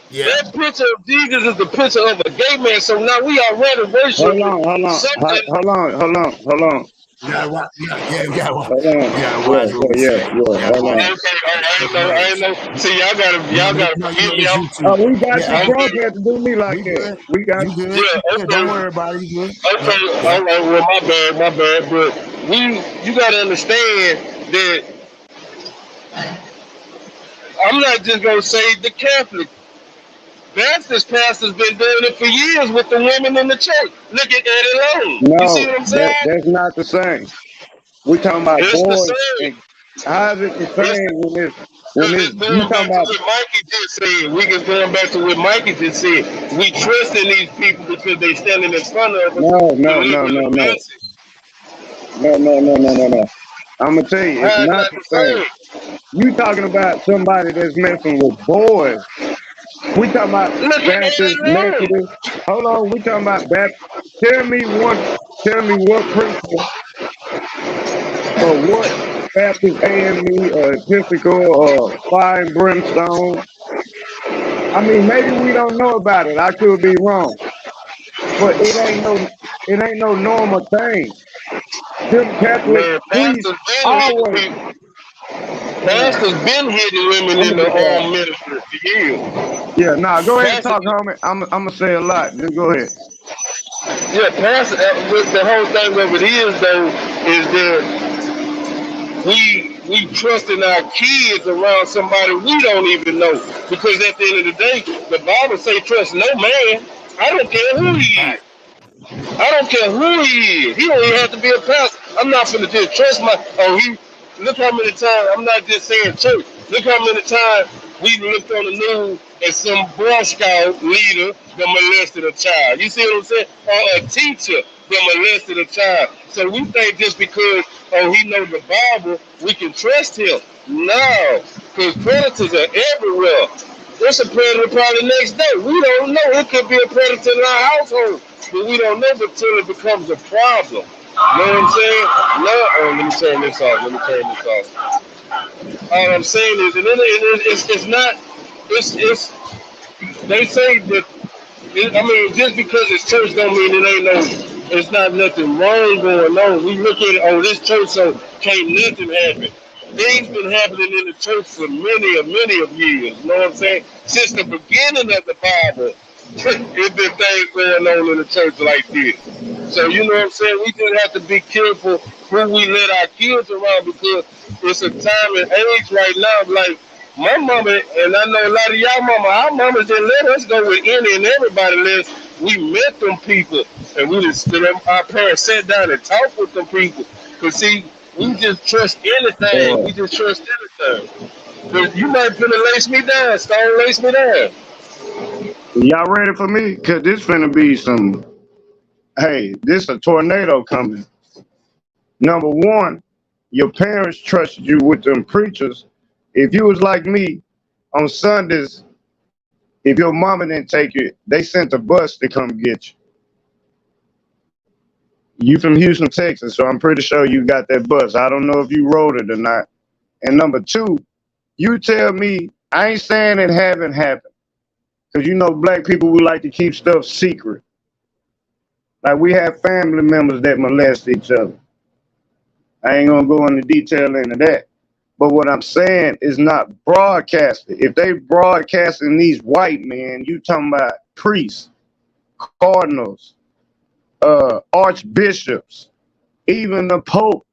Yeah. That picture of Jesus is the picture of a gay man. So now we are ready to worship.
Hold on.
You gotta watch. Yeah.
Hold on.
I ain't know. See, y'all gotta forgive me.
We got you. Y'all have to do me like that. We got you.
Good. Yeah, okay. Don't worry about it. You good?
Okay. All right. Well, my bad. But you gotta understand that I'm not just gonna say the Catholic. Baptist pastor's been doing it for years with the women in the church. Look at Eddie Long.
No,
you see what I'm saying?
That's not the same. We talking about boys. How is it the same when it's when
Because it's
you
going
talking
back to
about,
what Mikey just said. We can going back to what Mikey just said. We trust in these people because they standing in front of us
no, no, no,
delivering
no,
a
no,
message.
no, no, no, no, no, no. I'm gonna tell you, it's
How it's
not
not
the
the
same.
same.
You talking about somebody that's messing with boys. We talking about
Look, it
Baptist,
ain't wrong.
Methodist. Hold on, we talking about Baptist. Tell me what preacher or what Baptist AME or Episcopal or Fire and Brimstone. I mean, maybe we don't know about it. I could be wrong, but it ain't no normal thing. Them Catholic
Man,
priests always. Man,
pastors been hitting women
I'm
in
gonna
the
be quiet.
ministry for years.
Yeah, nah, go ahead and
Pastor,
talk, homie. I'm gonna say a lot. Just go ahead.
yeah, pastor. What the whole thing of it is though is that we trusting our kids around somebody we don't even know because at the end of the day, the Bible say trust no man. I don't care who he is. I don't care who he is. He don't even have to be a pastor. I'm not finna just trust my. Oh, he. Look how many times. I'm not just saying church. Look how many times we looked on the news and some Boy Scout leader that molested a child. You see what I'm saying? Or a teacher that molested a child. So we think just because he knows the Bible, we can trust him. No, because predators are everywhere. There's a predator probably next day. We don't know. It could be a predator in our household. But we don't know until it becomes a problem. You know what I'm saying? No, let me turn this off. All I'm saying is, it's not, it's, they say that, I mean, just because it's church don't mean it ain't no, it's not nothing wrong going on. We look at it, oh, this church, so can't nothing happen. Things been happening in the church for many of years. You know what I'm saying? Since the beginning of the Bible, it's been things going on in the church like this. So you know what I'm saying? We just have to be careful who we let our kids around because it's a time and age right now. Like my mama, and I know a lot of y'all mama, our mamas didn't let us go with any and everybody unless we met them people and we just our parents sat down and talked with them people. Cause see, we just trust anything.
Boy,
We just trust anything. Cause you might finna lace me down, stone lace me down.
y'all ready for me? Cause this finna be some. Hey, this a tornado coming. Number one, your parents trusted you with them preachers. If you was like me on Sundays, if your mama didn't take you, they sent a bus to come get you. You from Houston, Texas, so I'm pretty sure you got that bus. I don't know if you rode it or not. And number two, you tell me, I ain't saying it haven't happened. Because you know black people, we like to keep stuff secret. Like we have family members that molest each other. I ain't gonna go into detail into that. But what I'm saying is not broadcasted. If they broadcasting these white men, you talking about priests, cardinals, archbishops, even the Pope.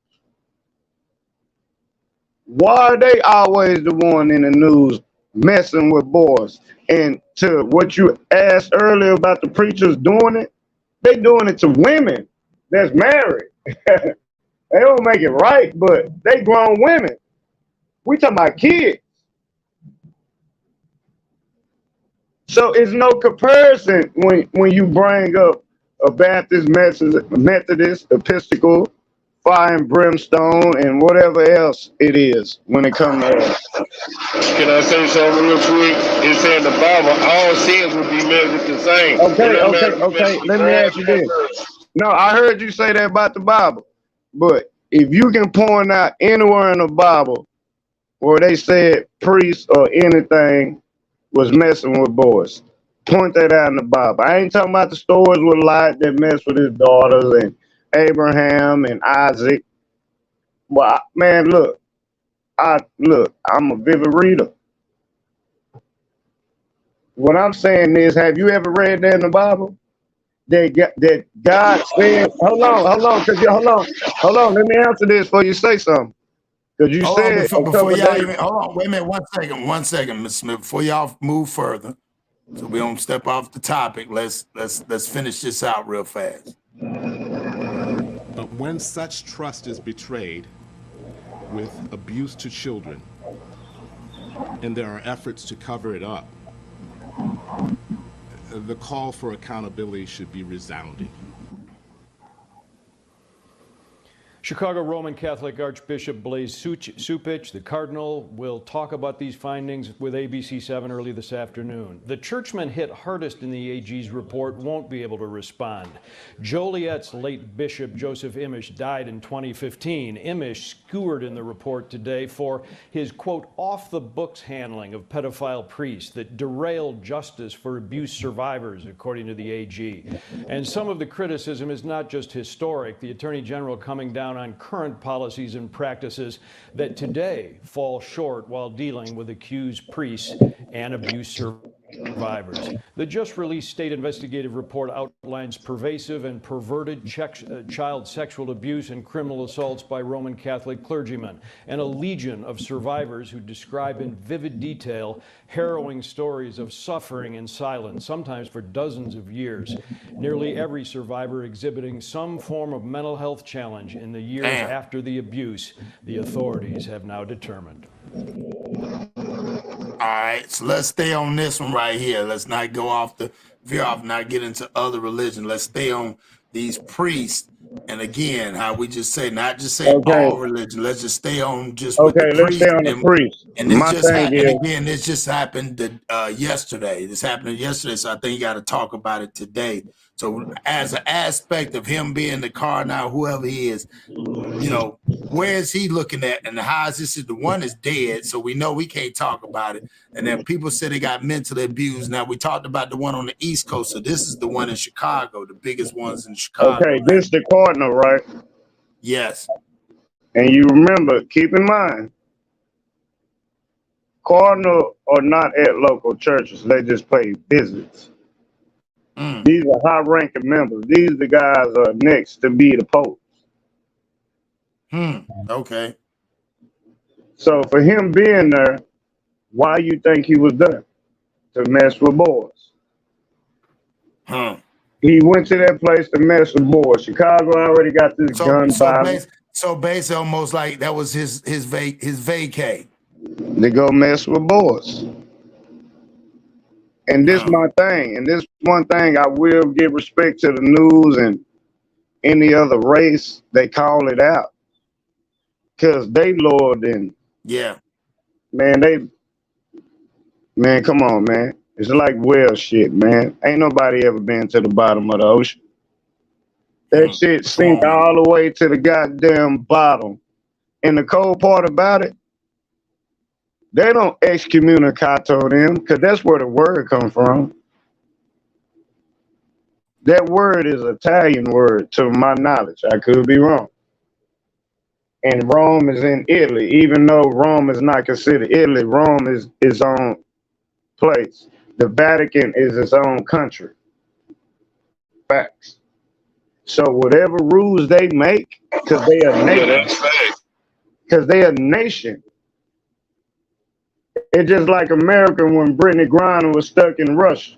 Why are they always the one in the news messing with boys? And to what you asked earlier about the preachers doing it, they doing it to women that's married. They don't make it right, but they grown women. We talking about kids. So it's no comparison when you bring up a Baptist, Methodist, Episcopal, fire and brimstone, and whatever else it is when it comes to us.
Can I say something real quick? It said in the Bible, all sins will be measured the same.
Okay. Let me ask you this. No, I heard you say that about the Bible. But if you can point out anywhere in the Bible where they said priests or anything was messing with boys, point that out in the Bible. I ain't talking about the stories with Lot that messed with his daughters and Abraham and Isaac. Well, man, look, I'm a vivid reader. What I'm saying is, have you ever read that in the Bible? That God said, hold on, let me answer this before you say something. Because you
Hold on,
said a
before
couple of
y'all
days.
even, hold on, wait a minute, one second, Mr. Smith, before y'all move further, so we don't step off the topic. Let's finish this out real fast.
But when such trust is betrayed with abuse to children, and there are efforts to cover it up, the call for accountability should be resounding.
Chicago Roman Catholic Archbishop Blaise Cupich, the Cardinal, will talk about these findings with ABC7 early this afternoon. The churchmen hit hardest in the AG's report won't be able to respond. Joliet's late Bishop Joseph Imish died in 2015. Imish skewered in the report today for his, quote, off-the-books handling of pedophile priests that derailed justice for abuse survivors, according to the AG. And some of the criticism is not just historic. The Attorney General coming down on current policies and practices that today fall short while dealing with accused priests and abuse survivors. The just released state investigative report outlines pervasive and perverted child sexual abuse and criminal assaults by Roman Catholic clergymen, and a legion of survivors who describe in vivid detail harrowing stories of suffering in silence, sometimes for dozens of years. Nearly every survivor exhibiting some form of mental health challenge in the years after the abuse, the authorities have now determined.
All right, so let's stay on this one right here. Let's not go off veer off, not get into other religion. Let's stay on these priests. And again, how we just say, not just say all religion. Let's just stay on just with the
let's stay on the priest.
And this just happened again. This just happened yesterday. This happened yesterday, so I think you got to talk about it today. So, as an aspect of him being the cardinal, whoever he is, you know, where is he looking at, and how is this? The one is dead, so we know we can't talk about it. And then people say they got mentally abused. Now we talked about the one on the East Coast, so this is the one in Chicago, the biggest ones in Chicago.
Okay, this the cardinal, right?
Yes.
And you remember, keep in mind, cardinal are not at local churches. They just pay visits. These are high-ranking members. These are the guys are next to be the popes.
Okay.
So for him being there, why you think he was there? To mess with boys. He went to that place to mess with boys. Chicago already got this gun violence.
So basically, almost like that was his vacay.
They go mess with boys. And this my thing. And this one thing I will give respect to the news and any other race. They call it out. Because they lower than.
Yeah.
Man, come on, man. It's like whale shit, man. Ain't nobody ever been to the bottom of the ocean. That shit sink all the way to the goddamn bottom. And the cold part about it, they don't excommunicato them, because that's where the word comes from. That word is an Italian word, to my knowledge. I could be wrong. And Rome is in Italy. Even though Rome is not considered Italy, Rome is its own place. The Vatican is its own country. Facts. So whatever rules they make, because they are a nation. It's just like America when Brittany Griner was stuck in Russia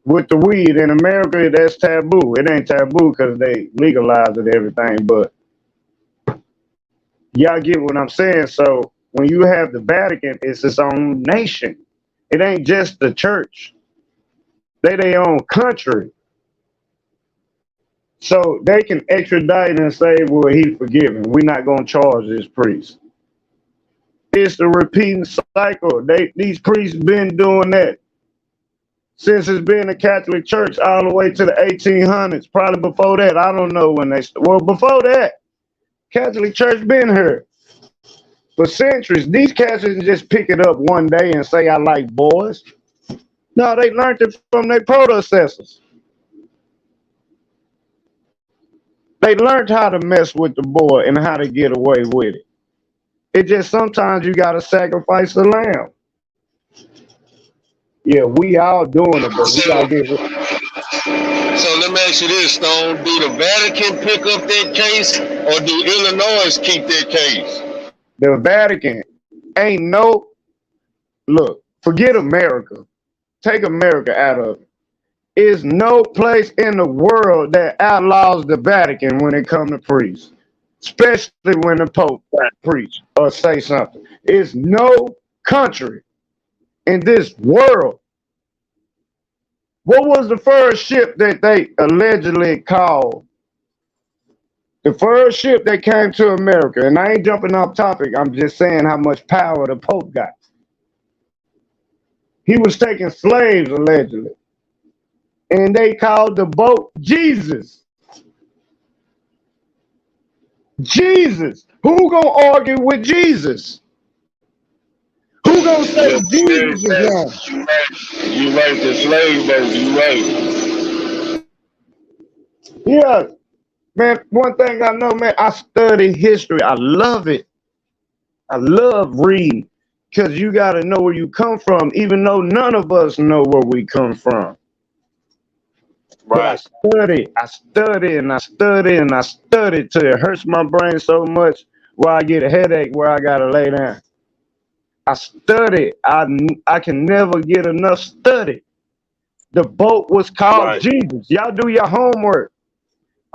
with the weed. In America, that's taboo. It ain't taboo because they legalized it, everything. But y'all get what I'm saying. So when you have the Vatican, it's its own nation. It ain't just the church. They their own country. So they can extradite and say, well, he's forgiven. We're not going to charge this priest. It's the repeating cycle. These priests been doing that since it's been a Catholic Church all the way to the 1800s. Probably before that. I don't know when before that, Catholic Church been here for centuries. These Catholics just pick it up one day and say, I like boys. No, they learned it from their predecessors. They learned how to mess with the boy and how to get away with it. It just sometimes you got to sacrifice a lamb. Yeah, we all doing it, but we got to get it.
So let me ask you this, Stone. Do the Vatican pick up that case, or do Illinois keep that case?
The Vatican ain't no, look, forget America. Take America out of it. There's no place in the world that outlaws the Vatican when it comes to priests, especially when the Pope preach or say something. It's no country in this world. What was the first ship that they allegedly called? The first ship that came to America, and I ain't jumping off topic, I'm just saying how much power the Pope got. He was taking slaves, allegedly. And they called the boat Jesus. Jesus. Who gonna argue with Jesus? Who gonna say Jesus is wrong?
You right, the slave boat, you right.
Yeah. Man, one thing I know, man, I study history. I love it. I love reading because you got to know where you come from, even though none of us know where we come from. Right. But I study and I study and I study till it hurts my brain so much where I get a headache where I got to lay down. I study. I can never get enough study. The boat was called Jesus. Y'all do your homework.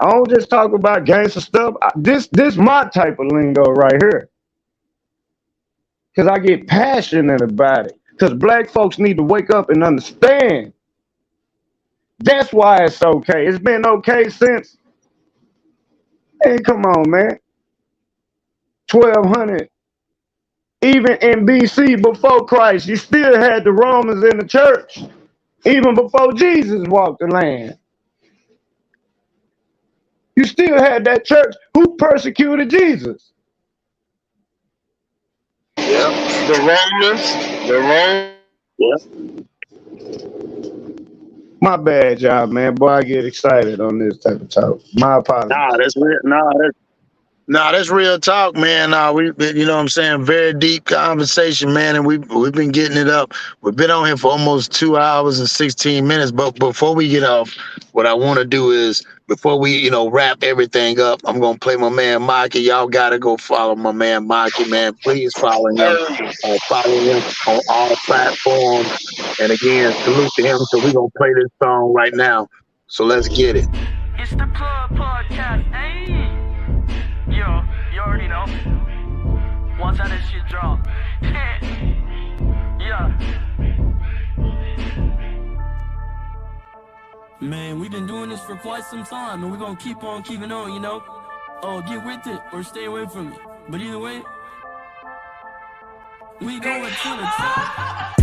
I don't just talk about gangster stuff. This my type of lingo right here. Because I get passionate about it. Because black folks need to wake up and understand. That's why it's okay. It's been okay since, hey, come on, man. 1200. Even in BC, before Christ, you still had the Romans in the church. Even before Jesus walked the land. You still had that church. Who persecuted Jesus?
Yeah, the Romans.
Yeah. My bad, y'all, man. Boy, I get excited on this type of talk. My apologies.
That's real talk, man. We, you know what I'm saying, very deep conversation, man, and we've been getting it up. We've been on here for almost 2 hours and 16 minutes. But before we get off, what I want to do is, before we, wrap everything up, I'm gonna play my man Mikey. Y'all gotta go follow my man Mikey, man. Please follow him. Follow him on all platforms. And again, salute to him. So we're gonna play this song right now. So let's get it.
It's the Plug Podcast, hey. Yo, you already know. Once that shit drop. Yeah. Man, we've been doing this for quite some time, and we're gonna keep on keeping on, Oh, get with it or stay away from it. But either way, we going to the top.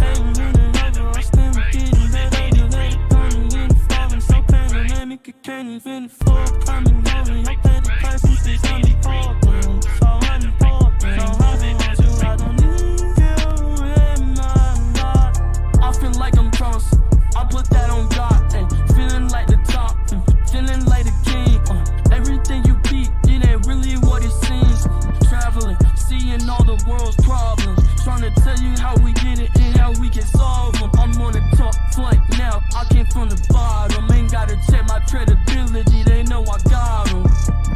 Can't even afford coming over. Your petty presence is unimportant. So unimportant. So I don't need you in my life. I feel like I'm cross. I put that on God. Feeling like the top. Feeling like the king. Everything you beat, it ain't really what it seems. Traveling, seeing all the world's problems. Trying to tell you how we get it and how we can solve them. I'm on the top flight now. I came from the bottom. Ain't gotta check my credibility. They know I got them.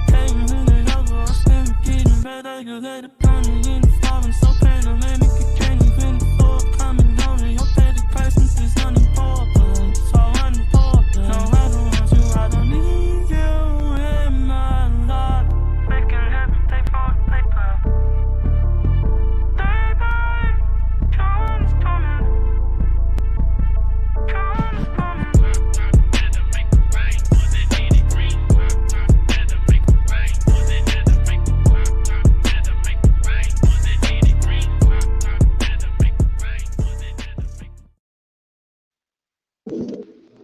Came in and over. I still getting better. You let it burn me in the falling. So panoramic. You can't even afford coming over. Your petty presence is unimportant. So unimportant. No, I don't want you. I don't need you in my life. Making everything for the paper.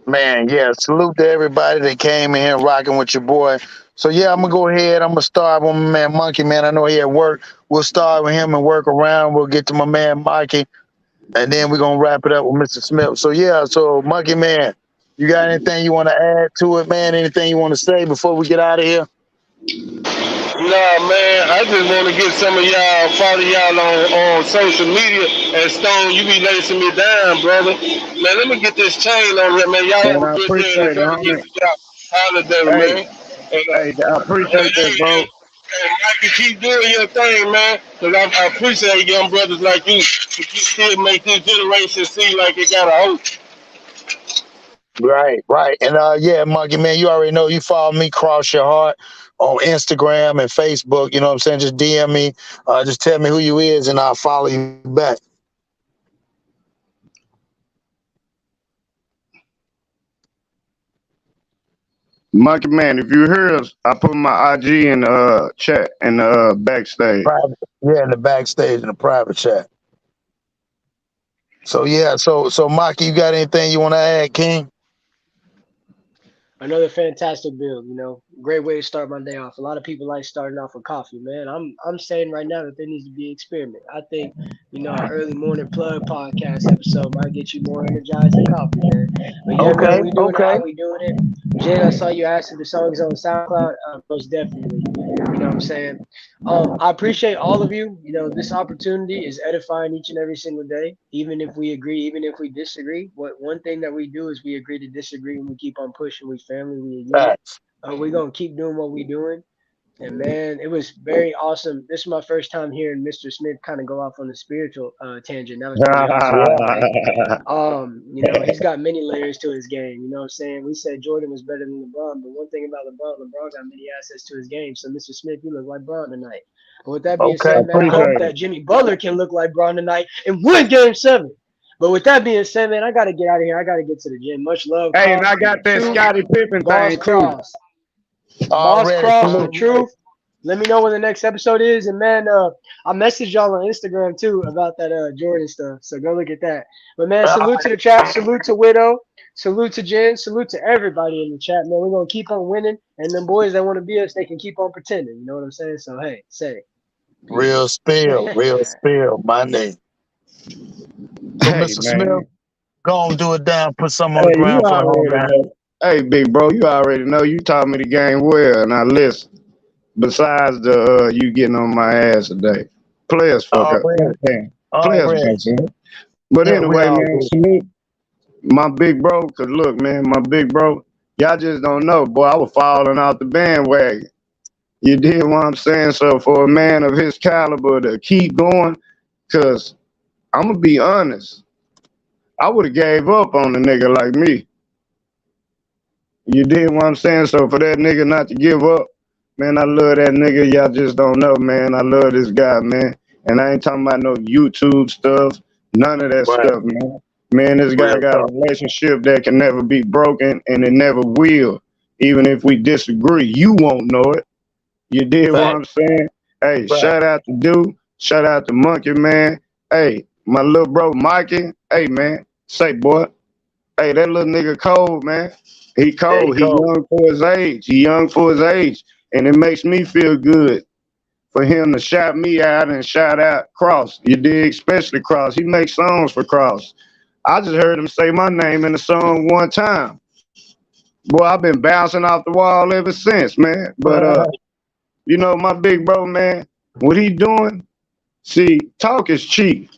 Man, yeah, salute to everybody that came in here rocking with your boy. So, yeah, I'm going to go ahead. I'm going to start with my man Monkey, man. I know he at work. We'll start with him and work around. We'll get to my man Mikey, and then we're going to wrap it up with Mr. Smith. So, yeah, Monkey, man, you got anything you want to add to it, man? Anything you want to say before we get out of here?
Nah, man, I just want to get some of y'all, follow y'all on social media. And Stone, you be lacing me down, brother. Man, let me get this chain on here, man. Y'all have a good day and enjoy the holiday, man.
Hey, I appreciate that, bro.
Hey, Mikey, keep doing your thing, man. Because I appreciate young brothers like you to still make this generation see like it got a hope.
Right, right. And yeah, Monkey Man, you already know you follow me, Cross Your Heart, on Instagram and Facebook. You know what I'm saying? Just DM me, just tell me who you is, and I'll follow you back.
Monkey Man, if you hear us, I put my IG in the chat in the backstage.
Private, yeah, in the backstage in the private chat. So yeah, so Monkey, you got anything you want to add, King?
Another fantastic build, you know, great way to start my day off. A lot of people like starting off with coffee, man. I'm saying right now that there needs to be an experiment. I think, you know, an early morning plug podcast episode might get you more energized than coffee, man. But yeah, man,
Okay,
we doing it
okay.
how we doing it. Jen, I saw you asked if the song's on SoundCloud. Most definitely. You know what I'm saying? I appreciate all of you. You know, this opportunity is edifying each and every single day, even if we agree, even if we disagree. What one thing that we do is we agree to disagree and we keep on pushing. We family, we a unit. We're gonna keep doing what we're doing. And man, it was very awesome. This is my first time hearing Mr. Smith kind of go off on the spiritual tangent. That was pretty awesome. You know, he's got many layers to his game. You know what I'm saying? We said Jordan was better than LeBron, but one thing about LeBron got many assets to his game. So Mr. Smith, you look like Bron tonight. But with that being said, man, I hope that Jimmy Butler can look like Bron tonight and win Game 7. But with that being said, man, I gotta get out of here. I gotta get to the gym. Much love.
Hey,
Cross,
and I got that
Truth,
Scottie Pippen
Boss
thing too.
Cross. Boss Cross, the truth. Let me know when the next episode is. And man, I messaged y'all on Instagram too about that Jordan stuff. So go look at that. But man, salute to the chat. Salute to Widow. Salute to Jen. Salute to everybody in the chat, man. We're gonna keep on winning. And them boys that want to be us, they can keep on pretending. You know what I'm saying? So hey, say.
Real spill, my name. So
Hey,
Mr.
man.
Smith, go on, do it down, put something on the
Hey, you
ground for the
already
homie.
know. Hey, big bro, you already know. You taught me the game well, and I listen. Besides the you getting on my ass today, players fuck up. Players fuck up. But
Yeah, we
anyway,
all
man,
do.
salute my big bro. Cause look, man, my big bro, y'all just don't know, boy. I was falling out the bandwagon. You did what I'm saying. So for a man of his caliber to keep going, cause I'm gonna be honest, I would have gave up on a nigga like me. You did what I'm saying? So for that nigga not to give up, man, I love that nigga. Y'all just don't know, man. I love this guy, man. And I ain't talking about no YouTube stuff, none of that stuff, man. Man, this guy got a relationship that can never be broken, and it never will. Even if we disagree, you won't know it. You did what I'm saying? Hey, shout out to Dude. Shout out to Monkey, man. Hey, my little bro Mikey. Hey, man. Say, boy. Hey, that little nigga cold, man. He cold. He young for his age. He young for his age. And it makes me feel good for him to shout me out and shout out Cross. You dig? Especially Cross. He makes songs for Cross. I just heard him say my name in the song one time. Boy, I've been bouncing off the wall ever since, man. But you know, my big bro, man, what he doing? See, talk is cheap.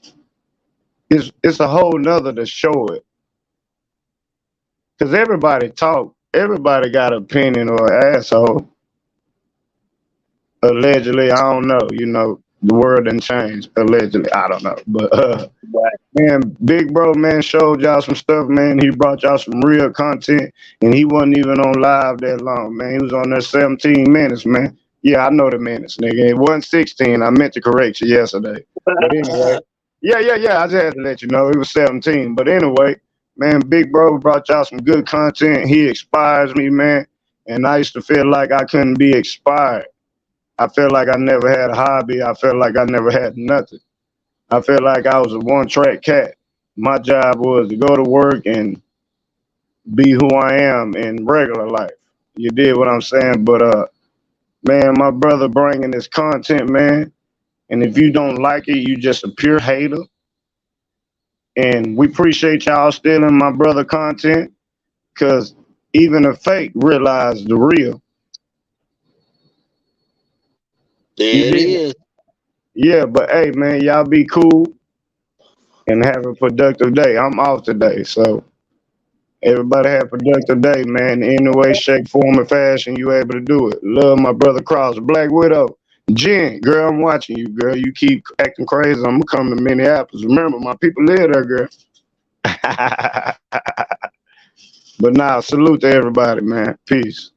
It's a whole nother to show it. Cause everybody talk, everybody got an opinion or an asshole. Allegedly, I don't know. You know, the world done changed. Allegedly, I don't know. But man, big bro, man, showed y'all some stuff, man. He brought y'all some real content, and he wasn't even on live that long, man. He was on there 17 minutes, man. Yeah, I know the minutes, nigga. It wasn't 16. I meant to correct you yesterday. But anyway, yeah. I just had to let you know it was 17. But anyway, man, big bro brought y'all some good content. He inspires me, man. And I used to feel like I couldn't be inspired. I felt like I never had a hobby. I felt like I never had nothing. I felt like I was a one-track cat. My job was to go to work and be who I am in regular life. You did what I'm saying? But man, my brother bringing this content, man. And if you don't like it, you just a pure hater. And we appreciate y'all stealing my brother content, because even a fake realize the real.
There it is.
Yeah, but hey, man, y'all be cool and have a productive day. I'm off today, so everybody have a productive day, man. In any way, shape, form, or fashion, you able to do it. Love my brother Cross, Black Widow. Jen, girl, I'm watching you, girl. You keep acting crazy, I'm gonna come to Minneapolis. Remember, my people live there, girl. But now, salute to everybody, man. Peace.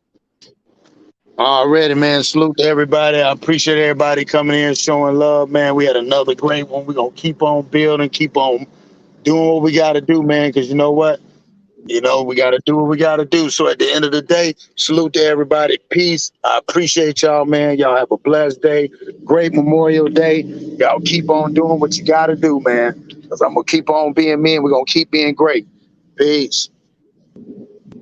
Already, man. Salute to everybody. I appreciate everybody coming in, showing love, man. We had another great one. We're going to keep on building, keep on doing what we got to do, man, because you know what? You know, we got to do what we got to do. So at the end of the day, salute to everybody. Peace. I appreciate y'all, man. Y'all have a blessed day. Great Memorial Day. Y'all keep on doing what you got to do, man, because I'm going to keep on being me and we're going to keep being great. Peace.